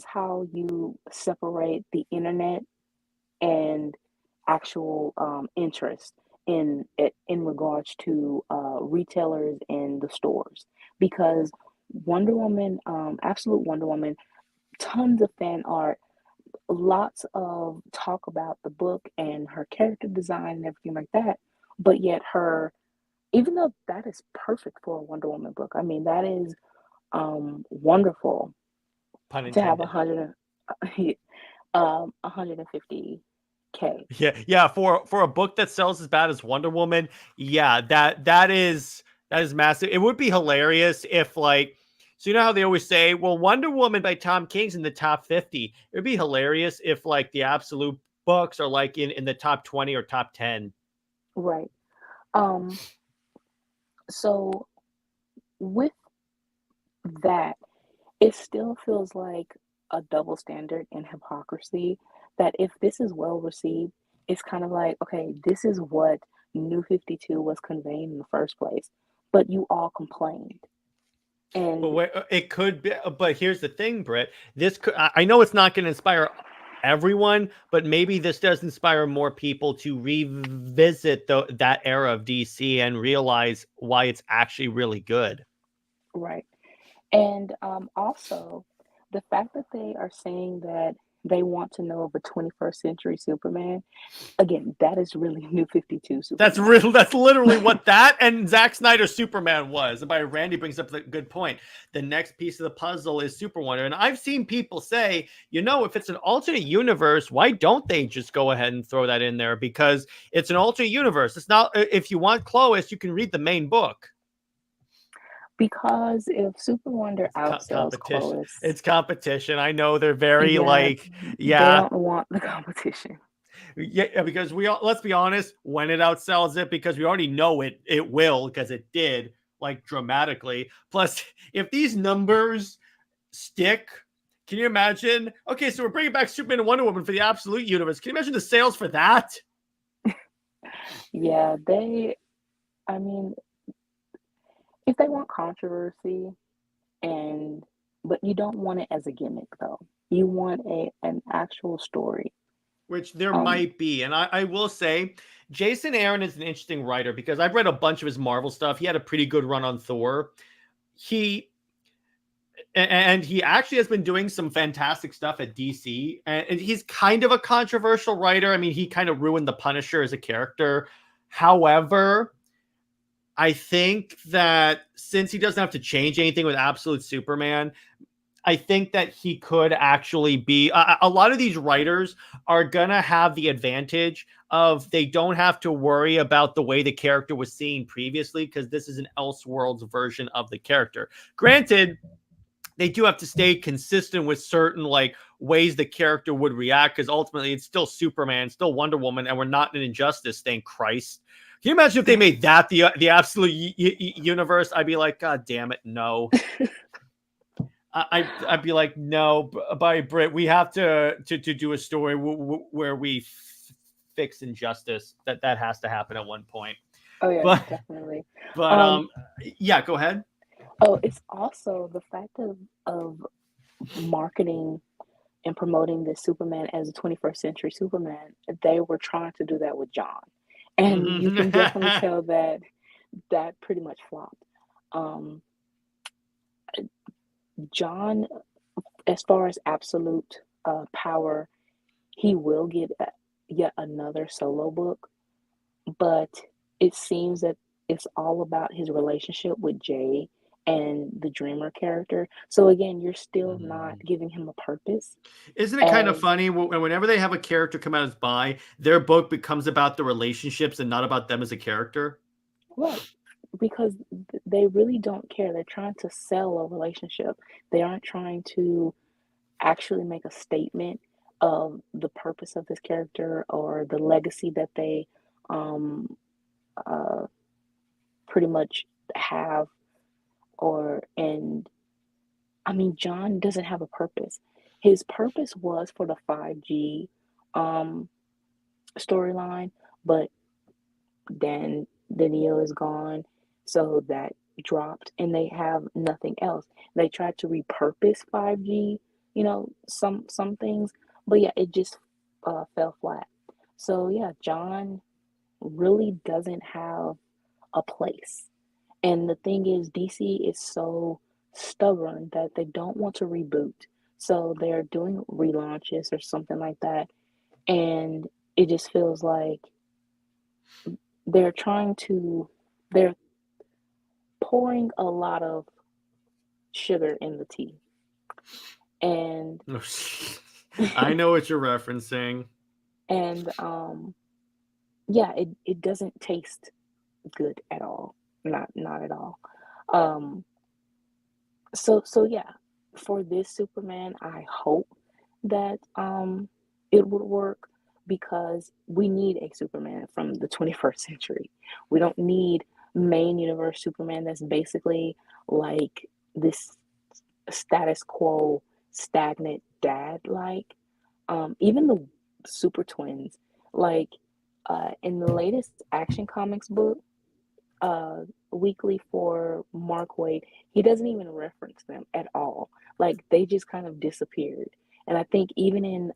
how you separate the internet and actual interest in regards to retailers and the stores because Wonder Woman, Absolute Wonder Woman, tons of fan art, lots of talk about the book and her character design and everything like that. But yet her, even though that is perfect for a Wonder Woman book, I mean that is wonderful Pun to have intended. 150K. Yeah, yeah. For a book that sells as bad as Wonder Woman, yeah, that is massive. It would be hilarious if like, so you know how they always say, well, Wonder Woman by Tom King's in the top 50. It would be hilarious if like the absolute books are like in the top 20 or top 10. Right. Um, so with that, it still feels like a double standard and hypocrisy that if this is well received, it's kind of like, okay, this is what New 52 was conveying in the first place, but you all complained. But And it could be. But here's the thing, Britt. This could. I know it's not going to inspire everyone, but maybe this does inspire more people to revisit that era of DC and realize why it's actually really good. right. And also, the fact that they are saying that they want to know of a 21st century Superman, again, that is really New 52 That's Superman. real. That's literally what that and Zack Snyder's Superman was. And by Randy brings up the good point. The next piece of the puzzle is Superwonder. And I've seen people say, if it's an alternate universe, why don't they just go ahead and throw that in there? Because it's an alternate universe. It's not. If you want Clois, you can read the main book. Because if Superwonder It's outsells competition. Clois, It's competition. I know they're very yeah, like, they yeah, don't want the competition. yeah, because we all, let's be honest, when it outsells it, because we already know it will, because it did, like, dramatically. Plus, if these numbers stick, can you imagine? Okay, so we're bringing back Superman and Wonder Woman for the Absolute Universe. Can you imagine the sales for that? Yeah, I mean, if they want controversy and, but you don't want it as a gimmick though. You want an actual story. Which there Um, might be. And I will say, Jason Aaron is an interesting writer because I've read a bunch of his Marvel stuff. He had a pretty good run on Thor. He and he actually has been doing some fantastic stuff at DC. And he's kind of a controversial writer. I mean, he kind of ruined the Punisher as a character. However, I think that since he doesn't have to change anything with Absolute Superman, I think that he could actually be a lot of these writers are gonna have the advantage of they don't have to worry about the way the character was seen previously because this is an Elseworlds version of the character. Granted, they do have to stay consistent with certain like ways the character would react because ultimately it's still Superman, still Wonder Woman, and we're not in Injustice. Thank Christ. Can you imagine if they made that the absolute universe? I'd be like, God damn it, no. I'd be like, no, by Brit, we have to do a story where we fix injustice. That has to happen at one point. oh yeah, But definitely. but Um, yeah, go ahead. oh, it's also the fact of marketing and promoting this Superman as a 21st century Superman. They were trying to do that with John, and you Mhm. can definitely tell that that pretty much flopped. Um, John, as far as absolute power, he will get yet another solo book, but it seems that it's all about his relationship with Jay and the Dreamer character. So again, you're still not giving him a purpose Isn't it kind of as funny whenever they have a character come out as bi, their book becomes about the relationships and not about them as a character? right, because they really don't care. They're trying to sell a relationship. They aren't trying to actually make a statement of the purpose of this character or the legacy that they um uh pretty much have or and I mean John doesn't have a purpose. His purpose was for the 5G um storyline, but then the Neo is gone, so that dropped, and they have nothing else. They tried to repurpose 5G, some things, but yeah, it just fell flat. So yeah, John really doesn't have a place. And the thing is, DC is so stubborn that they don't want to reboot. So they're doing relaunches or something like that. And it just feels like they're trying to, they're pouring a lot of sugar in the tea. And, I know what you're referencing. and, yeah, it doesn't taste good at all. Not at all. Um, so yeah, for this Superman, I hope that it would work because we need a Superman from the 21st century. We don't need main universe Superman that's basically like this status quo stagnant dad like. Even the super twins, like in the latest Action Comics book, uh weekly for Mark Waid, he doesn't even reference them at all. Like they just kind of disappeared. And I think even in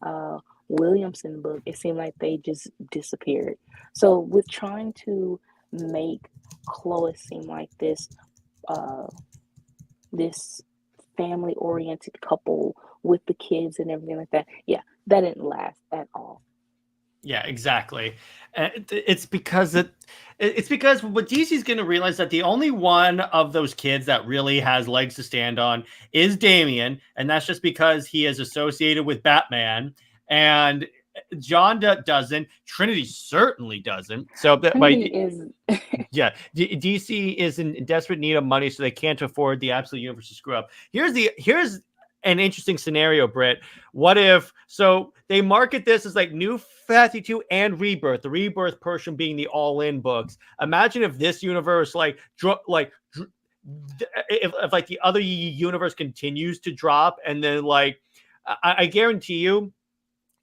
Williamson book, it seemed like they just disappeared. So with trying to make Chloe seem like uh this family oriented couple with the kids and everything like that, yeah, that didn't last at all. Yeah, exactly. It's because it's because what DC's going to realize that the only one of those kids that really has legs to stand on is Damian, and that's just because he is associated with Batman, and John doesn't. Trinity certainly doesn't. So that by Trinity is yeah, DC is in desperate need of money, so they can't afford the absolute universe to screw up. Here's an interesting scenario, Brit. What if so they market this as like New 52 and Rebirth, the Rebirth portion being the all-in books. Imagine if this universe if like the other universe continues to drop, and then like I guarantee you,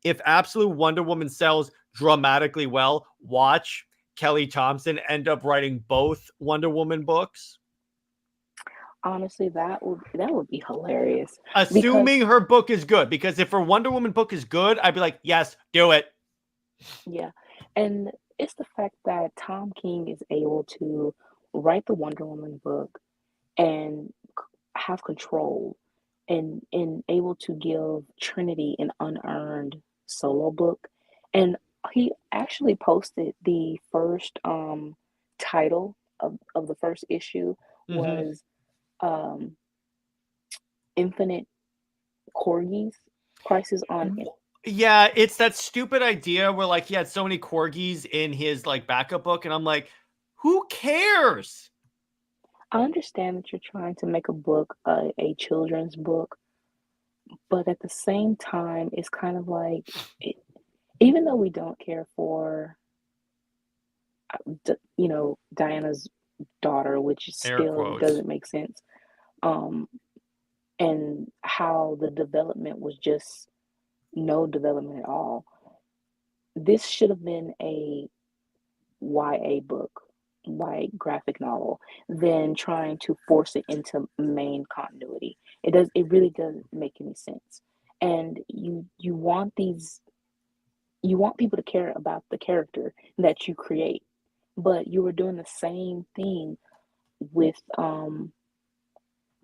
if Absolute Wonder Woman sells dramatically well, watch Kelly Thompson end up writing both Wonder Woman books. honestly, that would be hilarious because Assuming her book is good, because if her Wonder Woman book is good, I'd be like, yes, do it. yeah, and it's the fact that Tom King is able to write the Wonder Woman book and have control and able to give Trinity an unearned solo book. And he actually posted the first title of the first issue Mm-hmm. was um Infinite Corgis, Crisis on. Yeah, it's that stupid idea where like he had so many corgis in his like backup book, and I'm like, who cares? I understand that you're trying to make a book, a children's book, but at the same time, it's kind of like, it, even though we don't care for, Diana's daughter, which Air still quotes. doesn't make sense, um, and how the development was just no development at all. This should have been a YA book, YA graphic novel, than trying to force it into main continuity. It really doesn't make any sense. And you want people to care about the character that you create, but you were doing the same thing with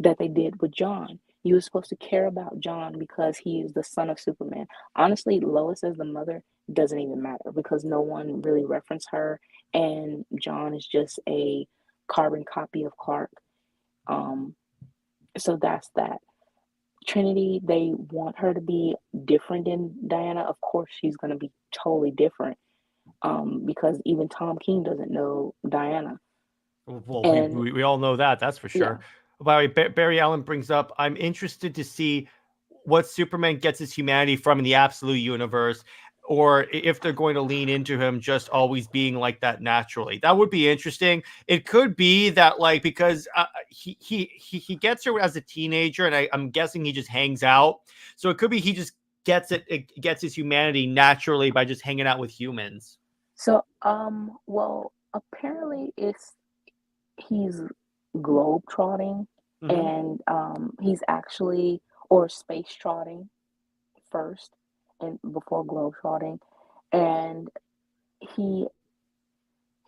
that they did with John. You were supposed to care about John because he is the son of Superman. Honestly, Lois as the mother doesn't even matter because no one really referenced her, and John is just a carbon copy of Clark. Um, so that's that. Trinity, they want her to be different than Diana. Of course, she's going to be totally different because even Tom King doesn't know Diana. Well, we, And we we all know that. That's for yeah, sure. By the way, Barry Allen brings up, I'm interested to see what Superman gets his humanity from in the absolute universe, or if they're going to lean into him just always being like that naturally. That would be interesting. It could be that like because he gets her as a teenager, and I'm guessing he just hangs out. So it could be he just it gets his humanity naturally by just hanging out with humans. So, well, apparently he's globe trotting, Hmm. and he's actually or space trotting first, and before globe trotting, and he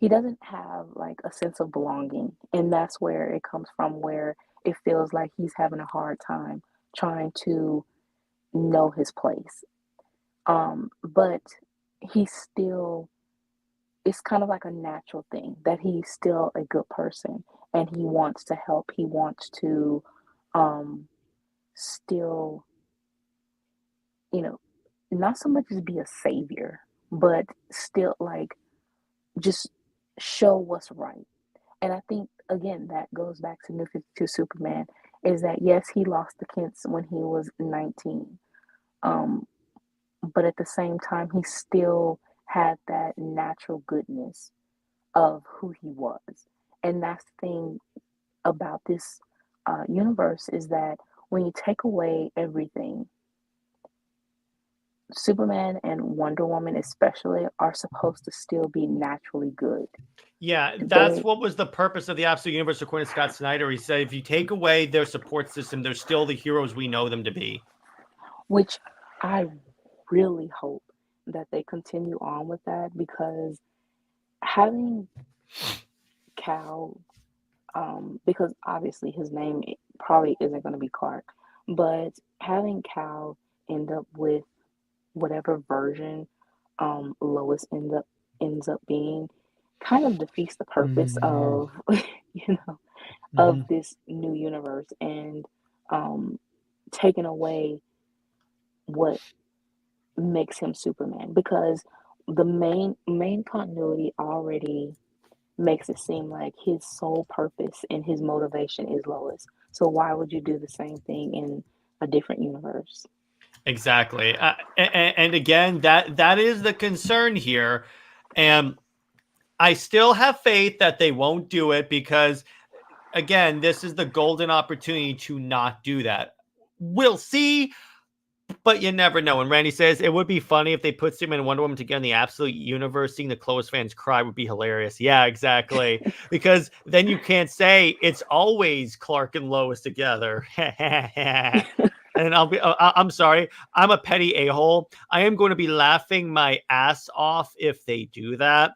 he doesn't have like a sense of belonging, and that's where it comes from, where it feels like he's having a hard time trying to know his place. But he's still, it's kind of like a natural thing that he's still a good person and he wants to help. He wants to um still, you know, not so much as be a savior, but still like just show what's right. And I think again that goes back to New 52 Superman, is that yes, he lost the kids when he was 19. Um, but at the same time he still had that natural goodness of who he was. And that's the thing about this universe, is that when you take away everything, Superman and Wonder Woman especially are supposed to still be naturally good. Yeah, that's They, what was the purpose of the Absolute Universe according to Scott Snyder. He said if you take away their support system, they're still the heroes we know them to be. which I really hope that they continue on with that, because having Cal, because obviously his name probably isn't going to be Clark, but having Cal end up with whatever version Lois ends up being, kind of defeats the purpose of you know, of Mhm. this new universe, and um, taking away what makes him Superman, because the main continuity already makes it seem like his sole purpose and his motivation is Lois. So why would you do the same thing in a different universe? Exactly. And again, that is the concern here. And I still have faith that they won't do it because, again, this is the golden opportunity to not do that. We'll see, but you never know. And Randy says it would be funny if they put Superman and Wonder Woman together in the absolute universe. Seeing the Close fans cry would be hilarious. Yeah, exactly. Because then you can't say it's always Clark and Lois together. And I'm sorry, I'm a petty a-hole. I am going to be laughing my ass off if they do that.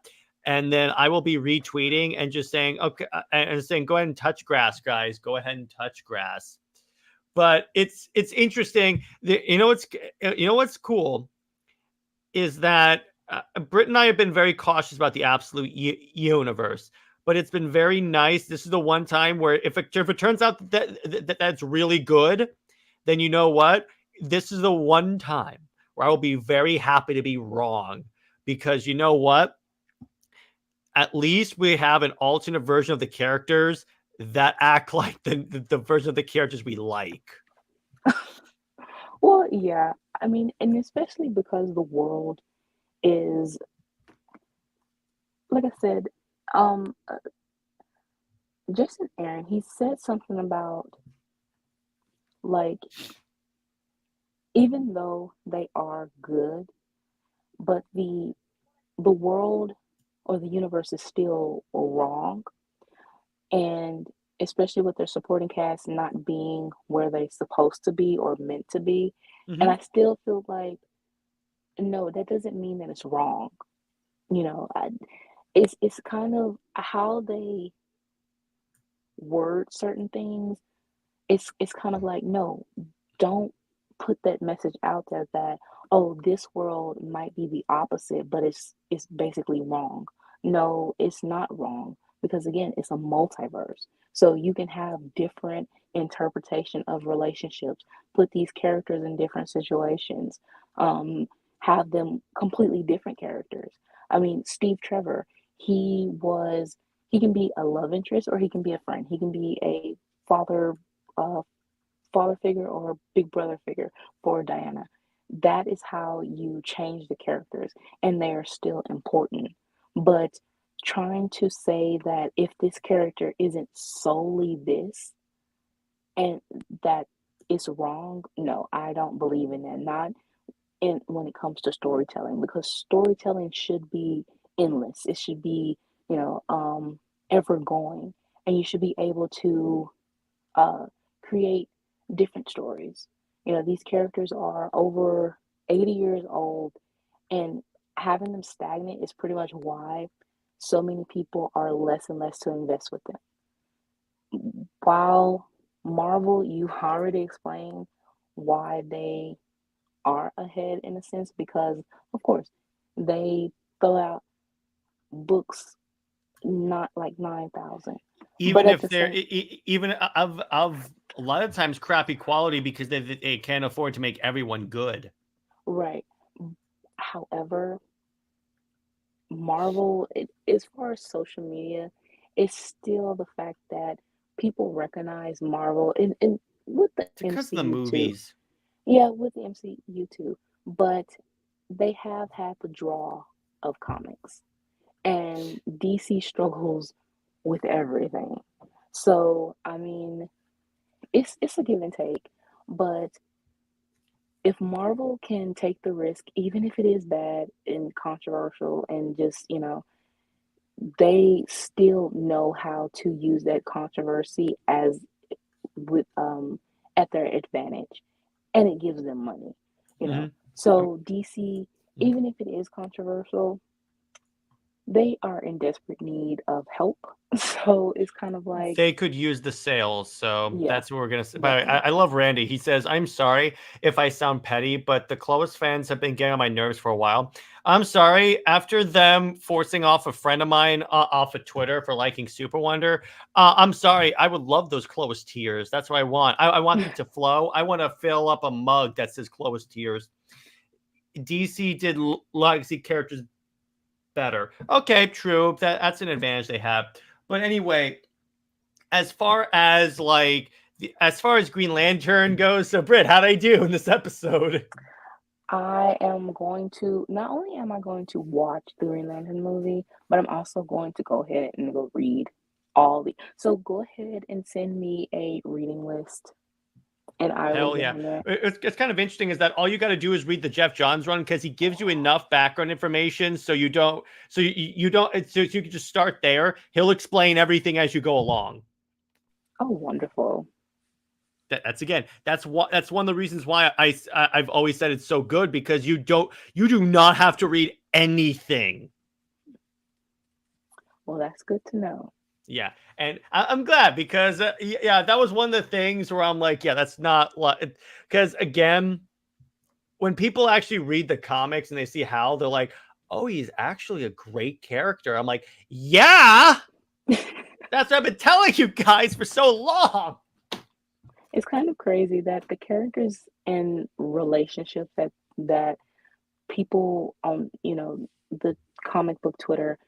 And then I will be retweeting and just saying, okay, and saying, go ahead and touch grass, guys. Go ahead and touch grass. But it's interesting. What's cool is that Brit and I have been very cautious about the absolute universe, but it's been very nice. This is the one time where if it turns out that's really good, then you know what? This is the one time where I will be very happy to be wrong, because you know what? At least we have an alternate version of the characters that act like the version of the characters we like. Well, yeah, I mean, and especially because the world is, like I said, um, uh, Jason Aaron, he said something about, like, even though they are good, but the world or the universe is still wrong, and especially with their supporting cast not being where they're supposed to be or meant to be. And Hmm. I still feel like, no, that doesn't mean that it's wrong. You know, it's kind of how they word certain things. It's kind of like, no, don't put that message out there that, oh, this world might be the opposite, but it's basically wrong. No, it's not wrong, because again, it's a multiverse. So you can have different interpretation of relationships, put these characters in different situations, um, have them completely different characters. I mean, Steve Trevor, he was he can be a love interest or he can be a friend. He can be a father uh, father figure or big brother figure for Diana. That is how you change the characters, and they are still important. But trying to say that if this character isn't solely this and that is wrong, no, I don't believe in that. Not in when it comes to storytelling, because storytelling should be endless. It should be, you know, ever going, and you should be able to uh, create different stories. You know, these characters are over 80 years old, and having them stagnant is pretty much why so many people are less and less to invest with them. While Marvel, you already explained why they are ahead in a sense, because, of course, they throw out books not like 9,000. But Even at if the they're same, even of a lot of times crappy quality because they can't afford to make everyone good. right. However, Marvel, as far as social media, it's still the fact that people recognize Marvel in with the It's because of the MCU too. movies. Yeah, with the MCU too. But they have had the draw of comics, and DC struggles with everything. So, I mean, it's a give and take. But if Marvel can take the risk, even if it is bad and controversial and just, you know, they still know how to use that controversy as with at their advantage, and it gives them money, you know. Hmm. So DC, even if it is controversial, they are in desperate need of help. So it's kind of like, They could use the sales, so yeah, that's what we're gonna say. But definitely. I love Randy. He says, "I'm sorry if I sound petty, but the Clovis fans have been getting on my nerves for a while. I'm sorry. After them forcing off a friend of mine off of Twitter for liking SuperWonder, I'm sorry. I would love those Clovis tears. That's what I want. I want them to flow. I want to fill up a mug that says Clovis tears. DC did legacy characters better. Okay, true. That's an advantage they have. But anyway." As far as like as far as Green Lantern goes, so Brit, how'd I do in this episode? I am going to, not only am I going to watch the Green Lantern movie, but I'm also going to go ahead and go read all the. So go ahead and send me a reading list, and I will Hell get yeah. on that. It's kind of interesting is that all you got to do is read the Jeff Johns run because he gives you enough background information so you don't you don't so you can just start there. He'll explain everything as you go along. Oh, wonderful. That's again that's one of the reasons why I've always said it's so good because you do not have to read anything. Well, that's good to know. Yeah, and I'm glad because yeah, that was one of the things where I'm like, yeah, that's not because again, when people actually read the comics and they see Hal, they're like, oh, he's actually a great character. I'm like, yeah, that's what I've been telling you guys for so long. It's kind of crazy that the characters and relationships that people on, you know, the comic book Twitter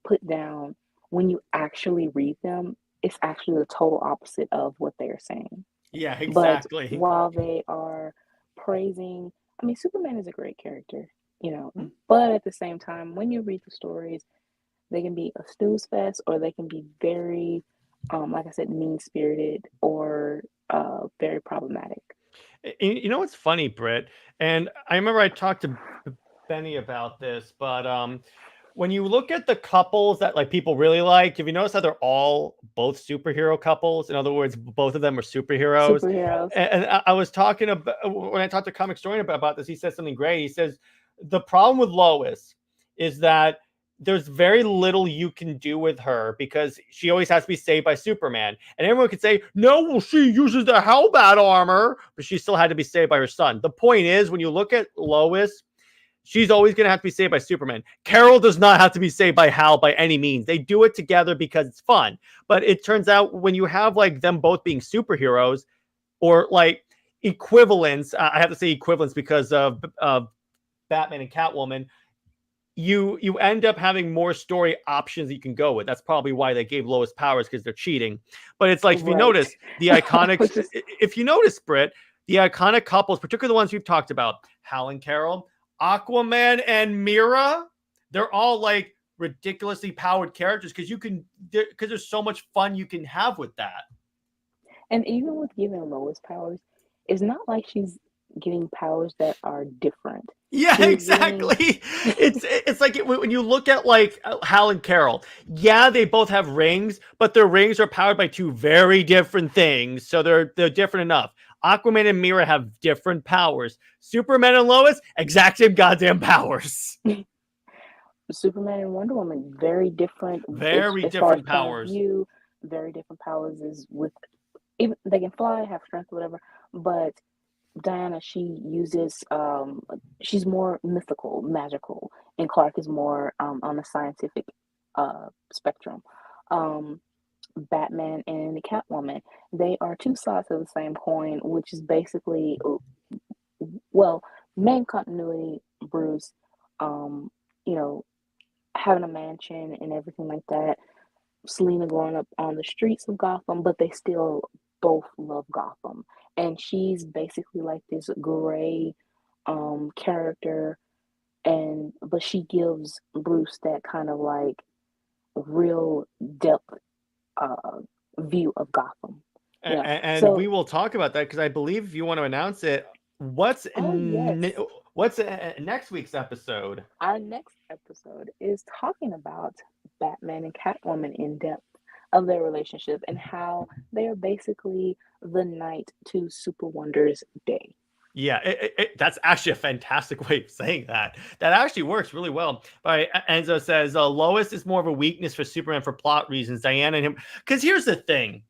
put down, when you actually read them, it's actually the total opposite of what they're saying. Yeah, But exactly. while they are praising, I mean, Superman is a great character, you know, but at the same time, when you read the stories, they can be a snooze fest, or they can be very, like I said, mean spirited, or very problematic. You know what's funny, Britt? And I remember I talked to Benny about this, but when you look at the couples that like people really like, have you noticed how they're all both superhero couples? In other words, both of them are superheroes. Superheroes. And I was talking about when I talked to Comic Historian about this, he said something great. He says the problem with Lois is that there's very little you can do with her because she always has to be saved by Superman. And everyone could say, no, well, she uses the Hellbat armor, but she still had to be saved by her son. The point is, when you look at Lois, she's always going to have to be saved by Superman. Carol does not have to be saved by Hal by any means. They do it together because it's fun. But it turns out when you have like them both being superheroes or like equivalents, I have to say equivalents because of Batman and Catwoman, you end up having more story options that you can go with. That's probably why they gave Lois powers because they're cheating. But it's like if you Right. notice the I iconic, was just, if you notice, Britt, the iconic couples, particularly the ones we've talked about, Hal and Carol, Aquaman and Mira, they're all like ridiculously powered characters because because there's so much fun you can have with that. and even with giving Lois powers, it's not like she's getting powers that are different. Yeah, He was getting exactly. It's like when you look at like Hal and Carol. Yeah, they both have rings, but their rings are powered by two very different things, so they're different enough. Aquaman and Mira have different powers. Superman and Lois, exact same goddamn powers. Superman and Wonder Woman, very different Very as far as different point of powers. view, very different powers is with even they can fly, have strength, whatever. But Diana, she uses she's more mythical, magical, and Clark is more on the scientific spectrum. Um, Batman and Catwoman, they are two sides of the same coin, which is basically well, main continuity, Bruce, um, you know, having a mansion and everything like that. Selena growing up on the streets of Gotham, but they still both love Gotham. And she's basically like this gray character, and but she gives Bruce that kind of like real depth uh view of Gotham. You know. And So we will talk about that because I believe if you want to announce it, what's oh yes. what's next week's episode? Our next episode is talking about Batman and Catwoman in depth of their relationship and how they are basically the night to SuperWonder's day. Yeah, that's actually a fantastic way of saying that. That actually works really well. But Enzo says Lois is more of a weakness for Superman for plot reasons. Diana and him. Because here's the thing,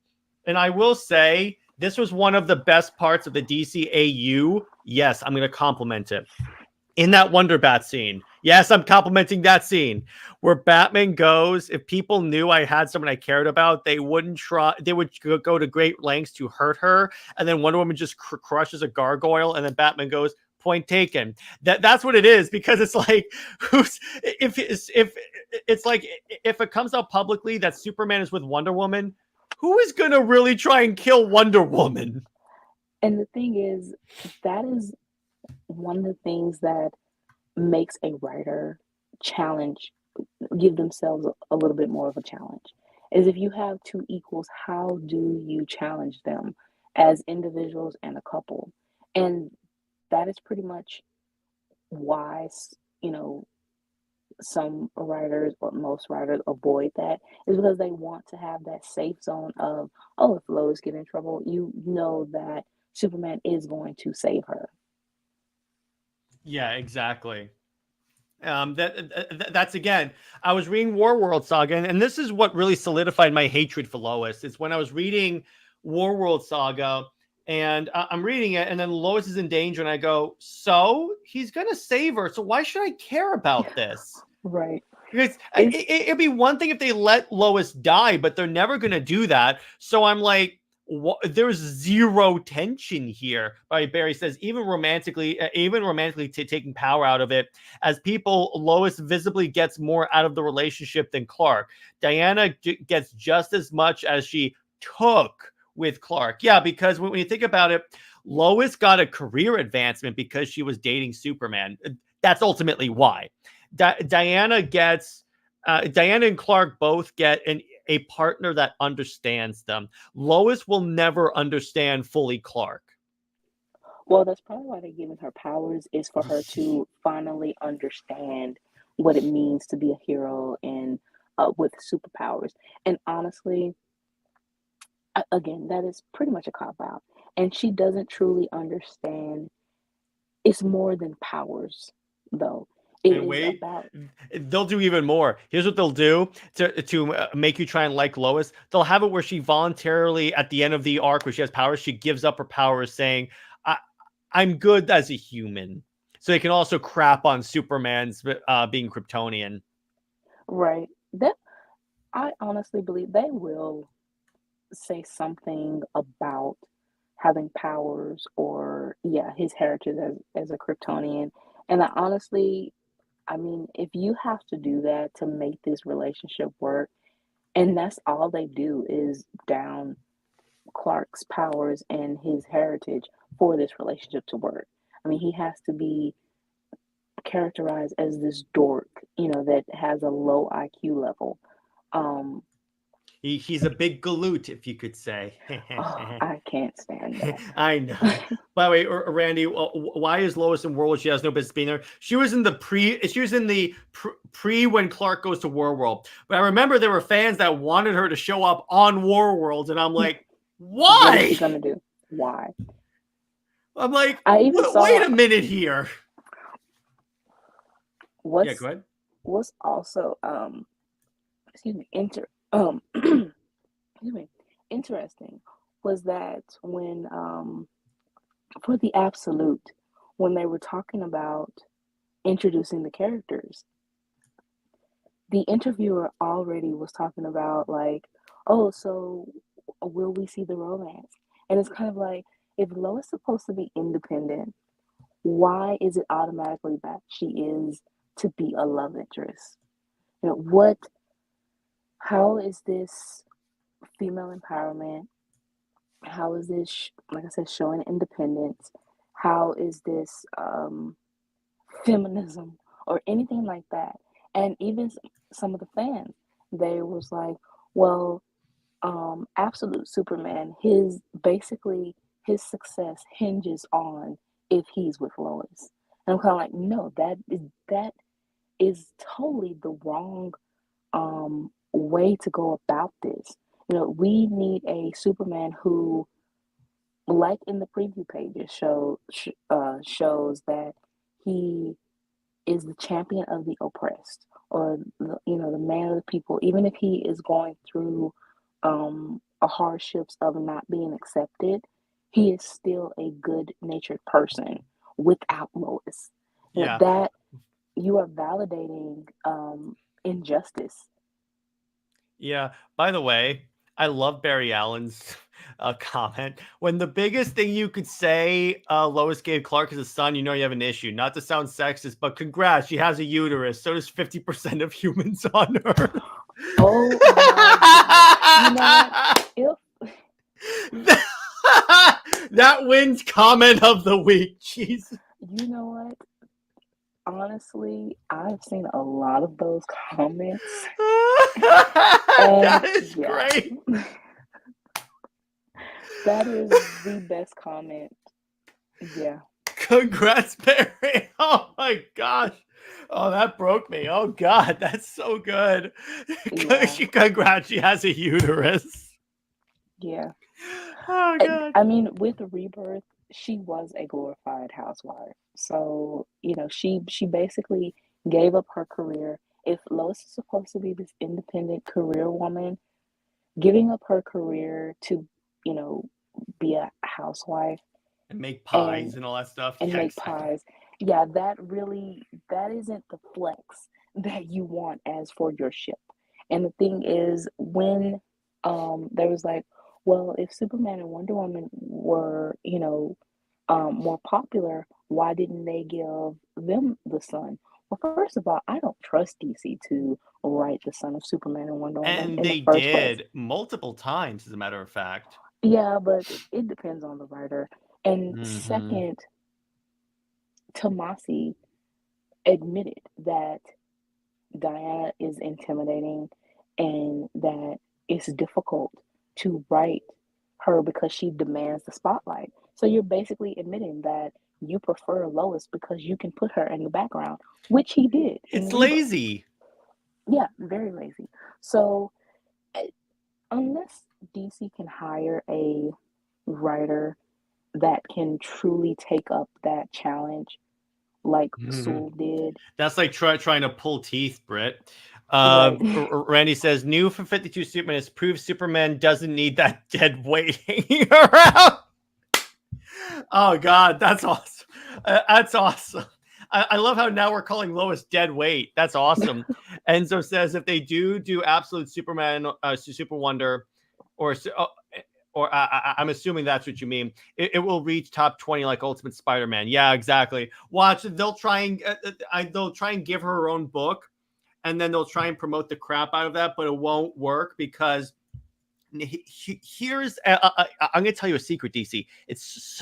and I will say this was one of the best parts of the DCAU. Yes, I'm going to compliment it. In that Wonder Bat scene. Yes, I'm complimenting that scene where Batman goes. If people knew I had someone I cared about, they wouldn't try. They would go to great lengths to hurt her. And then Wonder Woman just crushes a gargoyle. And then Batman goes, point taken. That's what it is, because it's like, if it's like, if it comes out publicly that Superman is with Wonder Woman, who is going to really try and kill Wonder Woman? And the thing is, that is one of the things that makes a writer challenge, give themselves a little bit more of a challenge. Is if you have two equals, how do you challenge them as individuals and a couple? And that is pretty much why, you know, some writers or most writers avoid that, is because they want to have that safe zone of, oh, if Lois get in trouble, you know that Superman is going to save her. Yeah, exactly. That's again. I was reading War World Saga, and this is what really solidified my hatred for Lois. It's when I was reading War World Saga, and I'm reading it, and then Lois is in danger, and I go, "So he's gonna save her. So why should I care about this?" Right. Because It's it'd be one thing if they let Lois die, but they're never going to do that. So I'm like, there's zero tension here. Right? Barry says, even romantically taking power out of it, as people, Lois visibly gets more out of the relationship than Clark. Diana gets just as much as she took with Clark. Yeah, because when you think about it, Lois got a career advancement because she was dating Superman. That's ultimately why. Diana gets Diana and Clark both get a partner that understands them. Lois will never understand fully Clark. well, that's probably why they're giving her powers, is for her to finally understand what it means to be a hero and with superpowers. And honestly, again, that is pretty much a cop out. And she doesn't truly understand. It's more than powers, though. It And is wait, about they'll do even more. Here's what they'll do to make you try and like Lois. They'll have it where she voluntarily, at the end of the arc where she has powers, she gives up her powers, saying, I'm good as a human. So they can also crap on Superman's being Kryptonian. right. That I honestly believe they will say something about having powers, or yeah, his heritage as a Kryptonian. And I honestly, I mean, if you have to do that to make this relationship work, and that's all they do is down Clark's powers and his heritage for this relationship to work. I mean, he has to be characterized as this dork, you know, that has a low IQ level. Um, He's a big galoot, if you could say. Oh, I can't stand that. I know. By the way, Randy, why is Lois in World War? She has no business being there. She was in the pre when Clark goes to War World. But I remember there were fans that wanted her to show up on War World, and I'm like, why? What is she gonna do? Why? I'm like, I even saw. Wait a minute here. Yeah, go ahead. What's also excuse me, interesting was that when for the Absolute, when they were talking about introducing the characters, the interviewer already was talking about like, oh, so will we see the romance? And it's kind of like, if Lois is supposed to be independent, why is it automatically that she is to be a love interest? You know, how is this female empowerment? How is this, like I said, showing independence? How is this feminism or anything like that? And even some of the fans, they was like, well, Absolute Superman, his success hinges on if he's with Lois. And I'm kind of like, no, that is totally the wrong way to go about this. You know, we need a Superman who, like in the preview pages, shows that he is the champion of the oppressed, or the man of the people. Even if he is going through hardships of not being accepted, he is still a good-natured person without Lois. Yeah, that you are validating injustice. Yeah. By the way, I love Barry Allen's comment. When the biggest thing you could say Lois gave Clark is a son, you know you have an issue. Not to sound sexist, but congrats, she has a uterus. So does 50% of humans on Earth. Oh my God. You know what? That wins comment of the week. Jeez. You know what? Honestly, I've seen a lot of those comments. That is great. That is the best comment. Yeah. Congrats, Barry. Oh my gosh. Oh, that broke me. Oh God, that's so good. Yeah. Congrats, she has a uterus. Yeah. Oh God. I mean, with Rebirth, she was a glorified housewife. So, she basically gave up her career. If Lois is supposed to be this independent career woman, giving up her career to, be a housewife and make pies and all that stuff. And make pies. Yeah, that isn't the flex that you want as for your ship. And the thing is, when there was like, well, if Superman and Wonder Woman were, more popular, why didn't they give them the sun? Well, first of all, I don't trust DC to write the son of Superman and Wonder Woman. And in they the first did place. multiple times, as a matter of fact. Yeah, but it depends on the writer. And second, Tomasi admitted that Diana is intimidating and that it's difficult to write her because she demands the spotlight. So you're basically admitting that you prefer Lois because you can put her in the background, which he did. It's lazy. Yeah, very lazy. So unless DC can hire a writer that can truly take up that challenge, like Sewell did. That's like trying to pull teeth, Brit. Randy says, new for 52 Superman has proved Superman doesn't need that dead weight hanging around. Oh, God, that's awesome. That's awesome. I love how now we're calling Lois dead weight. That's awesome. Enzo says, if they do Absolute Superman, SuperWonder, or I'm assuming that's what you mean, it will reach top 20 like Ultimate Spider-Man. Yeah, exactly. Watch, they'll try and give her her own book, and then they'll try and promote the crap out of that, but it won't work because here's I'm gonna tell you a secret, DC. It's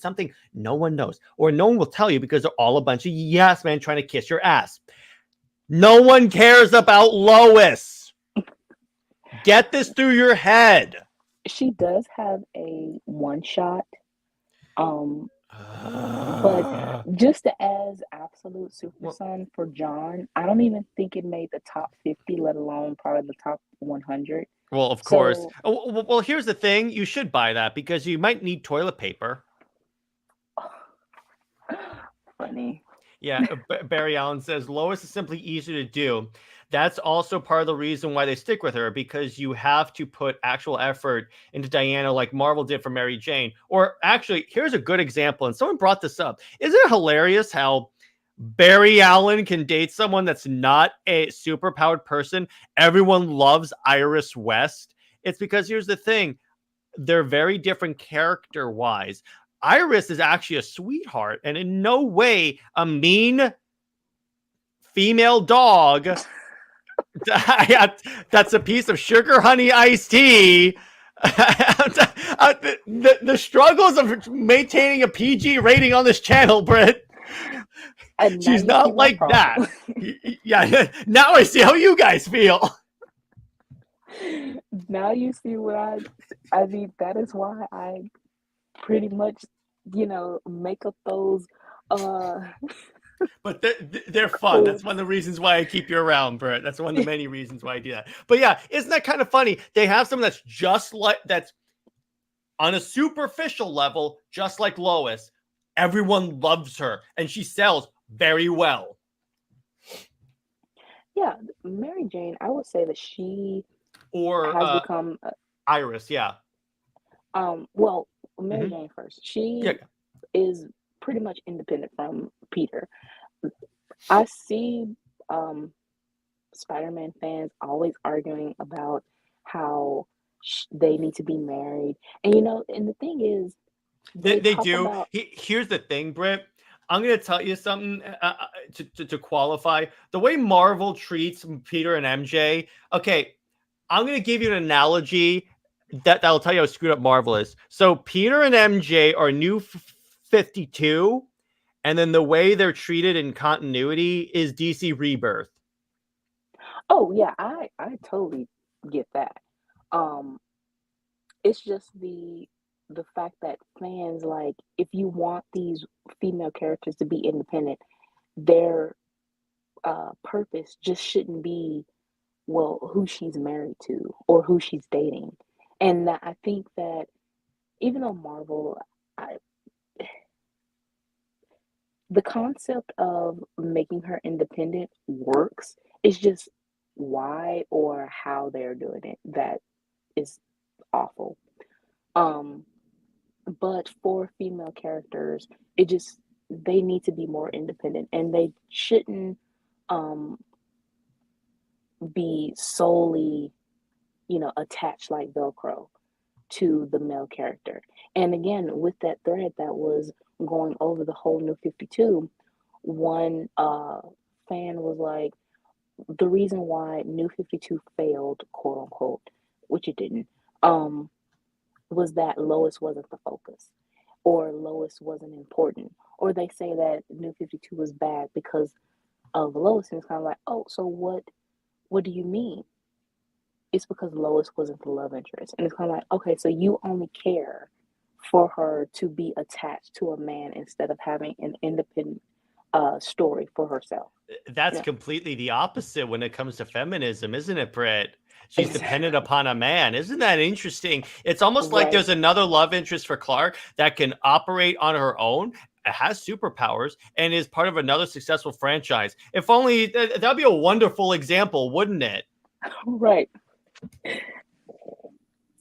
something no one knows, or no one will tell you because they're all a bunch of yes men trying to kiss your ass. No one cares about Lois. Get this through your head. She does have a one shot, um, but just as absolute super Well, son for John, I don't even think it made the top 50, let alone probably the top 100. well, of course. So, Well, here's the thing. You should buy that because you might need toilet paper. funny. Yeah, Barry Allen says Lois is simply easier to do. That's also part of the reason why they stick with her, because you have to put actual effort into Diana like Marvel did for Mary Jane. Or actually, here's a good example, and someone brought this up. Isn't it hilarious how Barry Allen can date someone that's not a superpowered person? Everyone loves Iris West. It's because here's the thing. They're very different character wise. Iris is actually a sweetheart and in no way a mean female dog. That's a piece of sugar honey iced tea. The struggles of maintaining a PG rating on this channel, Brit. And now She's you see not my like that. problem. Yeah, now I see how you guys feel. Now you see what I mean, that is why I pretty much, make up those uh But they're fun. That's codes. one of the reasons why I keep you around, Bert. That's one of the many reasons why I do that. But yeah, isn't that kind of funny? They have someone that's just like that's on a superficial level, just like Lois. Everyone loves her, and she sells very well. Yeah, Mary Jane, I would say that she Or has become Iris, yeah. well, Mary Hmm. Jane first. She Yeah. is pretty much independent from Peter. I see um Spider-Man fans always arguing about how they need to be married. And the thing is, They, they they talk do. about, Here's the thing, Britt. I'm going to tell you something to qualify. The way Marvel treats Peter and MJ, okay, I'm going to give you an analogy that'll tell you how screwed up Marvel is. So Peter and MJ are new 52, and then the way they're treated in continuity is DC Rebirth. oh yeah, I totally get that. Um, it's just the fact that fans, like, if you want these female characters to be independent, their purpose just shouldn't be, well, who she's married to or who she's dating. And I think that even though Marvel, I, the concept of making her independent works. It's just why or how they're doing it that is awful. Um, but for female characters, it just they need to be more independent, and they shouldn't um be solely, attached like Velcro to the male character. And again, with that thread that was going over the whole New 52, one fan was like, the reason why New 52 failed, quote unquote, which it didn't, um, was that Lois wasn't the focus, or Lois wasn't important, or they say that New 52 was bad because of Lois, and it's kind of like, oh, so what do you mean? It's because Lois wasn't the love interest. And it's kind of like, okay, so you only care for her to be attached to a man instead of having an independent story for herself. That's Yeah, completely the opposite when it comes to feminism, isn't it, Britt? She's exactly. dependent upon a man. Isn't that interesting? It's almost like Right. there's another love interest for Clark that can operate on her own, has superpowers, and is part of another successful franchise. If only that'd be a wonderful example, wouldn't it? Right.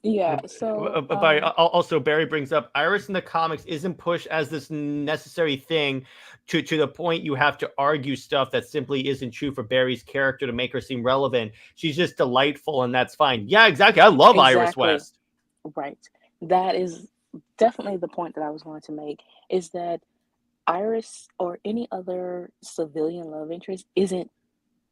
Yeah. So, But also, Barry brings up Iris in the comics isn't pushed as this necessary thing to the point you have to argue stuff that simply isn't true for Barry's character to make her seem relevant. She's just delightful, and that's fine. Yeah, exactly. I love Iris exactly. West. Right. That is definitely the point that I was going to make, is that Iris or any other civilian love interest isn't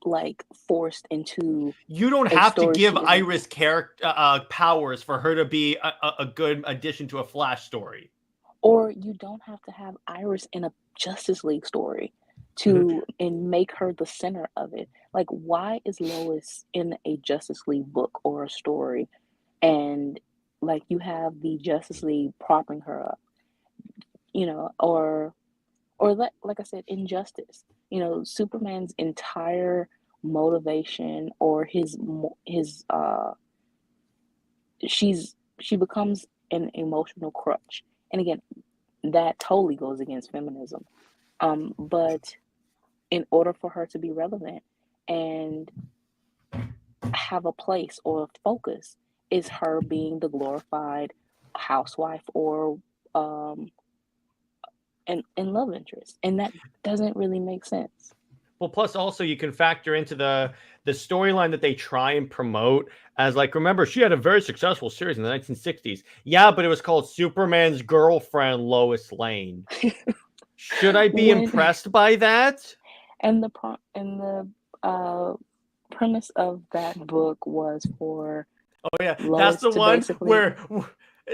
like forced into You don't a have to story give she isn't, Iris character powers for her to be a good addition to a Flash story. or you don't have to have Iris in a Justice League story. to and make her the center of it. Like, why is Lois in a Justice League book or a story, and like you have the Justice League propping her up, or like I said, Injustice. Superman's entire motivation, or she becomes an emotional crutch. And again, that totally goes against feminism. But in order for her to be relevant and have a place or a focus, is her being the glorified housewife or um and love interest. And that doesn't really make sense. Well, plus also you can factor into the storyline that they try and promote as like, remember, she had a very successful series in the 1960s. Yeah, but it was called Superman's Girlfriend, Lois Lane. Should I be When impressed by that? and the premise of that book was for Oh yeah, that's Lois the to one basically, where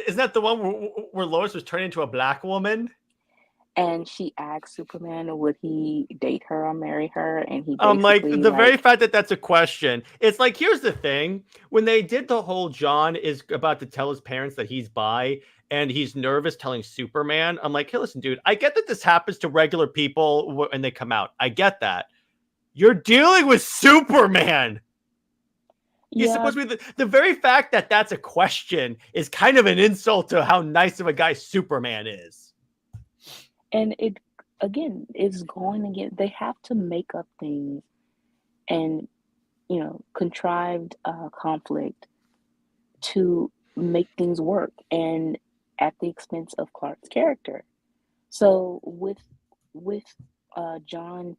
isn't that the one where Lois was turned into a black woman? and she asked Superman would he date her or marry her, and he Like basically the very like, fact that that's a question. It's like, here's the thing: when they did the whole John is about to tell his parents that he's bi and he's nervous telling Superman. I'm like, hey, listen, dude, I get that this happens to regular people when they come out. I get that. You're dealing with Superman. He's yeah. supposed to be the very fact that that's a question is kind of an insult to how nice of a guy Superman is. And it, again, is going again. They have to make up things and, contrived conflict to make things work, and at the expense of Clark's character. So with John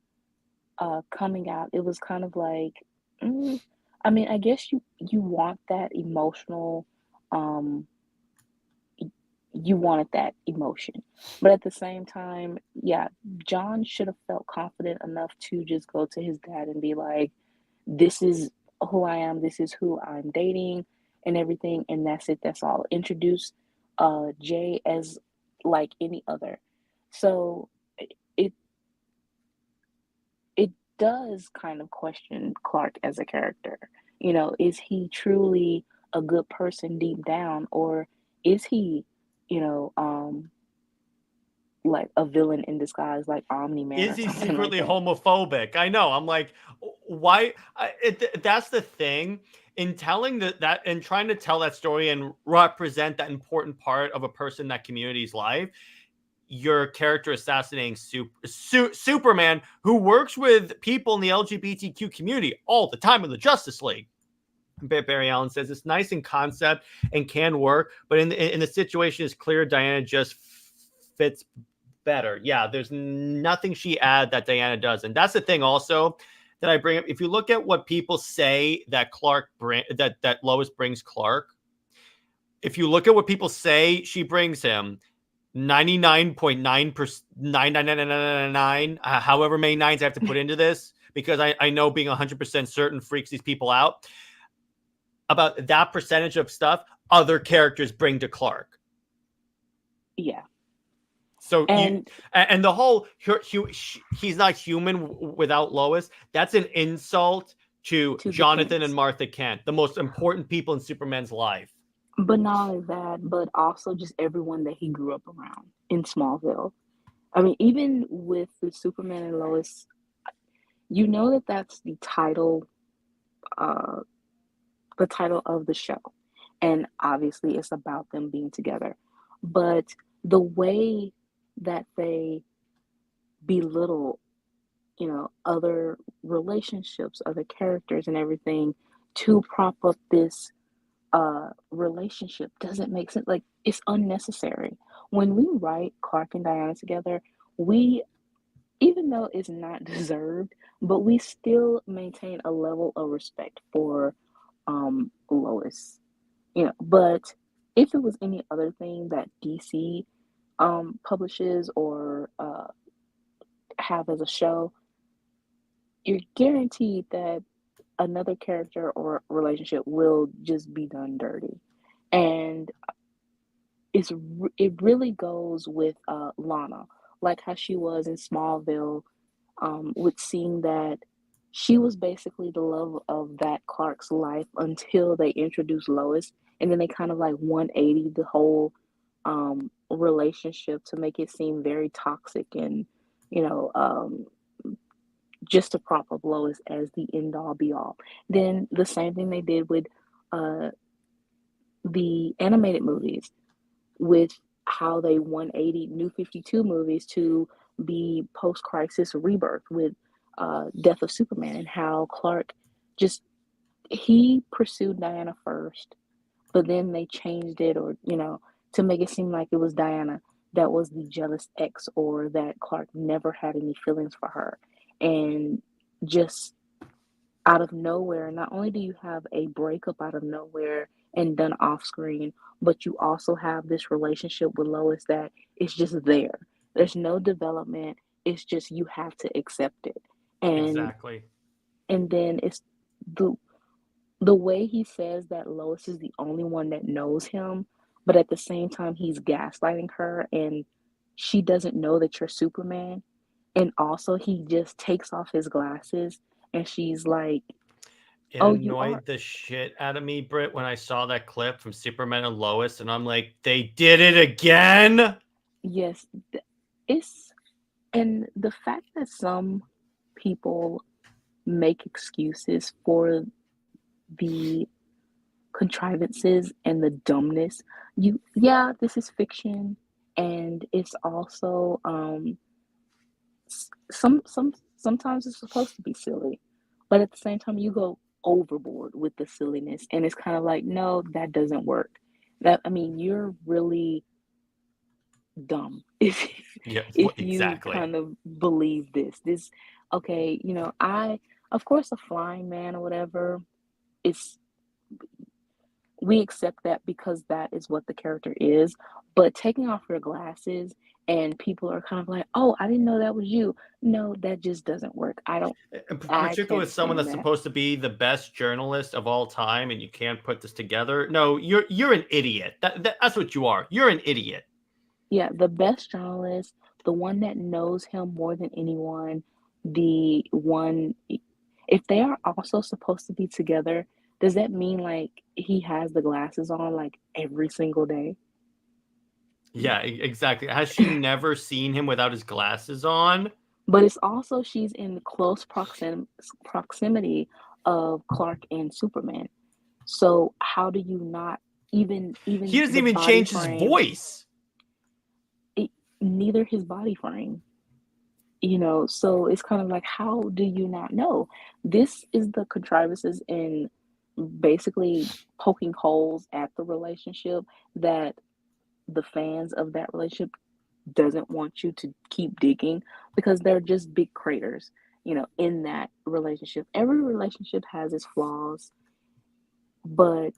coming out, it was kind of like, mm, I mean, I guess you want that emotional, um, you wanted that emotion, but at the same time, yeah, John should have felt confident enough to just go to his dad and be like, "This is who I am. This is who I'm dating, and everything, and that's it. That's all." Introduce Jay as like any other. So it it does kind of question Clark as a character. Is he truly a good person deep down, or is he, you know, um, like a villain in disguise, like Omni Man Is or he something like secretly that? homophobic? I know. I'm like, why? That's the thing in telling that and trying to tell that story and represent that important part of a person in that community's life. Your character assassinating Superman, who works with people in the LGBTQ community all the time in the Justice League. Barry Allen says it's nice in concept and can work, but in the situation, it's clear Diana just fits better. Yeah, there's nothing she add that Diana does, and that's the thing also that I bring up. If you look at what people say that that Lois brings Clark, if you look at what people say she brings him, 99.9%, 99999, however many nines I have to put into this, because I know being 100% certain freaks these people out. About that percentage of stuff other characters bring to Clark. Yeah. So And and the whole he's not human without Lois. That's an insult to to the Jonathan and Kents. Martha Kent, the most important people in Superman's life. But not only that, but also just everyone that he grew up around in Smallville. I mean, even with the Superman and Lois, that that's uh, the title of the show, and obviously it's about them being together. But the way that they belittle, other relationships, other characters, and everything to prop up this relationship doesn't make sense. Like, it's unnecessary. When we write Clark and Diana together, we, even though it's not deserved, but we still maintain a level of respect for Lois. But if it was any other thing that DC publishes or have as a show, you're guaranteed that another character or relationship will just be done dirty. And it really goes with Lana, like how she was in Smallville, with seeing that she was basically the love of that Clark's life until they introduced Lois, and then they kind of like 180 the whole relationship to make it seem very toxic and you know just to prop up Lois as the end all be all. Then the same thing they did with uh, the animated movies with how they 180 New 52 movies to be post crisis rebirth with Death of Superman and how Clark just he pursued Diana first, but then they changed it or to make it seem like it was Diana that was the jealous ex or that Clark never had any feelings for her. And just out of nowhere, not only do you have a breakup out of nowhere and done off screen, but you also have this relationship with Lois that is just there. There's no development. It's just you have to accept it. And Exactly. and then it's the the way he says that Lois is the only one that knows him, but at the same time he's gaslighting her and she doesn't know that you're Superman. And also he just takes off his glasses and she's like, It "Oh, you are." annoyed the shit out of me, Brit, when I saw that clip from Superman and Lois, and I'm like, they did it again. Yes, it's and the fact that some people make excuses for the contrivances and the dumbness. Yeah, this is fiction, and it's also sometimes it's supposed to be silly, but at the same time you go overboard with the silliness, and it's kind of like, no, that doesn't work. That I mean, you're really dumb if Yeah, if you exactly. kind of believe this. Okay, I of course a flying man or whatever, it's we accept that because that is what the character is. But taking off your glasses and people are kind of like, "Oh, I didn't know that was you." No, that just doesn't work. I Particularly can't with someone stand that's that. supposed to be the best journalist of all time, and you can't put this together. No, you're an idiot. That's what you are. You're an idiot. Yeah, the best journalist, the one that knows him more than anyone, the one if they are also supposed to be together, does that mean like he has the glasses on like every single day? Yeah, exactly. Has she never seen him without his glasses on? But it's also she's in close proximity of Clark and Superman. So how do you not He even doesn't the even body change his frame, voice. it, neither his body frame, so it's kind of like, how do you not know? This is the contrivances in basically poking holes at the relationship that the fans of that relationship doesn't want you to keep digging because they're just big craters, in that relationship. Every relationship has its flaws, but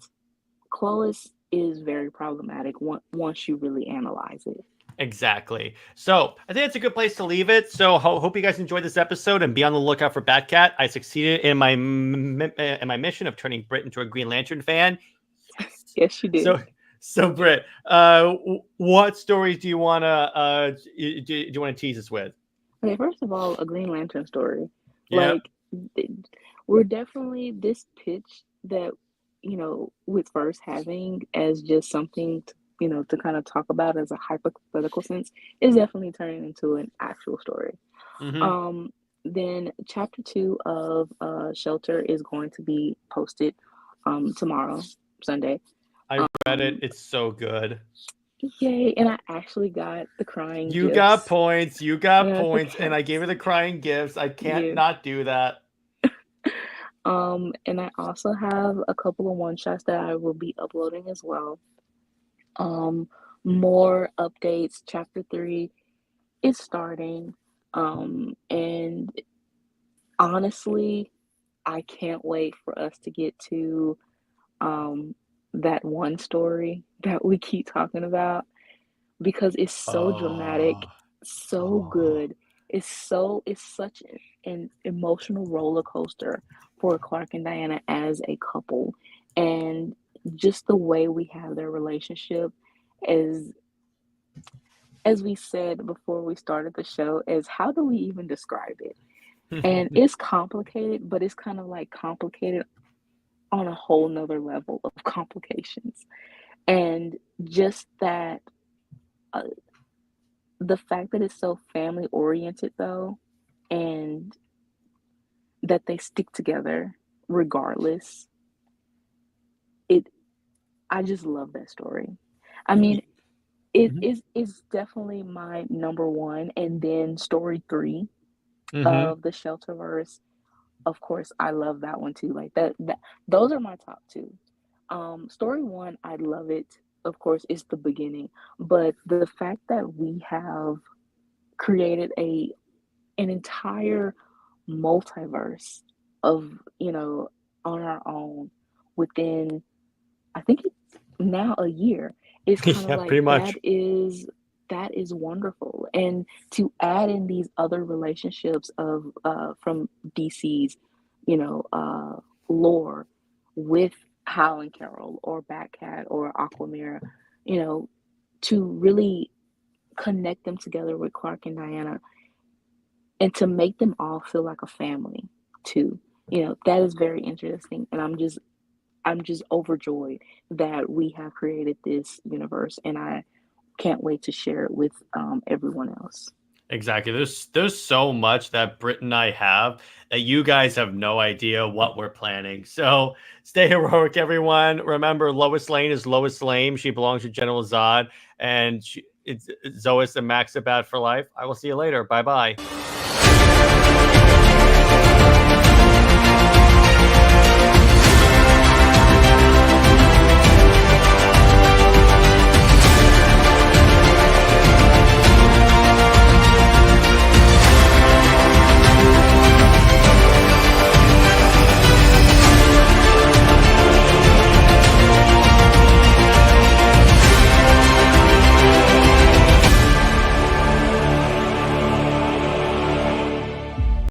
Clovis is very problematic once you really analyze it. Exactly. So I think that's a good place to leave it. So hope you guys enjoyed this episode and be on the lookout for Batcat. I succeeded in my mission of turning Brit into a Green Lantern fan. Yes. Yes, you did. So Brit, what stories do you want to tease us with? Okay, first of all, a Green Lantern story. Yeah. Like, we're definitely this pitch that, with first having as just something to kind of talk about as a hypothetical sense is definitely turning into an actual story. Mm-hmm. Um, then chapter two of Shelter is going to be posted tomorrow, Sunday. I read it. Um, It's so good. Yay! And I actually got the crying You got gifs. points. You I got got the points, and I gave cats her the crying gifts. I can't gift. not do that. And I also have a couple of one shots that I will be uploading as well. Um, More updates. Chapter three is starting. And honestly, I can't wait for us to get to um that one story that we keep talking about because it's so dramatic, Oh, so oh. good. It's such an emotional roller coaster for Clark and Diana as a couple. And just the way we have their relationship is, as we said before we started the show, is how do we even describe it? And it's complicated, but it's kind of like complicated on a whole nother level of complications. And just that, uh, the fact that it's so family oriented though, and that they stick together regardless, it I just love that story. I mean, it Mhm. is definitely my number one, and then story three Mhm. of the Shelterverse. Of course, I love that one too. Like that those are my top two. Story one, I love it. Of course, it's the beginning, but the fact that we have created a an entire multiverse of, on our own within, I think it's now a year. It's kind of Yeah, like pretty much. that is wonderful. And to add in these other relationships of from DC's, lore with Hal and Carol or Batcat or Aquamira, you know, to really connect them together with Clark and Diana and to make them all feel like a family too. That is very interesting, and I'm just overjoyed that we have created this universe, and I can't wait to share it with everyone else. Exactly. There's so much that Brit and I have that you guys have no idea what we're planning. So stay heroic, everyone. Remember, Lois Lane is Lois Lane. She belongs to General Zod, and it's Zois and Max about for life. I will see you later. Bye bye.